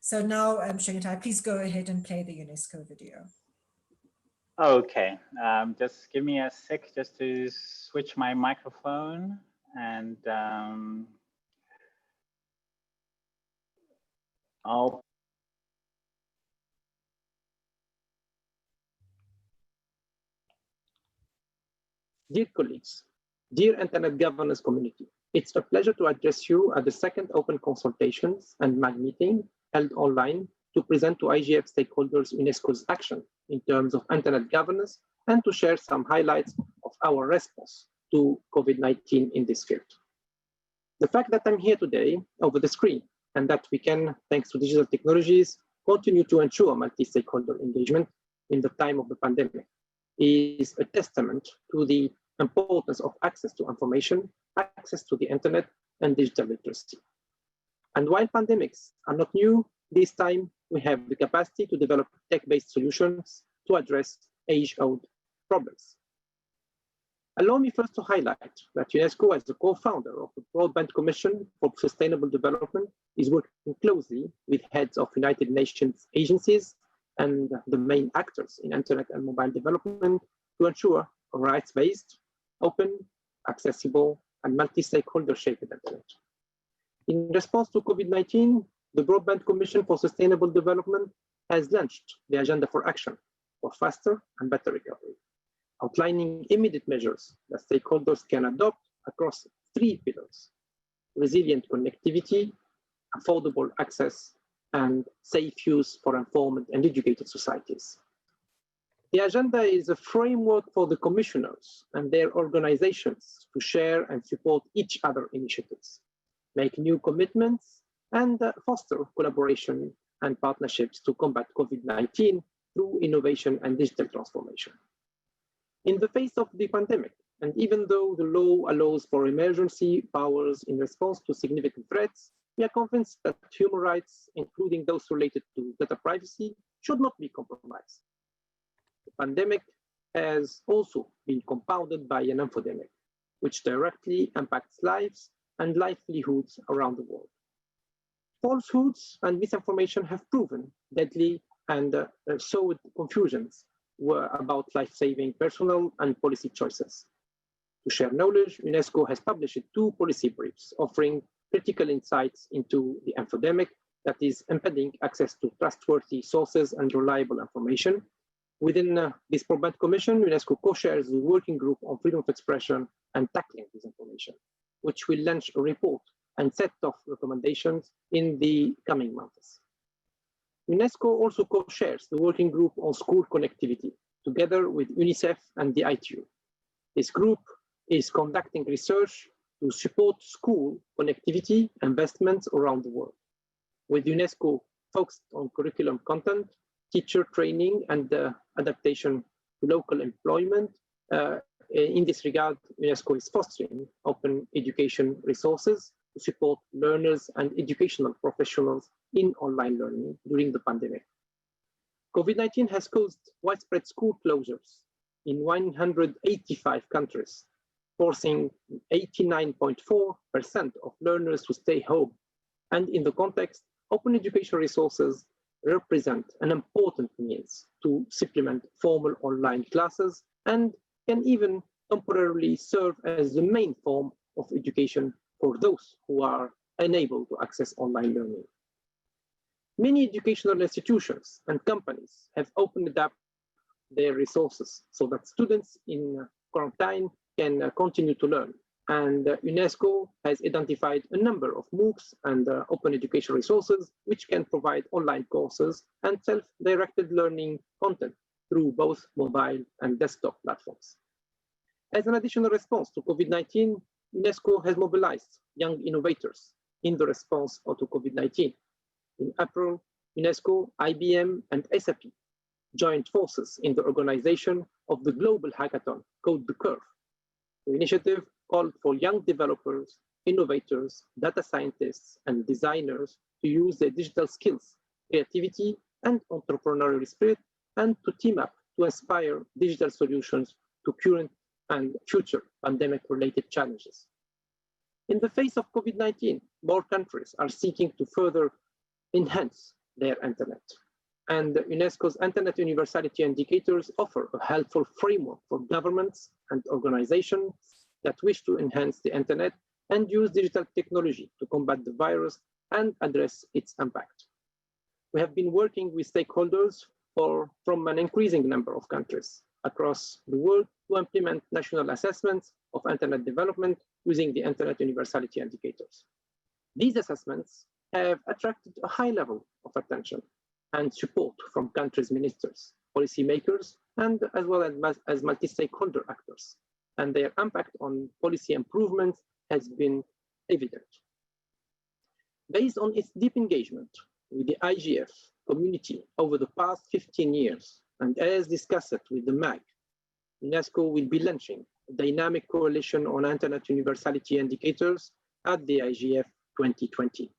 So now, Shangatai, please go ahead and play the UNESCO video. Okay, just give me a sec just to switch my microphone and I'll. Dear colleagues, dear Internet governance community, it's a pleasure to address you at the second open consultations and MAG meeting held online to present to IGF stakeholders UNESCO's action in terms of Internet governance and to share some highlights of our response to COVID-19 in this field. The fact that I'm here today over the screen and that we can, thanks to digital technologies, continue to ensure multi-stakeholder engagement in the time of the pandemic is a testament to the importance of access to information, access to the internet, and digital literacy. And while pandemics are not new, this time we have the capacity to develop tech-based solutions to address age-old problems. Allow me first to highlight that UNESCO, as the co-founder of the Broadband Commission for Sustainable Development, is working closely with heads of United Nations agencies and the main actors in internet and mobile development to ensure a rights-based, open, accessible, and multi-stakeholder shaped internet. In response to COVID-19, the Broadband Commission for Sustainable Development has launched the Agenda for Action for Faster and Better Recovery, outlining immediate measures that stakeholders can adopt across 3 pillars: resilient connectivity, affordable access, and safe use for informed and educated societies. The agenda is a framework for the commissioners and their organizations to share and support each other initiatives, make new commitments, and foster collaboration and partnerships to combat COVID-19 through innovation and digital transformation. In the face of the pandemic, and even though the law allows for emergency powers in response to significant threats, we are convinced that human rights, including those related to data privacy, should not be compromised. The pandemic has also been compounded by an infodemic, which directly impacts lives and livelihoods around the world. Falsehoods and misinformation have proven deadly and sowed confusions about life-saving personal and policy choices. To share knowledge, UNESCO has published 2 policy briefs offering critical insights into the infodemic that is impeding access to trustworthy sources and reliable information. Within this Broadband Commission, UNESCO co-chairs the Working Group on Freedom of Expression and Tackling Disinformation, which will launch a report and set of recommendations in the coming months. UNESCO also co-chairs the Working Group on School Connectivity, together with UNICEF and the ITU. This group is conducting research to support school connectivity investments around the world, with UNESCO focused on curriculum content, teacher training, and adaptation to local employment. In this regard, UNESCO is fostering open education resources to support learners and educational professionals in online learning during the pandemic. COVID-19 has caused widespread school closures in 185 countries, forcing 89.4% of learners to stay home. And in the context, open education resources represent an important means to supplement formal online classes and can even temporarily serve as the main form of education for those who are unable to access online learning. Many educational institutions and companies have opened up their resources so that students in quarantine can continue to learn. And UNESCO has identified a number of MOOCs and open education resources which can provide online courses and self-directed learning content through both mobile and desktop platforms. As an additional response to COVID-19, UNESCO has mobilized young innovators in the response to COVID-19. In April, UNESCO, IBM, and SAP joined forces in the organization of the global hackathon called The Curve. The initiative called for young developers, innovators, data scientists, and designers to use their digital skills, creativity, and entrepreneurial spirit, and to team up to inspire digital solutions to current and future pandemic-related challenges. In the face of COVID-19, more countries are seeking to further enhance their internet. And UNESCO's Internet Universality Indicators offer a helpful framework for governments and organizations that wish to enhance the internet and use digital technology to combat the virus and address its impact. We have been working with stakeholders from an increasing number of countries across the world to implement national assessments of internet development using the Internet Universality Indicators. These assessments have attracted a high level of attention and support from countries' ministers, policymakers, and as well as multi-stakeholder actors. And their impact on policy improvements has been evident. Based on its deep engagement with the IGF community over the past 15 years, and as discussed with the MAG, UNESCO will be launching a dynamic coalition on Internet Universality Indicators at the IGF 2020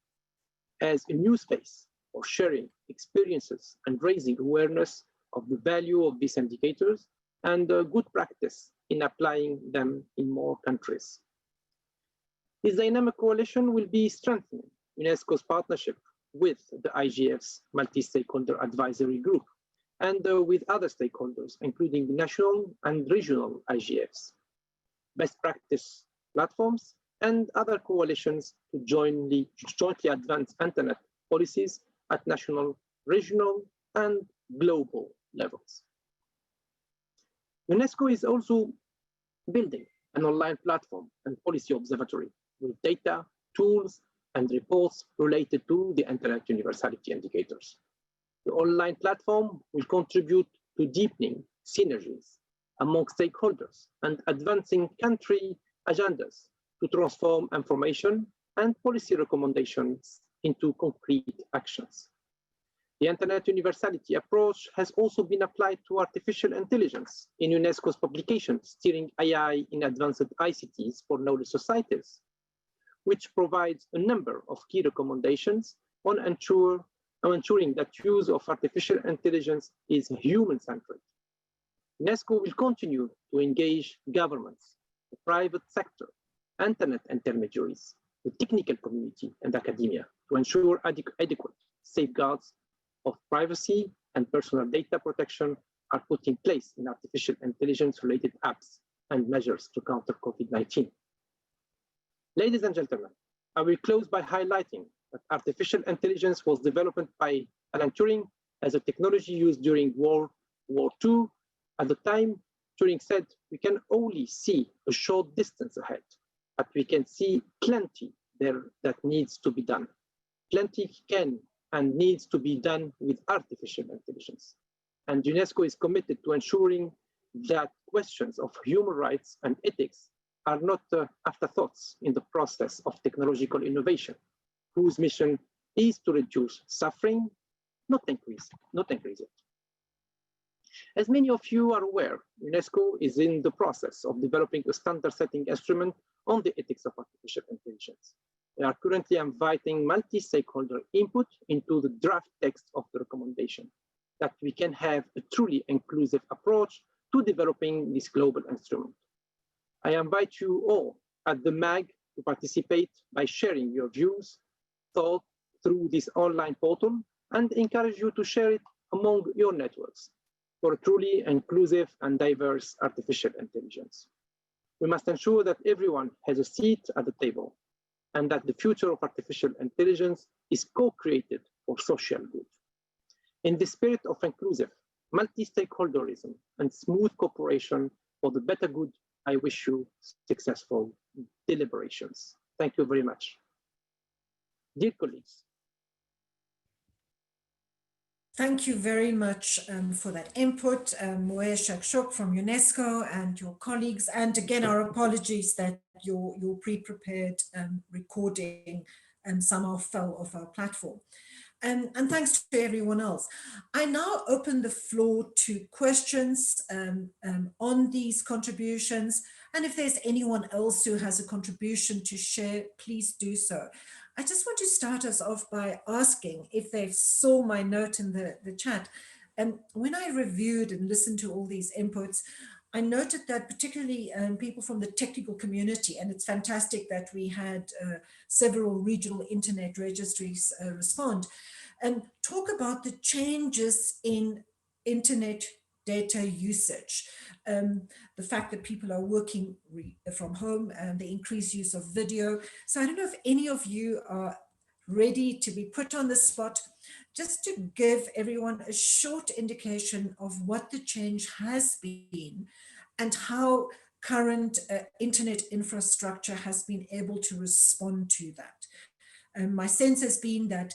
as a new space for sharing experiences and raising awareness of the value of these indicators and good practice in applying them in more countries. This dynamic coalition will be strengthening UNESCO's partnership with the IGF's multi-stakeholder advisory group and with other stakeholders, including national and regional IGFs, best practice platforms, and other coalitions to jointly advance internet policies at national, regional, and global levels. UNESCO is also building an online platform and policy observatory with data, tools, and reports related to the Internet universality indicators. The online platform will contribute to deepening synergies among stakeholders and advancing country agendas to transform information and policy recommendations into concrete actions. The Internet universality approach has also been applied to artificial intelligence in UNESCO's publication, Steering AI in Advanced ICTs for Knowledge Societies, which provides a number of key recommendations on ensuring that use of artificial intelligence is human-centric. UNESCO will continue to engage governments, the private sector, internet intermediaries, the technical community, and academia to ensure adequate safeguards of privacy and personal data protection are put in place in artificial intelligence-related apps and measures to counter COVID-19. Ladies and gentlemen, I will close by highlighting that artificial intelligence was developed by Alan Turing as a technology used during World War II. At the time, Turing said, "We can only see a short distance ahead, but we can see plenty there that needs to be done. Plenty can and needs to be done with artificial intelligence." And UNESCO is committed to ensuring that questions of human rights and ethics are not afterthoughts in the process of technological innovation, whose mission is to reduce suffering, not increase it. As many of you are aware, UNESCO is in the process of developing a standard-setting instrument on the ethics of artificial intelligence. We are currently inviting multi-stakeholder input into the draft text of the recommendation, that we can have a truly inclusive approach to developing this global instrument. I invite you all at the MAG to participate by sharing your views, thoughts through this online portal, and encourage you to share it among your networks for a truly inclusive and diverse artificial intelligence. We must ensure that everyone has a seat at the table and that the future of artificial intelligence is co-created for social good. In the spirit of inclusive, multi-stakeholderism, and smooth cooperation for the better good, I wish you successful deliberations. Thank you very much. Dear colleagues. Thank you very much for that input, Moe Shakshok from UNESCO and your colleagues. And again, our apologies that your pre-prepared recording somehow fell off our platform. And thanks to everyone else. I now open the floor to questions on these contributions. And if there's anyone else who has a contribution to share, please do so. I just want to start us off by asking if they saw my note in the chat. And when I reviewed and listened to all these inputs, I noted that particularly people from the technical community, and it's fantastic that we had several regional internet registries respond, and talk about the changes in internet data usage. The fact that people are working from home and the increased use of video. So I don't know if any of you are ready to be put on the spot, just to give everyone a short indication of what the change has been and how current internet infrastructure has been able to respond to that. My sense has been that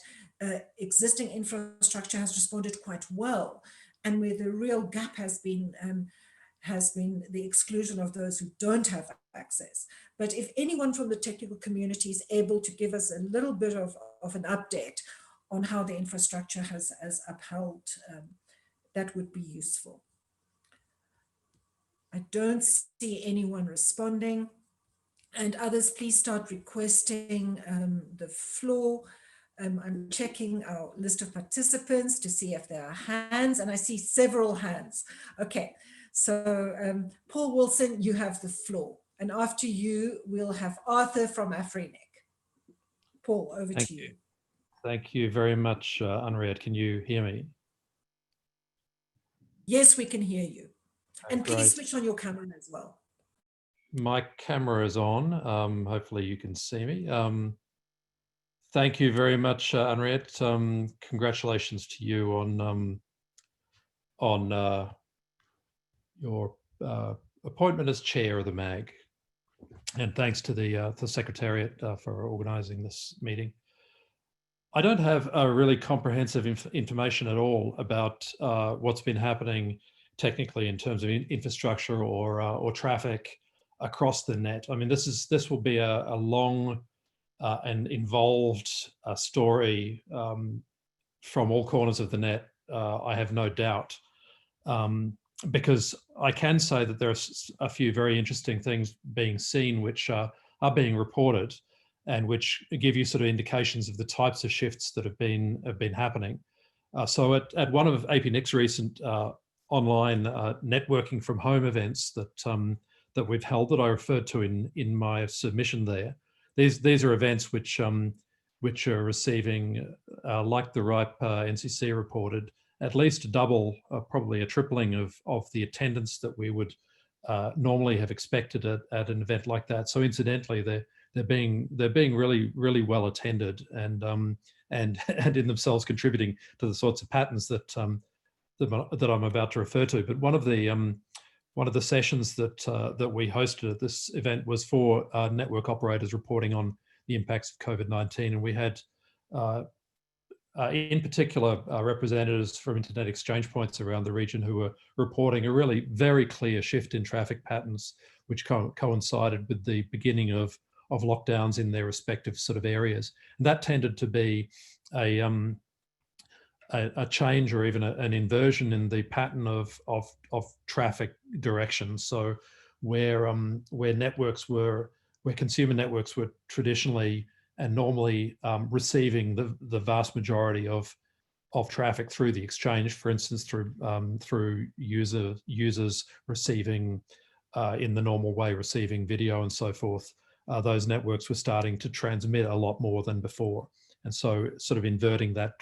existing infrastructure has responded quite well, and where the real gap has been the exclusion of those who don't have access. But if anyone from the technical community is able to give us a little bit of an update on how the infrastructure has upheld, that would be useful. I don't see anyone responding, and others please start requesting the floor. I'm checking our list of participants to see if there are hands, and I see several hands. Okay, so Paul Wilson, you have the floor. And after you, we'll have Arthur from Afrinic. Paul, over to you. Thank you very much, Henriette. Can you hear me? Yes, we can hear you. And Great. please switch on your camera as well. My camera is on. Hopefully you can see me. Thank you very much, Henriette. Congratulations to you on your appointment as chair of the MAG. And thanks to the Secretariat for organising this meeting. I don't have really comprehensive information at all about what's been happening technically in terms of infrastructure or traffic across the net. I mean, this will be a long and involved story from all corners of the net, I have no doubt. Because I can say that there are a few very interesting things being seen which are being reported and which give you sort of indications of the types of shifts that have been happening. So at one of APNIC's recent online networking from home events that we've held, that I referred to in my submission there, these are events which are receiving, like the RIPE NCC reported, at least double, probably a tripling of the attendance that we would normally have expected at an event like that. So incidentally, they're being really well attended and in themselves contributing to the sorts of patterns that I'm about to refer to. But one of the sessions that we hosted at this event was for network operators reporting on the impacts of COVID-19, and we had in particular representatives from internet exchange points around the region who were reporting a really very clear shift in traffic patterns, which coincided with the beginning of lockdowns in their respective sort of areas. And that tended to be a change or even an inversion in the pattern of traffic direction. So where consumer networks were traditionally and normally receiving the vast majority of traffic through the exchange, for instance, through users receiving in the normal way, receiving video and so forth, those networks were starting to transmit a lot more than before. And so sort of inverting that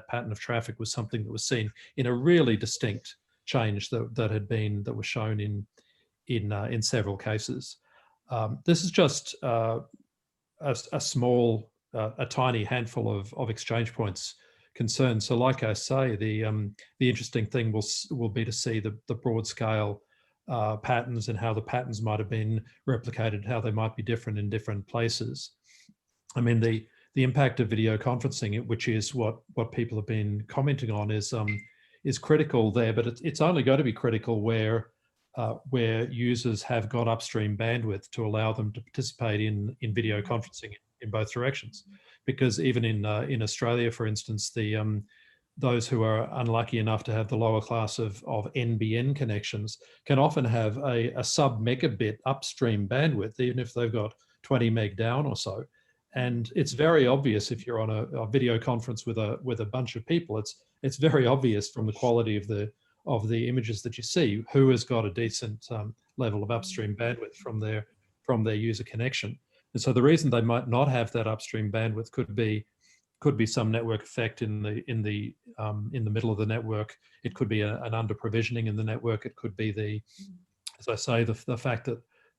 pattern of traffic was something that was seen in a really distinct change that was shown in several cases. This is just a small, a tiny handful of exchange points concerned. So like I say, the interesting thing will be to see the broad scale patterns and how the patterns might have been replicated, how they might be different in different places. I mean, the impact of video conferencing, which is what people have been commenting on, is critical there, but it's only going to be critical where users have got upstream bandwidth to allow them to participate in video conferencing in both directions. Because even in Australia, for instance, those who are unlucky enough to have the lower class of NBN connections can often have a sub-megabit upstream bandwidth, even if they've got 20 meg down or so. And it's very obvious if you're on a video conference with a bunch of people, it's very obvious from the quality of the images that you see who has got a decent level of upstream bandwidth from their user connection. And so the reason they might not have that upstream bandwidth could be some network effect in the middle of the network. It could be an under provisioning in the network. It could be as I say, the fact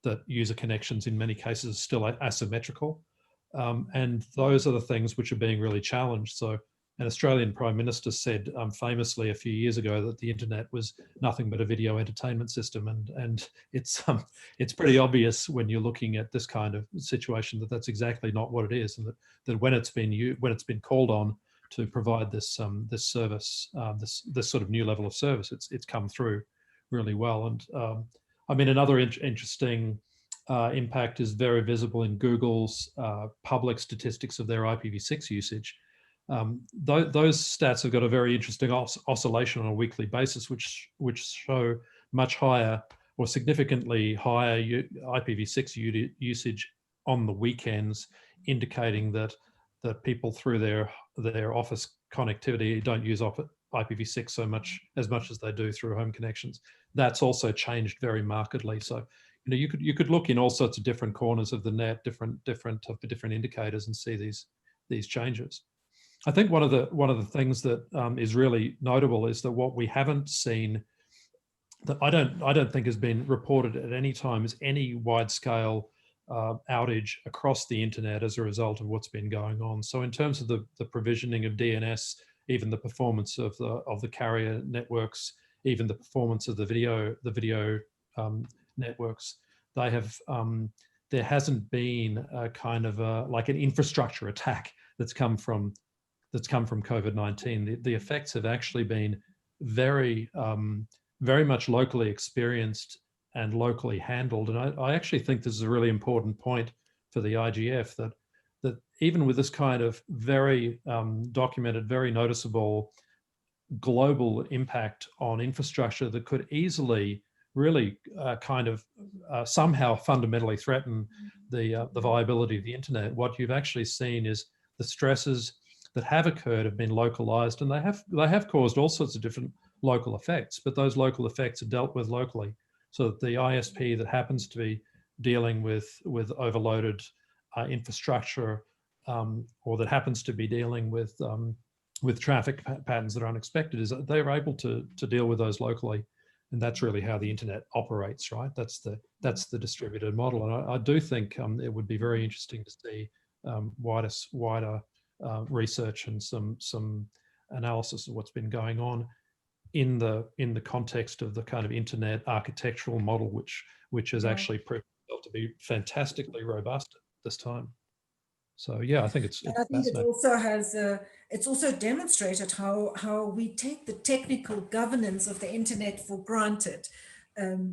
that user connections in many cases are still asymmetrical. And those are the things which are being really challenged. So an Australian Prime Minister said famously a few years ago that the internet was nothing but a video entertainment system, and it's pretty obvious when you're looking at this kind of situation that that's exactly not what it is, and that when it's been called on to provide this this service, this sort of new level of service, it's come through really well. And I mean, another interesting impact is very visible in Google's public statistics of their IPv6 usage. Those stats have got a very interesting oscillation on a weekly basis, which show much higher or significantly higher IPv6 usage on the weekends, indicating that that people through their office connectivity don't use IPv6 so much as they do through home connections. That's also changed very markedly. So, you could look in all sorts of different corners of the net, different indicators, and see these changes. I think one of the things that is really notable is that what we haven't seen, that I don't think has been reported at any time, is any wide scale outage across the internet as a result of what's been going on. So in terms of the provisioning of DNS, even the performance of the carrier networks, even the performance of the video networks, they have there hasn't been a kind of like an infrastructure attack that's come from COVID-19. The effects have actually been very much locally experienced and locally handled. And I actually think this is a really important point for the IGF, that even with this kind of very documented, very noticeable global impact on infrastructure that could easily really somehow fundamentally threaten the viability of the internet, what you've actually seen is the stresses that have occurred have been localized, and they have caused all sorts of different local effects, but those local effects are dealt with locally. So that the ISP that happens to be dealing with overloaded infrastructure, or that happens to be dealing with traffic patterns that are unexpected, is that they're able to deal with those locally, and that's really how the internet operates, right? That's the distributed model, and I do think it would be very interesting to see wider research and some analysis of what's been going on in the context of the kind of internet architectural model, which has actually proven itself to be fantastically robust at this time. So yeah, I think it's and I think it also has it's also demonstrated how we take the technical governance of the internet for granted,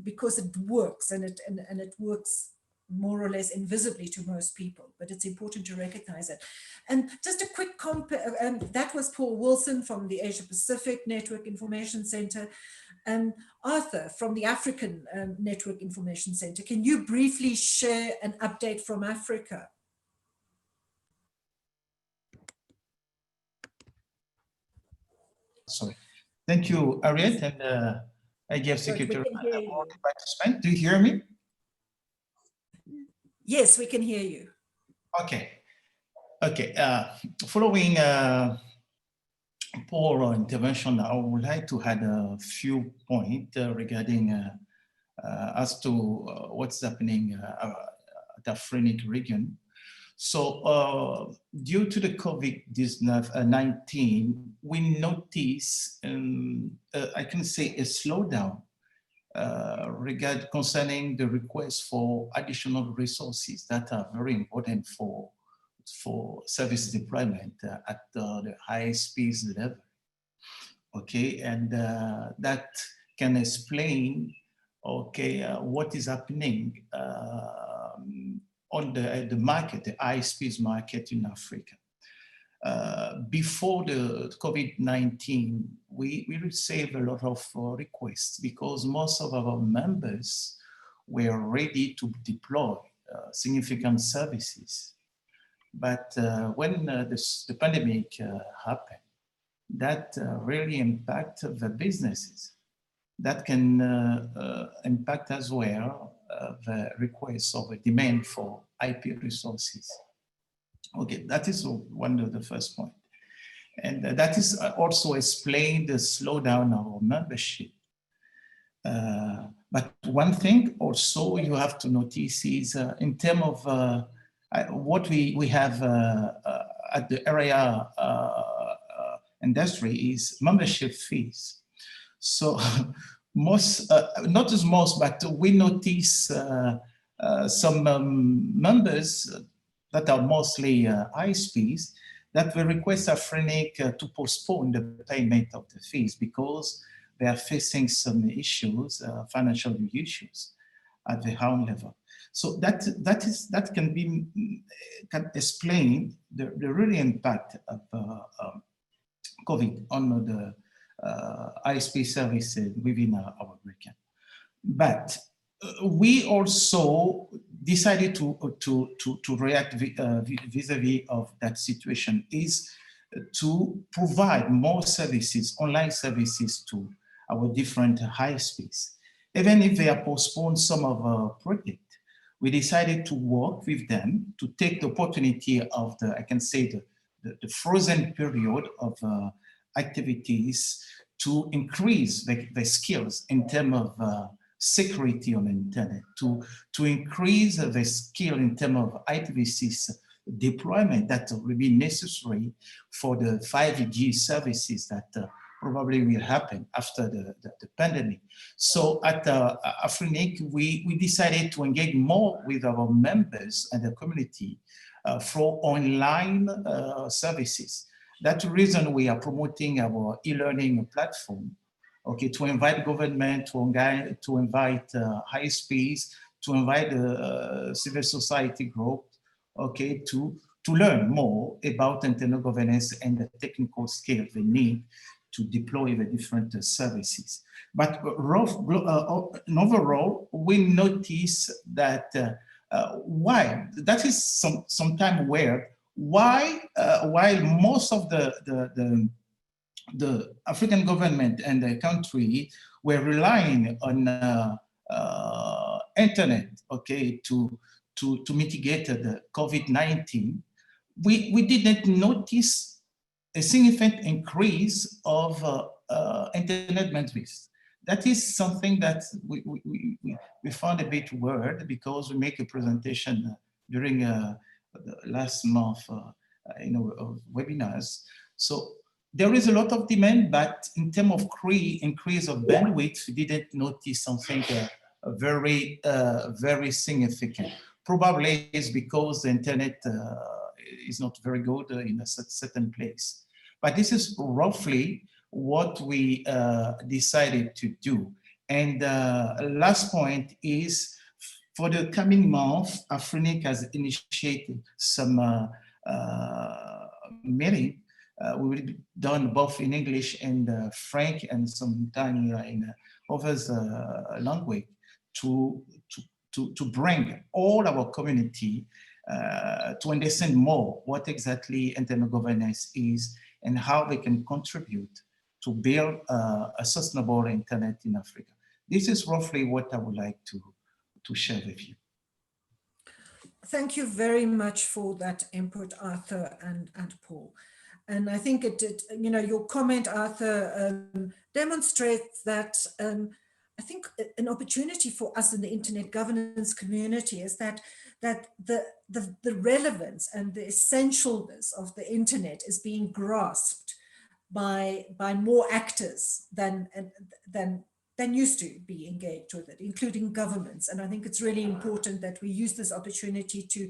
because it works, and it works more or less invisibly to most people, but it's important to recognize it. And just a quick that was Paul Wilson from the Asia Pacific Network Information Center, and Arthur from the African Network Information Center. Can you briefly share an update from Africa? Sorry. Thank you, Harriet, and IGF Secretary and all the participants. Do you hear me? Yes, we can hear you. Okay. Okay. Following Paul's intervention, I would like to add a few points regarding as to what's happening at the African region. So due to the COVID-19, we notice, I can say, a slowdown concerning the request for additional resources that are very important for service deployment at the high speeds level. Okay, and that can explain, okay, what is happening on the market, the high speeds market in Africa. Before the COVID-19, we received a lot of requests because most of our members were ready to deploy significant services. But when the pandemic happened, that really impacted the businesses. That can impact as well the request of a demand for IP resources. Okay, that is one of the first point. And that is also explained the slowdown of our membership. But one thing also you have to notice is in terms of what we have at the area industry is membership fees. So most, not as most, but we notice some members that are mostly ISPs that will request Afrinic to postpone the payment of the fees because they are facing some issues, financial issues at the home level. So that can explain the real impact of COVID on the ISP services within our region. But we also decided to react vis-a-vis of that situation is to provide more services, online services to our different high schools. Even if they have postponed some of our projects, we decided to work with them to take the opportunity of the, I can say, the frozen period of activities to increase the skills in terms of security on the internet, to increase the skill in terms of IPv6 deployment that will be necessary for the 5G services that probably will happen after the pandemic. So at Afrinic, we decided to engage more with our members and the community for online services. That's the reason we are promoting our e-learning platform, okay, to invite government, to invite high speeds, to invite the civil society group, okay, to learn more about internal governance and the technical skills they need to deploy the different services. But overall, we notice that why, that is sometime weird, why while most of the African government and the country were relying on internet, okay, to mitigate the COVID-19, we didn't notice a significant increase of internet bandwidth. That is something that we found a bit weird, because we make a presentation during the last month, webinars. So there is a lot of demand, but in terms of increase of bandwidth, we didn't notice something very significant. Probably it's because the internet is not very good in a certain place. But this is roughly what we decided to do. And last point is, for the coming month, Afrinic has initiated some meeting. We will be done both in English and French, and sometimes in others language, to bring all our community to understand more what exactly internal governance is and how they can contribute to build a sustainable internet in Africa. This is roughly what I would like to share with you. Thank you very much for that input, Arthur and Paul. And I think your comment, Arthur, demonstrates that I think an opportunity for us in the internet governance community is that the relevance and the essentialness of the internet is being grasped by more actors than used to be engaged with it, including governments. And I think it's really important that we use this opportunity to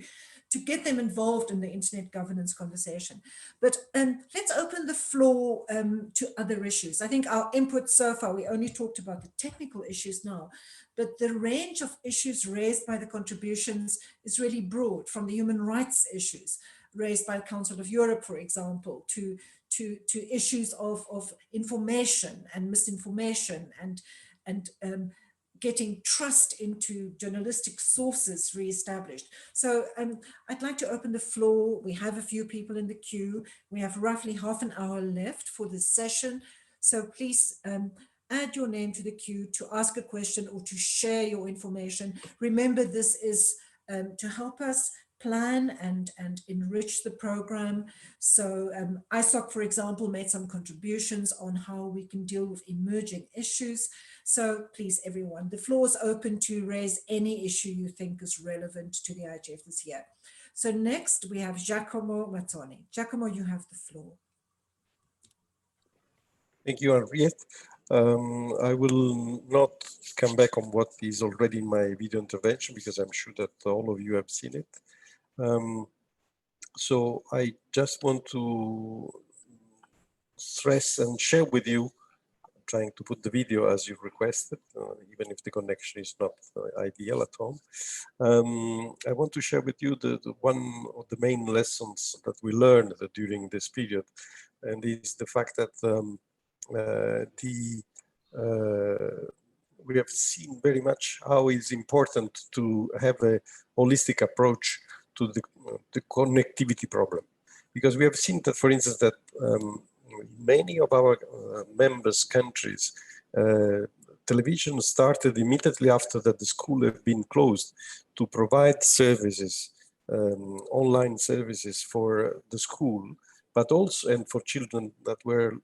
get them involved in the internet governance conversation. But let's open the floor to other issues. I think our input so far, we only talked about the technical issues now, but the range of issues raised by the contributions is really broad, from the human rights issues raised by the Council of Europe, for example, to issues of information and misinformation and getting trust into journalistic sources reestablished. So I'd like to open the floor. We have a few people in the queue. We have roughly half an hour left for this session. So please add your name to the queue to ask a question or to share your information. Remember, this is to help us plan and enrich the program. So ISOC, for example, made some contributions on how we can deal with emerging issues. So please, everyone, the floor is open to raise any issue you think is relevant to the IGF this year. So next we have Giacomo Mazzoni. Giacomo, you have the floor. Thank you, Henriette. I will not come back on what is already in my video intervention, because I'm sure that all of you have seen it. So I just want to stress and share with you, trying to put the video as you requested, even if the connection is not ideal at home. I want to share with you the one of the main lessons that we learned during this period, and is the fact that we have seen very much how it's important to have a holistic approach to the connectivity problem. Because we have seen that, for instance, that many of our members' countries, television started immediately after that the school have been closed to provide services, online services for the school, but also and for children that were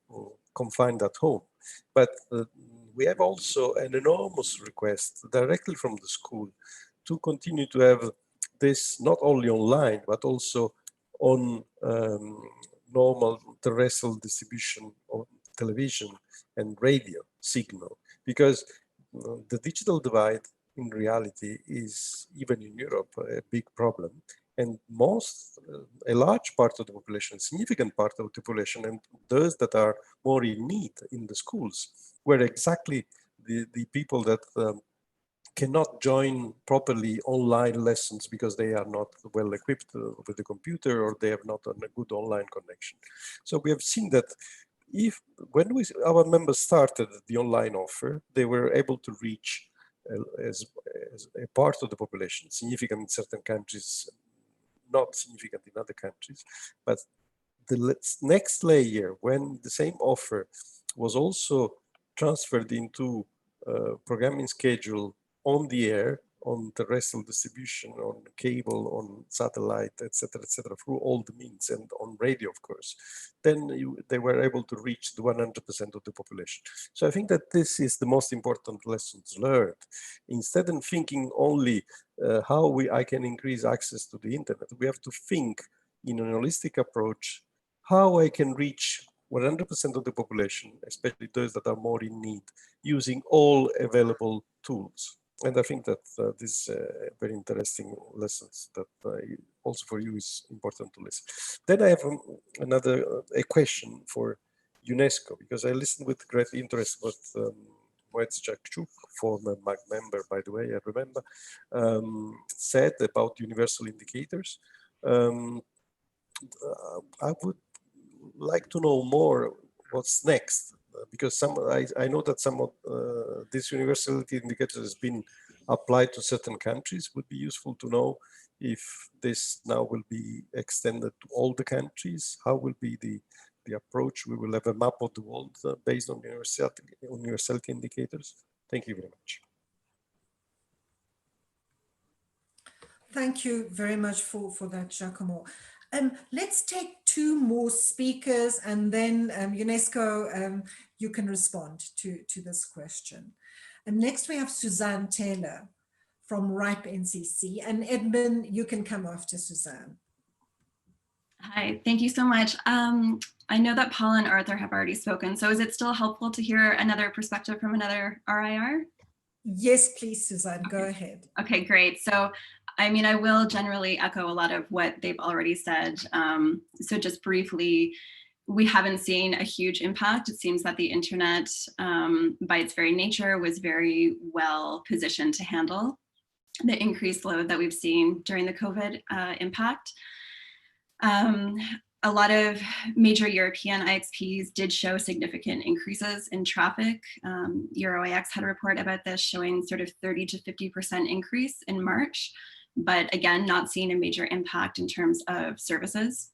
confined at home. But we have also an enormous request directly from the school to continue to have this not only online, but also on normal terrestrial distribution of television and radio signal, because the digital divide in reality is, even in Europe, a big problem. And a large part of the population, significant part of the population, and those that are more in need in the schools, were exactly the people that cannot join properly online lessons because they are not well equipped with the computer, or they have not a good online connection. So we have seen that when our members started the online offer, they were able to reach as a part of the population, significant in certain countries, not significant in other countries. But the next layer, when the same offer was also transferred into programming schedule on the air, on terrestrial distribution, on cable, on satellite, etc., through all the means, and on radio, of course, then they were able to reach the 100% of the population. So I think that this is the most important lessons learned. Instead of thinking only how I can increase access to the internet, we have to think in an holistic approach how I can reach 100% of the population, especially those that are more in need, using all available tools. And I think that this is very interesting lessons that also for you is important to listen. Then I have a question for UNESCO, because I listened with great interest what Wojciech, former MAG member, by the way, I remember, said about universal indicators. I would like to know more what's next, because I know that some of these universality indicators has been applied to certain countries. Would be useful to know if this now will be extended to all the countries. How will be the approach? We will have a map of the world based on universality indicators. Thank you very much. Thank you very much for that, Giacomo. Let's take two more speakers, and then UNESCO, you can respond to this question. Next we have Suzanne Taylor from RIPE NCC, and Edmund, you can come after Suzanne. Hi, thank you so much. I know that Paul and Arthur have already spoken, so is it still helpful to hear another perspective from another RIR? Yes, please, Suzanne, go ahead. Okay, great. So, I mean, I will generally echo a lot of what they've already said. So just briefly, we haven't seen a huge impact. It seems that the internet, by its very nature, was very well positioned to handle the increased load that we've seen during the COVID impact. A lot of major European IXPs did show significant increases in traffic. EuroAX had a report about this showing sort of 30 to 50% increase in March, but again, not seeing a major impact in terms of services.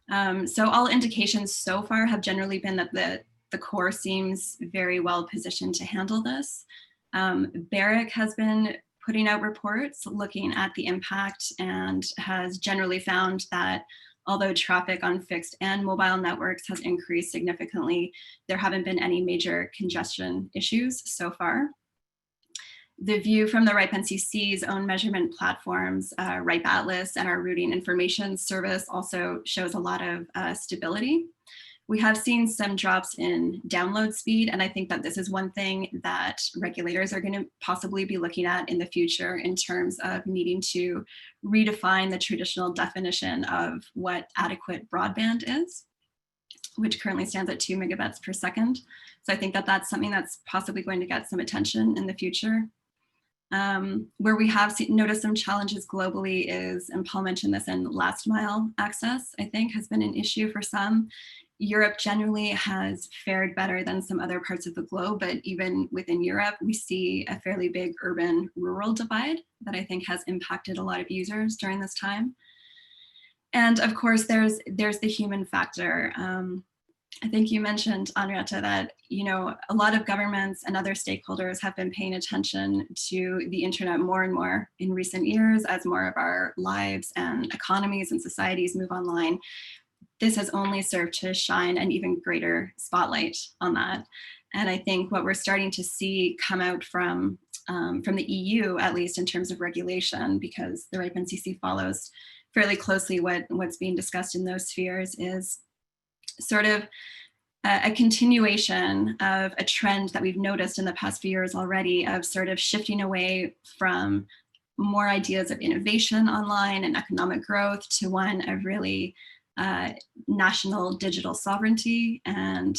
So all indications so far have generally been that the core seems very well positioned to handle this. BEREC has been putting out reports looking at the impact and has generally found that although traffic on fixed and mobile networks has increased significantly, there haven't been any major congestion issues so far. The view from the RIPE NCC's own measurement platforms, RIPE Atlas and our routing information service also shows a lot of stability. We have seen some drops in download speed, and I think that this is one thing that regulators are going to possibly be looking at in the future in terms of needing to redefine the traditional definition of what adequate broadband is, which currently stands at 2 megabits per second. So I think that that's something that's possibly going to get some attention in the future. Where we have noticed some challenges globally is, and Paul mentioned this, in last mile access, I think has been an issue for some. Europe generally has fared better than some other parts of the globe, but even within Europe, we see a fairly big urban-rural divide that I think has impacted a lot of users during this time. And of course, there's the human factor. I think you mentioned, Henrietta, that a lot of governments and other stakeholders have been paying attention to the internet more and more in recent years as more of our lives and economies and societies move online. This has only served to shine an even greater spotlight on that. And I think what we're starting to see come out from the EU, at least in terms of regulation, because the RIPE NCC follows fairly closely what's being discussed in those spheres, is sort of a continuation of a trend that we've noticed in the past few years already of sort of shifting away from more ideas of innovation online and economic growth to one of really national digital sovereignty and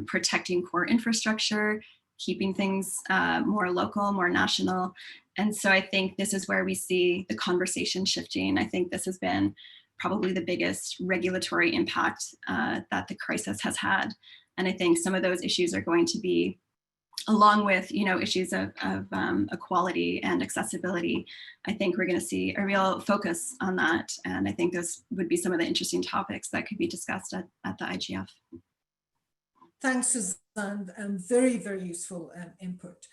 protecting core infrastructure, keeping things more local, more national. And so I think this is where we see the conversation shifting. I think this has been probably the biggest regulatory impact that the crisis has had. And I think some of those issues are going to be, along with issues of equality and accessibility, I think we're going to see a real focus on that. And I think those would be some of the interesting topics that could be discussed at the IGF. Thanks, Suzanne. Very, very useful input.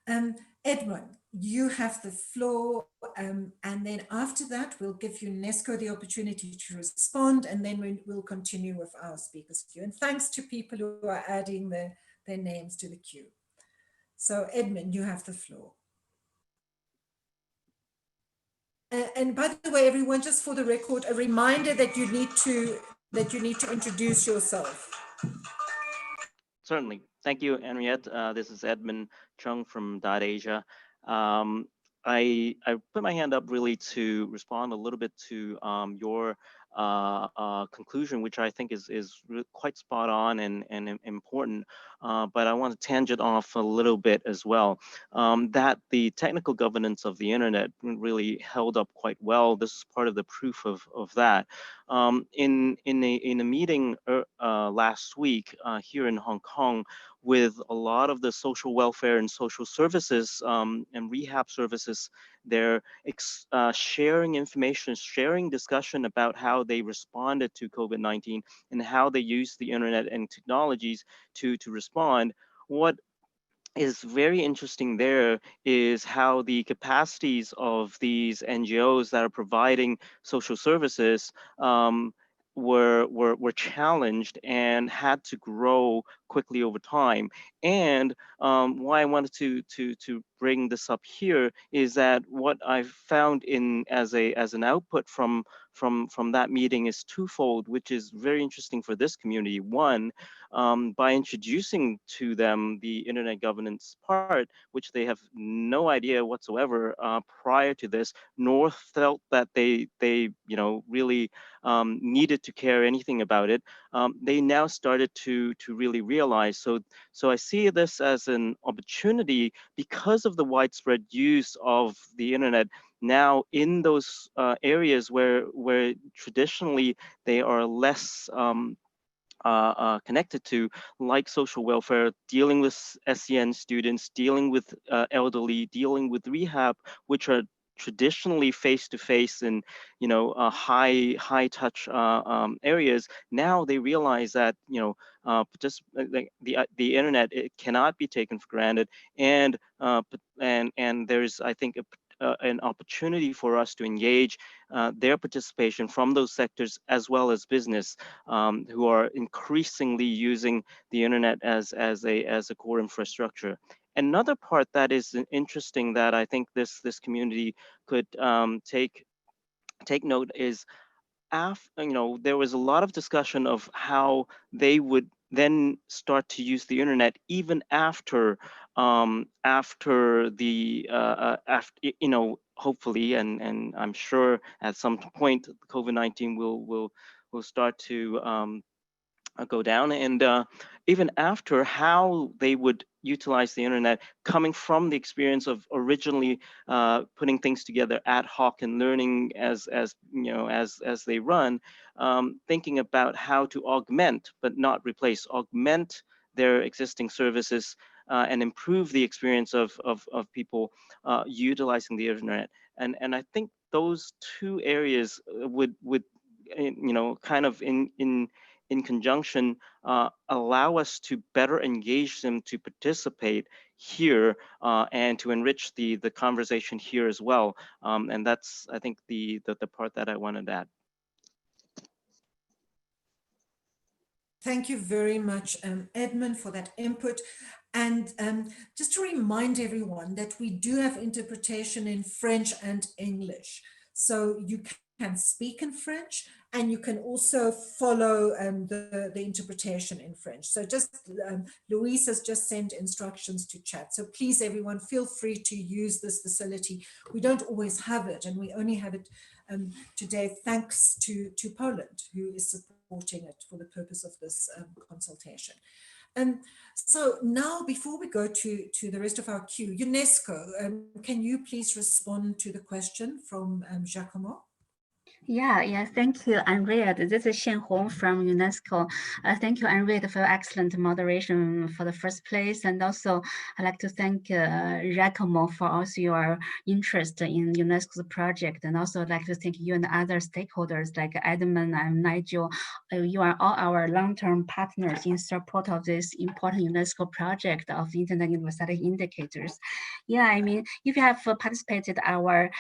Edmund, you have the floor. And then after that, we'll give UNESCO the opportunity to respond, and then we'll continue with our speakers queue. And thanks to people who are adding their names to the queue. So Edmund, you have the floor. And by the way, everyone, just for the record, a reminder that you need to introduce yourself. Certainly. Thank you, Henriette. This is Edmund Chung from .Asia. I put my hand up really to respond a little bit to your conclusion, which I think is quite spot on and important, but I want to tangent off a little bit as well, that the technical governance of the internet really held up quite well. This is part of the proof of that. In a meeting last week here in Hong Kong, with a lot of the social welfare and social services and rehab services, they're sharing information, sharing discussion about how they responded to COVID-19 and how they use the internet and technologies to respond. What is very interesting there is how the capacities of these NGOs that are providing social services were challenged and had to grow quickly over time. And why I wanted to bring this up here is that what I found as an output from that meeting is twofold, which is very interesting for this community. One, by introducing to them the internet governance part, which they have no idea whatsoever prior to this, nor felt that they really needed to care anything about it. They now started to really realize. So I see this as an opportunity because of the widespread use of the internet now in those areas where traditionally they are less connected to, like social welfare, dealing with SEN students, dealing with elderly, dealing with rehab, which are traditionally face-to-face and high touch areas. Now they realize that just the internet, it cannot be taken for granted, and there's, I think, an opportunity for us to engage their participation from those sectors as well as business, who are increasingly using the internet as a core infrastructure. Another part that is interesting that I think this community could take note is, there was a lot of discussion of how they would then start to use the internet even after hopefully, and I'm sure at some point COVID-19 will start to go down, and even after, how they would utilize the internet, coming from the experience of originally putting things together ad hoc and learning as you know, as they run, thinking about how to augment but not replace, augment their existing services and improve the experience of people utilizing the internet. And I think those two areas would you know, kind of in conjunction, allow us to better engage them to participate here and to enrich the conversation here as well. And that's, I think, the part that I wanted to add. Thank you very much, Edmund, for that input. And just to remind everyone that we do have interpretation in French and English. So you can speak in French, and you can also follow the interpretation in French. So just Louise has just sent instructions to chat. So please, everyone, feel free to use this facility. We don't always have it, and we only have it today thanks to Poland, who is supporting it for the purpose of this consultation. So now, before we go to the rest of our queue, UNESCO, can you please respond to the question from Giacomo? Yeah, thank you, Henriette. This is Xian Hong from UNESCO. Thank you, Henriette, for your excellent moderation for the first place. And also, I'd like to thank Giacomo for also your interest in UNESCO's project. And also, I'd like to thank you and other stakeholders like Edmund and Nigel. You are all our long-term partners in support of this important UNESCO project of Internet Universality Indicators. Yeah, I mean, if you have participated our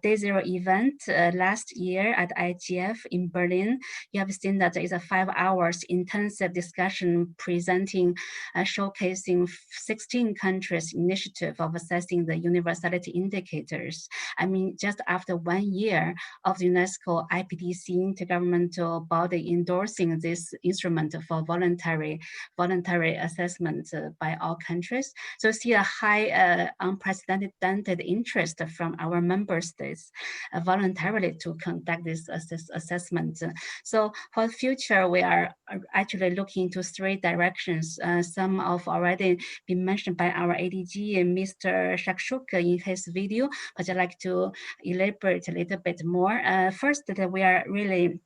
Day Zero event last year at IGF in Berlin, you have seen that there is a 5 hours intensive discussion presenting, showcasing 16 countries' initiative of assessing the universality indicators. I mean, just after 1 year of the UNESCO IPDC intergovernmental body endorsing this instrument for voluntary assessment by all countries. So see a high unprecedented interest from our member states voluntarily to conduct this assessment. So for the future, we are actually looking into 3 directions. Some have already been mentioned by our ADG and Mr. Shakshuk in his video, but I'd like to elaborate a little bit more. First, that we are really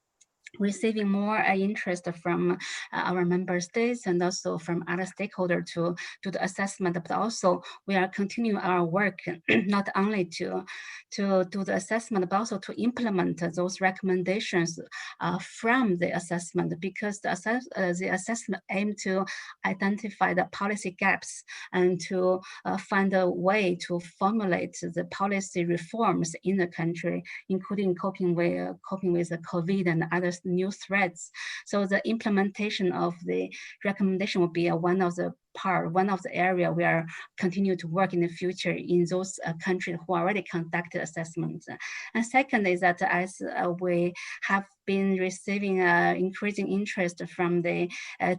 receiving more interest from our member states and also from other stakeholders to do the assessment, but also we are continuing our work not only to do the assessment, but also to implement those recommendations from the assessment, because the assessment aim to identify the policy gaps and to find a way to formulate the policy reforms in the country, including coping with the COVID and other new threats. So the implementation of the recommendation will be one of the area we are continue to work in the future in those countries who already conducted assessments. And second is that as we have been receiving increasing interest from the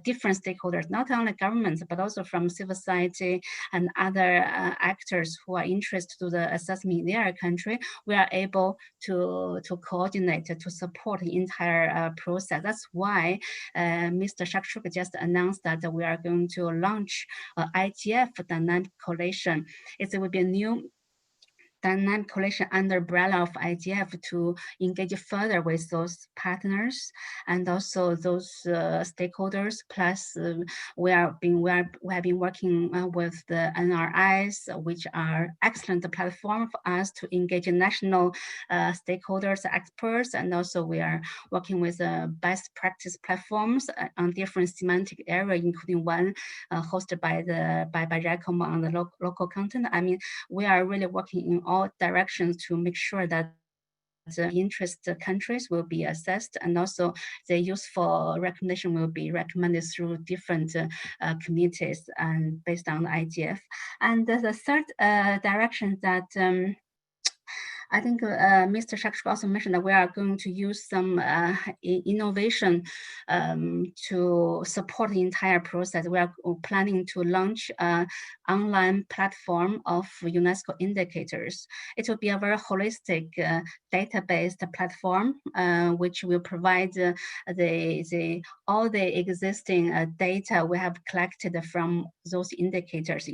different stakeholders, not only governments, but also from civil society and other actors who are interested to the assessment in their country, we are able to coordinate, to support the entire process. That's why Mr. Shakshuk just announced that we are going to launch IGF dynamic collation. It will be a new dynamic collation under umbrella of IGF to engage further with those partners and also those stakeholders. Plus, we have been working with the NRIs, which are excellent platform for us to engage national stakeholders, experts, and also we are working with best practice platforms on different semantic areas, including one hosted by Giacomo on the local content. I mean, we are really working in all directions to make sure that the interested countries will be assessed, and also the useful recommendation will be recommended through different committees and based on the IGF. And the third direction that I think Mr. Shakshuk also mentioned that we are going to use some innovation to support the entire process. We are planning to launch an online platform of UNESCO indicators. It will be a very holistic data-based platform, which will provide all the existing data we have collected from those indicators.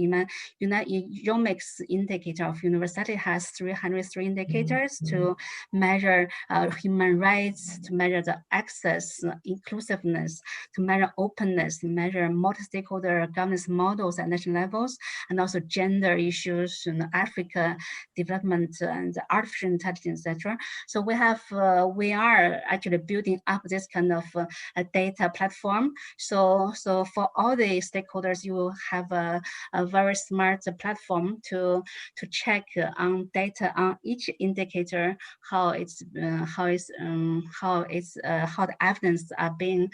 UMIC's indicator of universality has 303 indicators to measure human rights, to measure the access, inclusiveness, to measure openness, to measure multi-stakeholder governance models at national levels, and also gender issues, Africa development and artificial intelligence, etc. So we are actually building up this kind of data platform. So for all the stakeholders, you will have a very smart platform to check on data on each indicator, how the evidence are being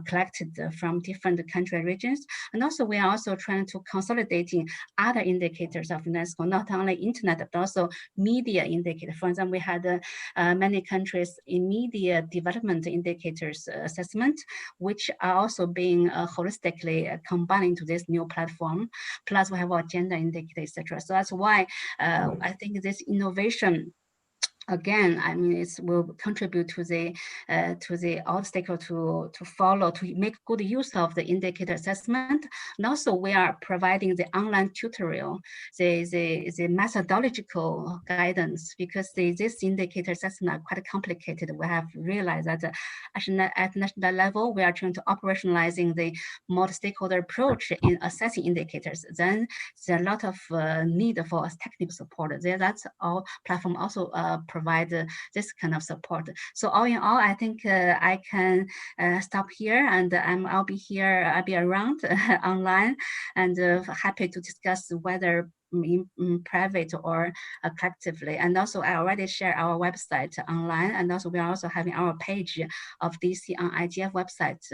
collected from different country regions. And also we are also trying to consolidating other indicators of UNESCO, not only internet, but also media indicator. For example, we had many countries in media development indicators assessment, which are also being holistically combined into this new platform. Plus we have our gender indicator, etc. So that's why I think this innovation, again, I mean, it will contribute to the all stakeholders to follow, to make good use of the indicator assessment. And also we are providing the online tutorial, the methodological guidance, because this indicator assessment are quite complicated. We have realized that at national level, we are trying to operationalizing the multi-stakeholder approach in assessing indicators. Then there's a lot of need for technical support. That's our platform also provide this kind of support. So all in all, I think I can stop here, and I'll be around online, and happy to discuss whether in private or collectively. And also I already share our website online, and also we are also having our page of DC on IGF website,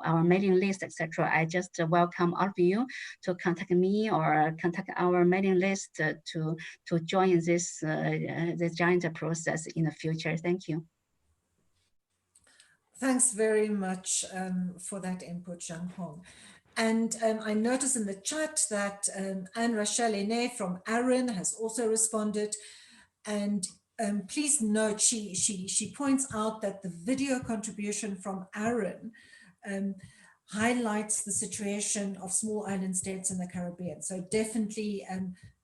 our mailing list, etc. I just welcome all of you to contact me or contact our mailing list to join this giant process in the future. Thank you. Thanks very much for that input, Zhang Hong. And I noticed in the chat that Anne-Rachel Aîné from ARIN has also responded. And please note, she points out that the video contribution from ARIN highlights the situation of small island states in the Caribbean. So definitely,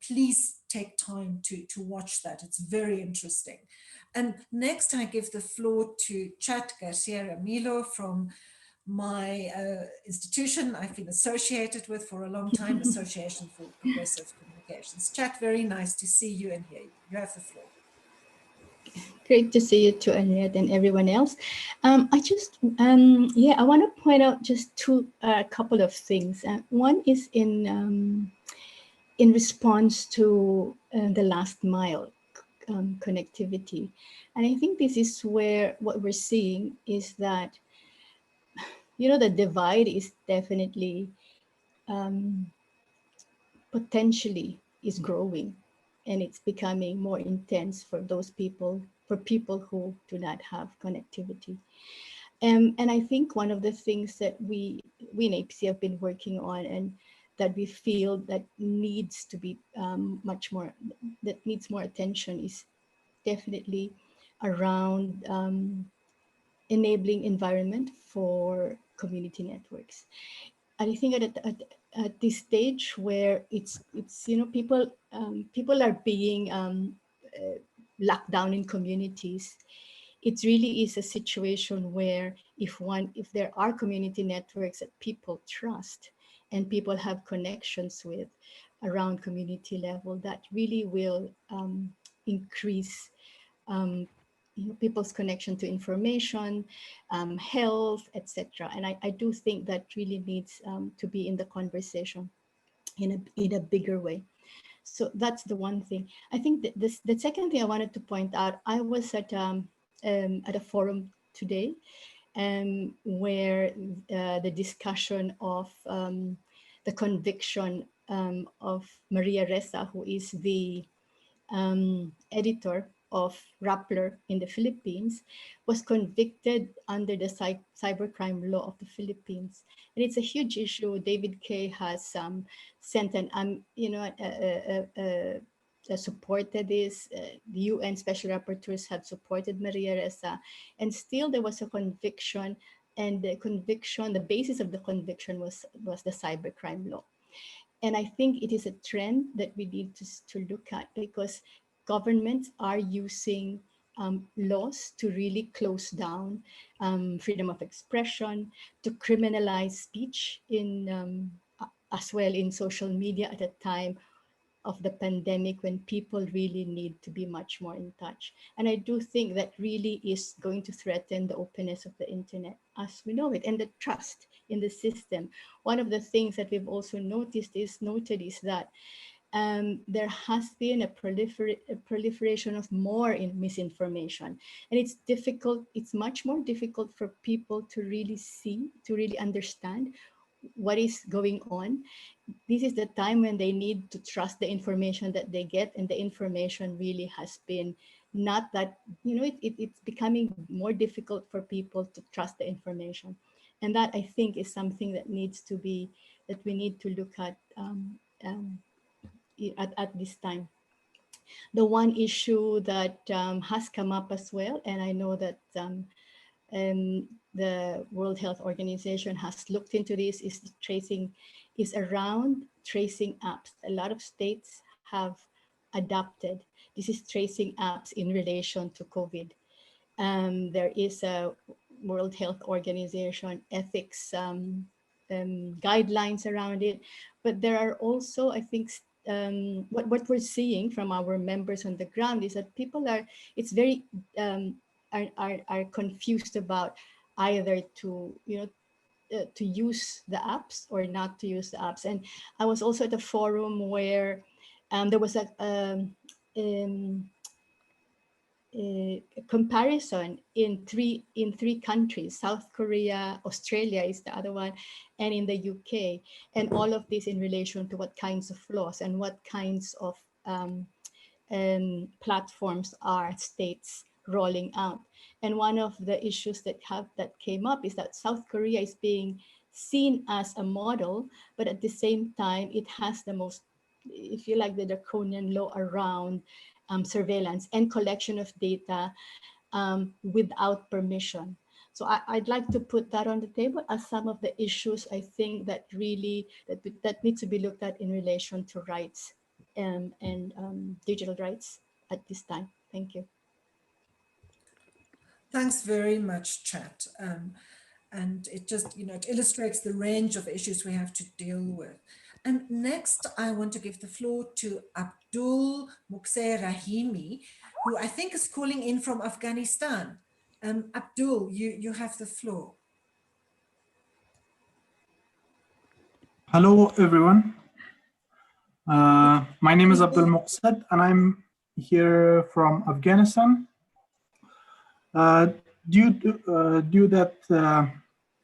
please take time to watch that. It's very interesting. And next I give the floor to Chat Garcia Ramilo from my institution I've been associated with for a long time, Association for Progressive Communications. Chat, very nice to see you and hear you. You have the floor. Great to see you too, Henriette, and everyone else. I just, I want to point out just a couple of things. One is in response to the last mile connectivity. And I think this is where what we're seeing is that, the divide is definitely potentially is growing, and it's becoming more intense for those people, for people who do not have connectivity. And I think one of the things that we in APC have been working on, and that we feel that needs to be that needs more attention, is definitely around enabling environment for community networks. And I think at this stage where it's people are being locked down in communities, it really is a situation where if there are community networks that people trust and people have connections with around community level, that really will increase people's connection to information, health, etc. And I do think that really needs to be in the conversation in a bigger way. So that's the one thing. I think that the second thing I wanted to point out, I was at a forum today where the discussion of the conviction of Maria Ressa, who is the editor of Rappler in the Philippines was convicted under the cybercrime law of the Philippines. And it's a huge issue. David Kay has sent an, supported this. The UN Special Rapporteurs have supported Maria Ressa, and still there was a conviction, and the basis of the conviction was the cybercrime law. And I think it is a trend that we need to look at, because governments are using laws to really close down freedom of expression, to criminalize speech in as well in social media at a time of the pandemic when people really need to be much more in touch. And I do think that really is going to threaten the openness of the internet as we know it, and the trust in the system. One of the things that we've also noted is that there has been a proliferation of more misinformation, and it's difficult. It's much more difficult for people to really see, to really understand what is going on. This is the time when they need to trust the information that they get, and the information really has been not that, it's becoming more difficult for people to trust the information. And that, I think, is something that we need to look at at this time. The one issue that has come up as well, and I know that the World Health Organization has looked into this, is around tracing apps. A lot of states have adopted this tracing apps in relation to COVID. There is a World Health Organization ethics guidelines around it, but there are also, I think, what we're seeing from our members on the ground is that people are confused about either to use the apps or not to use the apps. And I was also at a forum where there was a comparison in three countries: South Korea, Australia is the other one, and in the UK, and all of this in relation to what kinds of laws and what kinds of platforms are states rolling out. And one of the issues that came up is that South Korea is being seen as a model, but at the same time it has the most, if you like, the draconian law around surveillance and collection of data without permission. So I'd like to put that on the table as some of the issues I think that really that need to be looked at in relation to rights and digital rights at this time. Thank you. Thanks very much, Chat. And it just, it illustrates the range of issues we have to deal with. And next, I want to give the floor to Abdul Muqser Rahimi, who I think is calling in from Afghanistan. Abdul, you have the floor. Hello, everyone. My name is Abdul Muqser, and I'm here from Afghanistan. Due that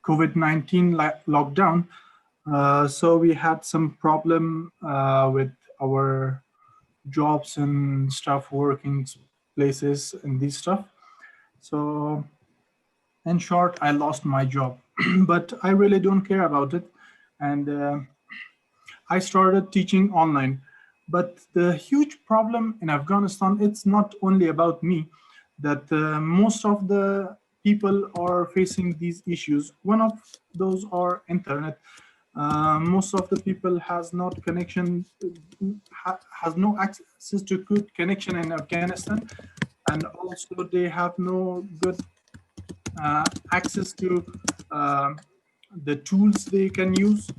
COVID-19 lockdown, so we had some problem with our jobs and stuff, working places and this stuff. So in short, I lost my job, but I really don't care about it. And I started teaching online. But the huge problem in Afghanistan, it's not only about me, that most of the people are facing these issues. One of those are internet. Most of the people has not connection, has no access to good connection in Afghanistan, and also they have no good access to the tools they can use.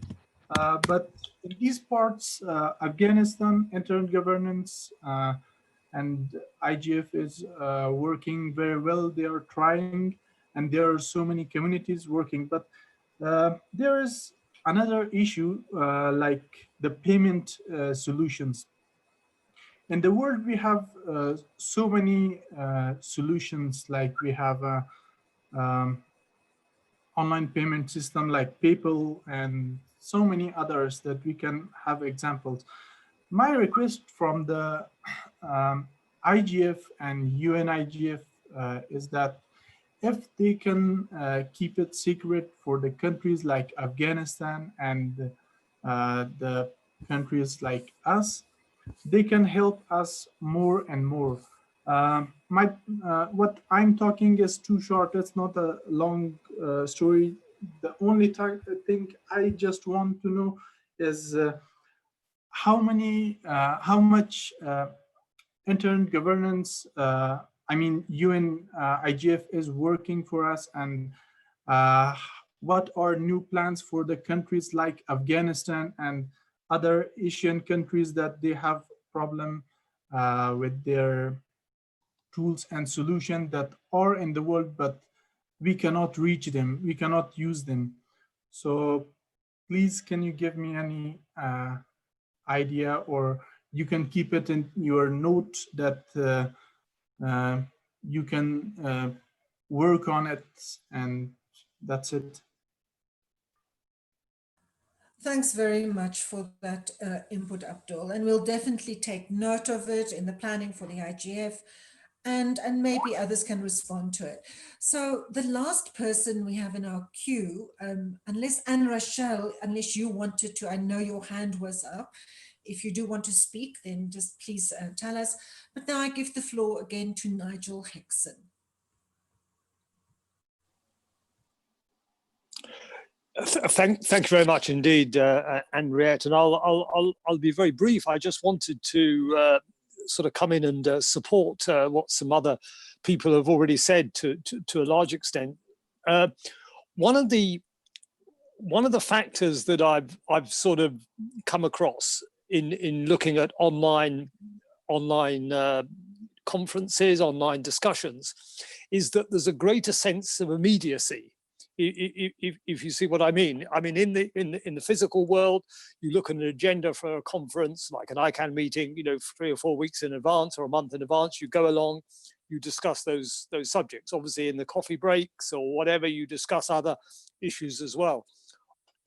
But in these parts, Afghanistan, internet governance and IGF is working very well. They are trying, and there are so many communities working. But there is another issue like the payment solutions. In the world, we have so many solutions, like we have a online payment system like PayPal and so many others that we can have examples. My request from the IGF and UNIGF is that if they can keep it secret for the countries like Afghanistan and the countries like us, they can help us more and more. What I'm talking is too short. It's not a long story. The only thing I just want to know is how much internet governance, I mean, UN IGF is working for us, and what are new plans for the countries like Afghanistan and other Asian countries that they have problem with their tools and solutions that are in the world, but we cannot reach them, we cannot use them. So please, can you give me any idea, or you can keep it in your note that you can work on it, and that's it. Thanks very much for that input, Abdul. And we'll definitely take note of it in the planning for the IGF, and maybe others can respond to it. So the last person we have in our queue, unless Anne Rachel, unless you wanted to, I know your hand was up. If you do want to speak, then just please tell us. But now I give the floor again to Nigel Hickson. Thank you very much indeed, Henriette. And I'll be very brief. I just wanted to sort of come in and support what some other people have already said to a large extent. One of the factors that I've sort of come across in looking at online conferences, online discussions, is that there's a greater sense of immediacy. If you see what I mean. I mean, in the physical world, you look at an agenda for a conference, like an ICANN meeting, you know, 3 or 4 weeks in advance or a month in advance, you go along, you discuss those subjects. Obviously, in the coffee breaks or whatever, you discuss other issues as well.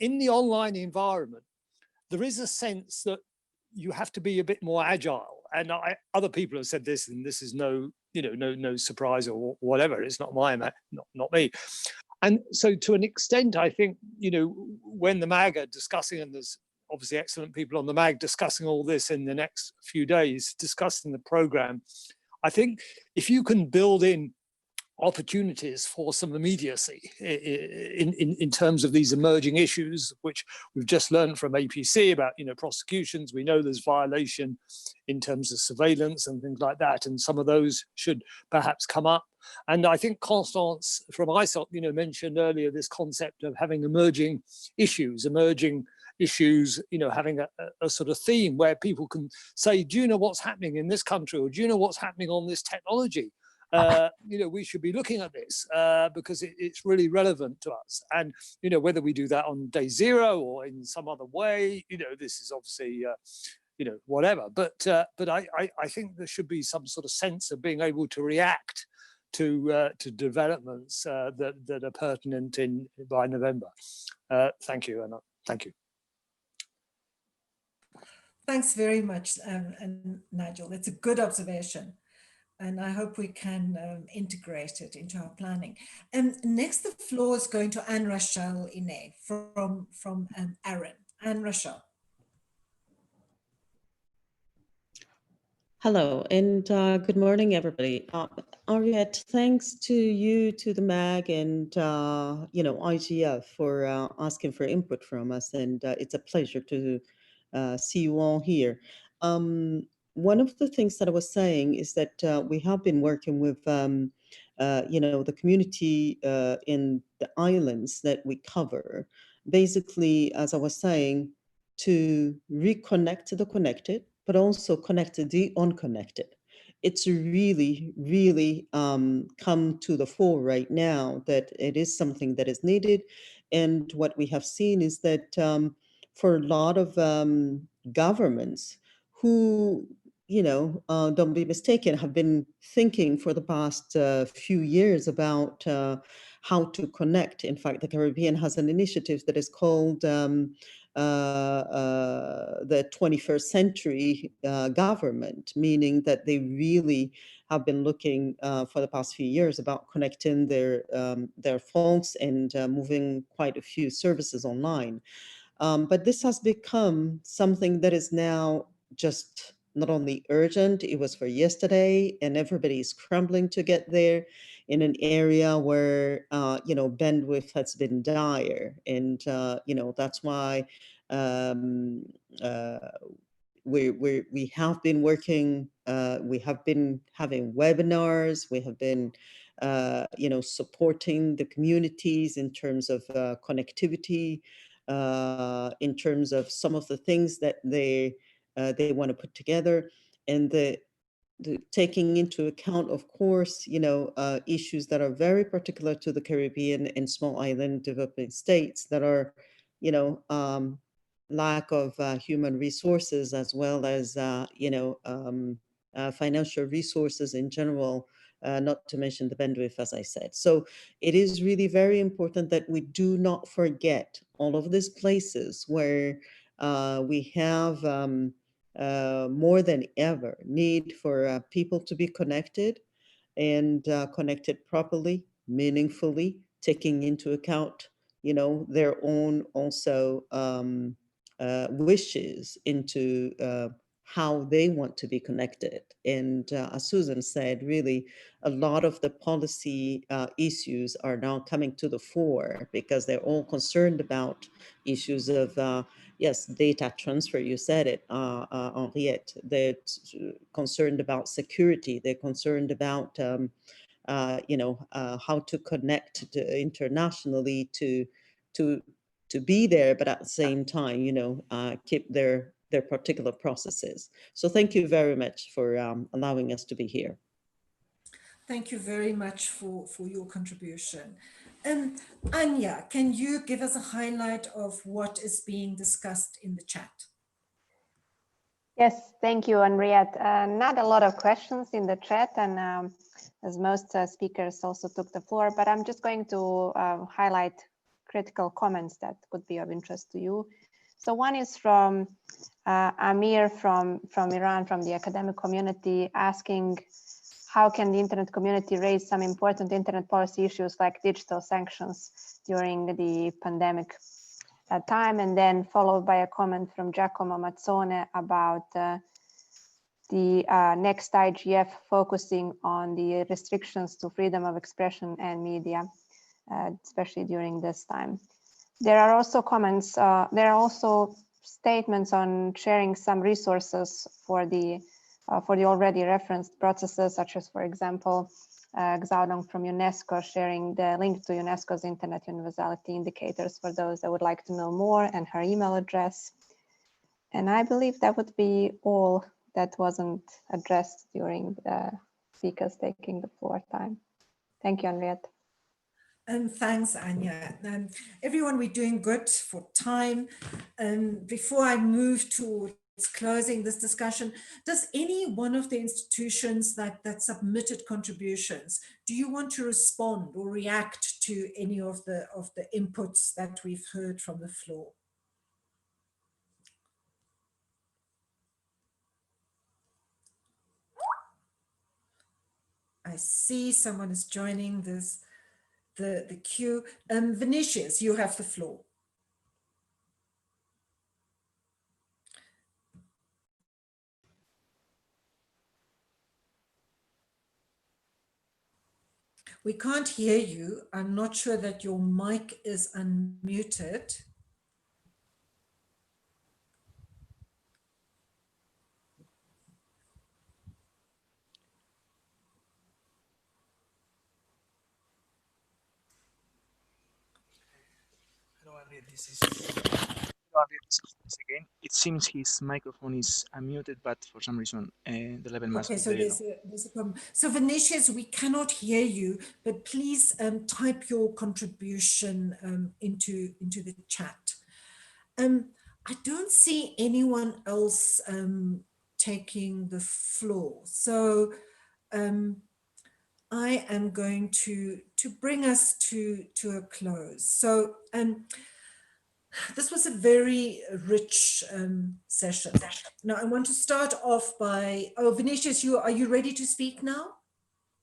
In the online environment, there is a sense that you have to be a bit more agile. And other people have said this, and this is no surprise or whatever. It's not not me. And so to an extent, I think, you know, when the MAG are discussing, and there's obviously excellent people on the MAG discussing all this in the next few days, discussing the program, I think if you can build in opportunities for some immediacy in terms of these emerging issues, which we've just learned from APC about, you know, prosecutions. We know there's violation in terms of surveillance and things like that, and some of those should perhaps come up. And I think Constance from ISOC, you know, mentioned earlier this concept of having emerging issues, you know, having a sort of theme where people can say, do you know what's happening in this country, or do you know what's happening on this technology? You know, we should be looking at this because it's really relevant to us. And, you know, whether we do that on day 0 or in some other way, you know, this is obviously, you know, whatever. But I think there should be some sort of sense of being able to react to developments that are pertinent by November. Thank you, Anna. Thank you. Thanks very much, Nigel. It's a good observation. And I hope we can integrate it into our planning. And next, the floor is going to Anne Rachel Ine from Aaron. Anne Rachel. Hello, and good morning, everybody. Henriette, thanks to you, to the MAG, and you know, IGF for asking for input from us, and it's a pleasure to see you all here. One of the things that I was saying is that we have been working with, you know, the community in the islands that we cover, basically, as I was saying, to reconnect the connected, but also connect the unconnected. It's really, really come to the fore right now that it is something that is needed. And what we have seen is that for a lot of governments who, you know, don't be mistaken, have been thinking for the past few years about how to connect. In fact, the Caribbean has an initiative that is called the 21st Century Government, meaning that they really have been looking for the past few years about connecting their folks and moving quite a few services online. But this has become something that is now just not only urgent, it was for yesterday, and everybody is scrambling to get there in an area where, bandwidth has been dire. And, that's why um, uh, we have been working, we have been having webinars, we have been, supporting the communities in terms of connectivity, in terms of some of the things that they want to put together, and the taking into account, of course, issues that are very particular to the Caribbean and small island developing states that are, lack of human resources, as well as, financial resources in general, not to mention the bandwidth, as I said. So it is really very important that we do not forget all of these places where we have more than ever need for people to be connected, and connected properly, meaningfully, taking into account, their own also wishes into how they want to be connected. And as Susan said, really, a lot of the policy issues are now coming to the fore because they're all concerned about issues of, yes, data transfer, you said it, Henriette. They're concerned about security. They're concerned about, how to connect internationally to be there, but at the same time, keep their particular processes. So thank you very much for allowing us to be here. Thank you very much for your contribution. Anya, can you give us a highlight of what is being discussed in the chat? Yes, thank you, Henriette. Not a lot of questions in the chat, and as most speakers also took the floor, but I'm just going to highlight critical comments that could be of interest to you. So one is from Amir from Iran, from the academic community, asking how can the internet community raise some important internet policy issues like digital sanctions during the pandemic time, and then followed by a comment from Giacomo Mazzone about the next IGF focusing on the restrictions to freedom of expression and media, especially during this time. There are also comments, there are also statements on sharing some resources for the already referenced processes, such as, for example, Xiaodong from UNESCO sharing the link to UNESCO's Internet Universality Indicators for those that would like to know more, and her email address. And I believe that would be all that wasn't addressed during the speakers taking the floor time. Thank you, Henriette. And thanks, Anya. Everyone, we're doing good for time. Before I move towards closing this discussion, does any one of the institutions that submitted contributions, do you want to respond or react to any of the inputs that we've heard from the floor? I see someone is joining this, the queue. Vinicius, you have the floor. We can't hear you. I'm not sure that your mic is unmuted. Again, it seems his microphone is unmuted, but for some reason the level must be Okay, so there's a problem. So Vinicius, we cannot hear you, but please type your contribution into the chat. I don't see anyone else taking the floor. So I am going to bring us to a close. So this was a very rich session. Now I want to start off by, Vinicius, are you ready to speak now?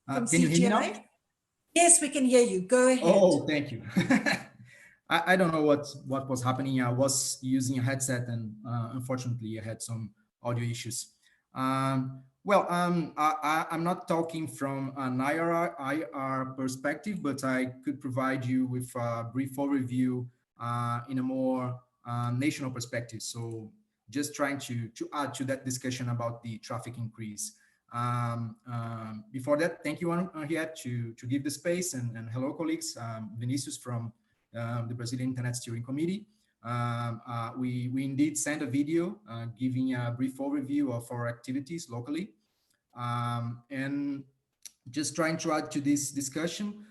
From Can you hear me now? Yes, we can hear you. Go ahead. Oh, thank you. I don't know what was happening. I was using a headset and unfortunately I had some audio issues. I'm not talking from an IR perspective, but I could provide you with a brief overview in a more national perspective. So just trying to add to that discussion about the traffic increase. Before that, thank you, Henriette, to give the space, and hello, colleagues. Vinicius from the Brazilian Internet Steering Committee. We indeed sent a video giving a brief overview of our activities locally, and just trying to add to this discussion.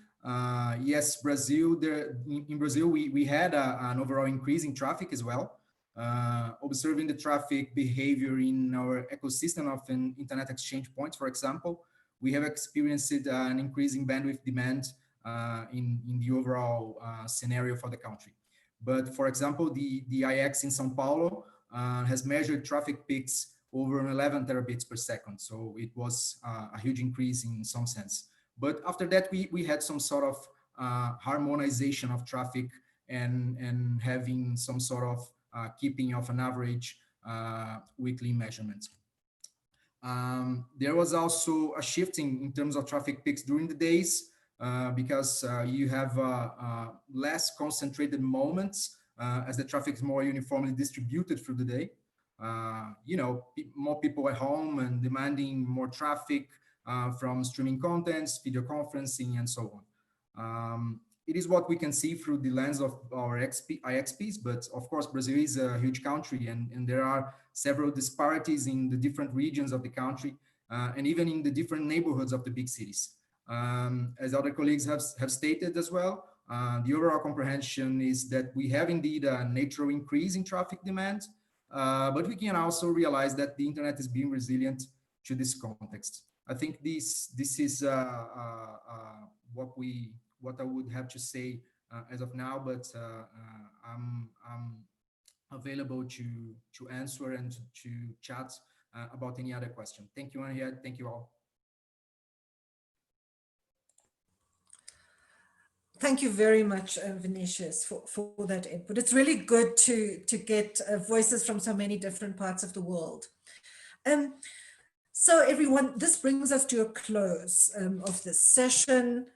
Yes, in Brazil, we had an overall increase in traffic as well. Observing the traffic behavior in our ecosystem of an internet exchange points, for example, we have experienced an increasing bandwidth demand in the overall scenario for the country. But for example, the IX in São Paulo has measured traffic peaks over 11 terabits per second. So it was a huge increase in some sense. But after that, we had some sort of harmonization of traffic and having some sort of keeping of an average weekly measurement. There was also a shifting in terms of traffic peaks during the days because you have less concentrated moments as the traffic is more uniformly distributed through the day. More people at home and demanding more traffic from streaming contents, video conferencing, and so on. It is what we can see through the lens of our IXPs, but of course, Brazil is a huge country and there are several disparities in the different regions of the country and even in the different neighborhoods of the big cities. As other colleagues have stated as well, the overall comprehension is that we have indeed a natural increase in traffic demand, but we can also realize that the internet is being resilient to this context. I think this is what I would have to say as of now, but I'm available to answer and to chat about any other question. Thank you, Henriette. Thank you all. Thank you very much, Vinicius, for that input. It's really good to get voices from so many different parts of the world. So everyone, this brings us to a close of this session.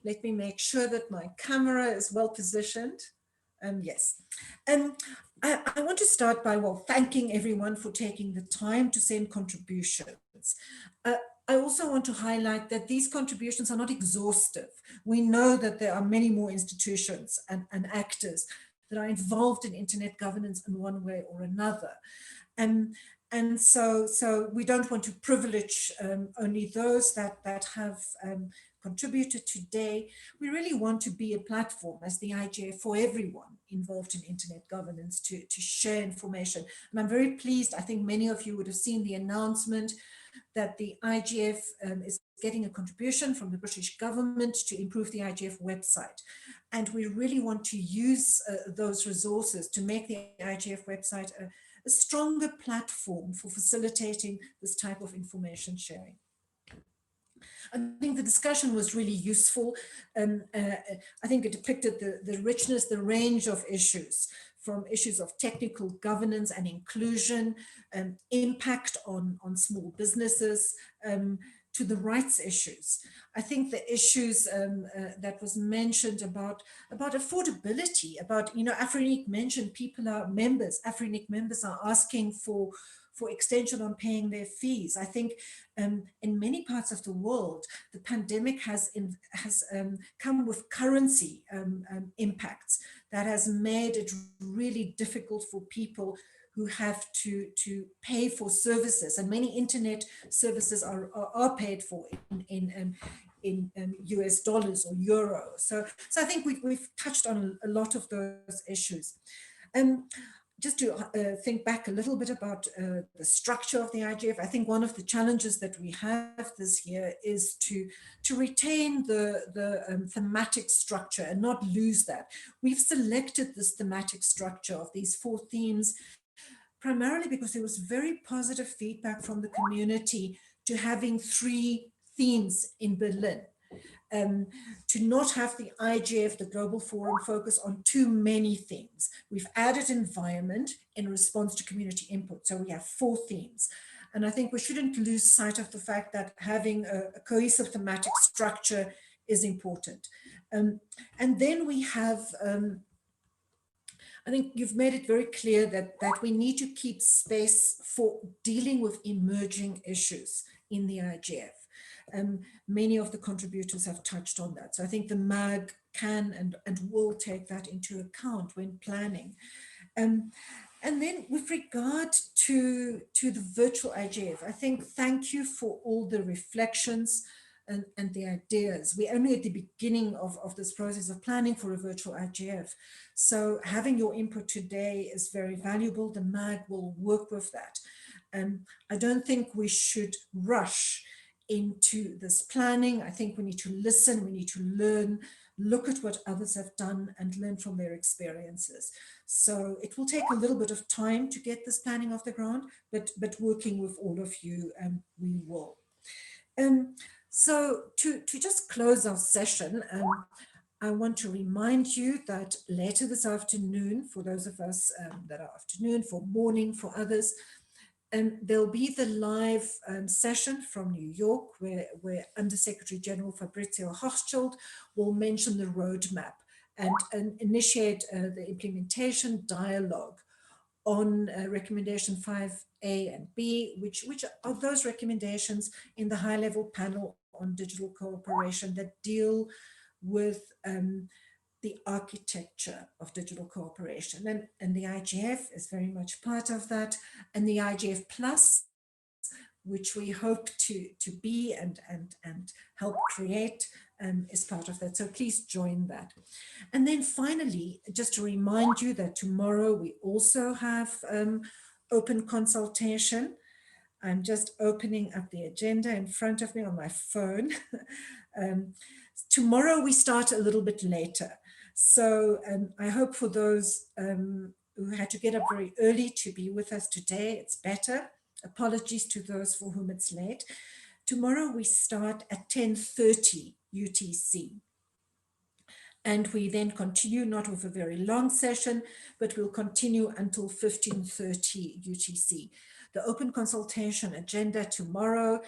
Let me make sure that my camera is well positioned. Yes. I want to start by, thanking everyone for taking the time to send contributions. I also want to highlight that these contributions are not exhaustive. We know that there are many more institutions and actors that are involved in internet governance in one way or another. And so we don't want to privilege only those that have contributed today. We really want to be a platform as the IGF for everyone involved in internet governance to share information. And I'm very pleased, I think many of you would have seen the announcement that the IGF is getting a contribution from the British government to improve the IGF website. And we really want to use those resources to make the IGF website a stronger platform for facilitating this type of information sharing. I think the discussion was really useful. I think it depicted the richness, the range of issues, from issues of technical governance and inclusion, impact on small businesses, to the rights issues. I think the issues that was mentioned about affordability, about, Afrinic mentioned people are members, Afrinic members are asking for extension on paying their fees. I think in many parts of the world, the pandemic has come with currency impacts that has made it really difficult for people who have to pay for services, and many internet services are paid for in US dollars or euro. So I think we've touched on a lot of those issues. just to think back a little bit about the structure of the IGF, I think one of the challenges that we have this year is to retain the thematic structure and not lose that. We've selected this thematic structure of these 4 themes primarily because there was very positive feedback from the community to having 3 themes in Berlin. To not have the IGF, the Global Forum, focus on too many themes. We've added environment in response to community input. So we have 4 themes. And I think we shouldn't lose sight of the fact that having a cohesive thematic structure is important. And then we have, I think you've made it very clear that we need to keep space for dealing with emerging issues in the IGF. Many of the contributors have touched on that. So I think the MAG can and will take that into account when planning. And then with regard to the virtual IGF, I think thank you for all the reflections and the ideas. We're only at the beginning of this process of planning for a virtual IGF. So having your input today is very valuable. The MAG will work with that. I don't think we should rush into this planning. I think we need to listen, we need to learn, look at what others have done and learn from their experiences. So it will take a little bit of time to get this planning off the ground, but working with all of you, we will. So to just close our session, I want to remind you that later this afternoon, for those of us that are afternoon, for morning, for others, there'll be the live session from New York where Undersecretary General Fabrizio Hochschild will mention the roadmap and initiate the implementation dialogue on recommendation 5A and B, which are those recommendations in the high-level panel on digital cooperation that deal with the architecture of digital cooperation. And the IGF is very much part of that. And the IGF Plus, which we hope to be and help create, is part of that. So please join that. And then finally, just to remind you that tomorrow we also have open consultation. I'm just opening up the agenda in front of me on my phone. Tomorrow we start a little bit later. So I hope for those who had to get up very early to be with us today, it's better. Apologies to those for whom it's late. Tomorrow we start at 10:30 UTC. And we then continue, not with a very long session, but we'll continue until 15:30 UTC. The open consultation agenda tomorrow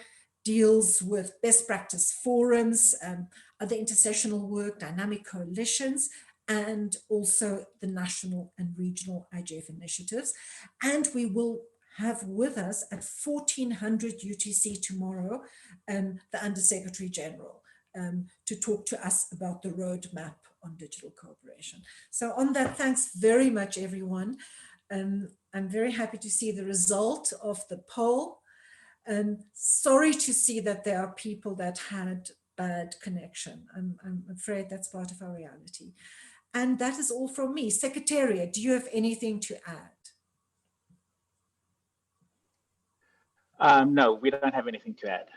deals with best practice forums, other intersessional work, dynamic coalitions, and also the national and regional IGF initiatives. And we will have with us at 1400 UTC tomorrow, the Undersecretary General to talk to us about the roadmap on digital cooperation. So on that, thanks very much, everyone. I'm very happy to see the result of the poll. Sorry to see that there are people that had bad connection. I'm afraid that's part of our reality. And that is all from me. Secretariat, do you have anything to add? No, we don't have anything to add.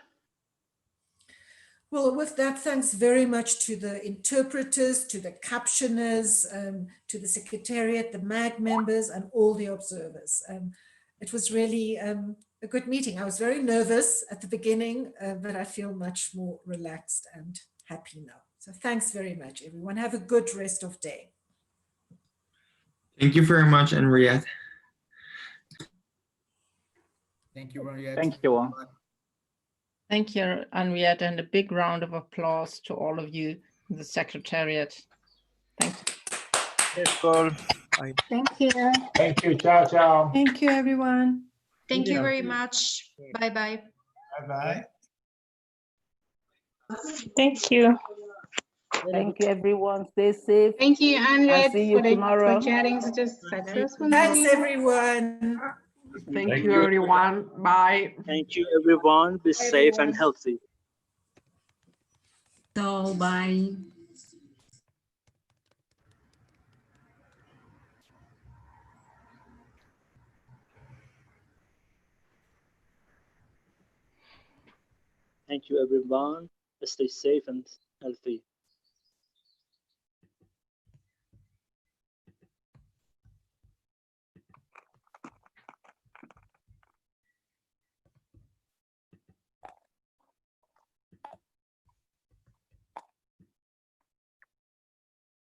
Well, with that, thanks very much to the interpreters, to the captioners, to the Secretariat, the MAG members, and all the observers. It was really a good meeting. I was very nervous at the beginning, but I feel much more relaxed and happy now. So thanks very much, everyone. Have a good rest of day. Thank you very much, Henriette. Thank you, Henriette. Thank you all. Thank you, Henriette, and a big round of applause to all of you in the Secretariat. Thank you. Yes, Paul. Thank you. Thank you. Ciao, ciao. Thank you, everyone. Thank you very much. Bye-bye. Bye-bye. Thank you. Thank you, everyone. Stay safe. Thank you, I'll Henriette, see you tomorrow. for sharing such a successful Thanks, meeting. everyone. Thank you, everyone. Bye. Thank you, everyone. Be safe and healthy. So, bye. Thank you, everyone. Stay safe and healthy.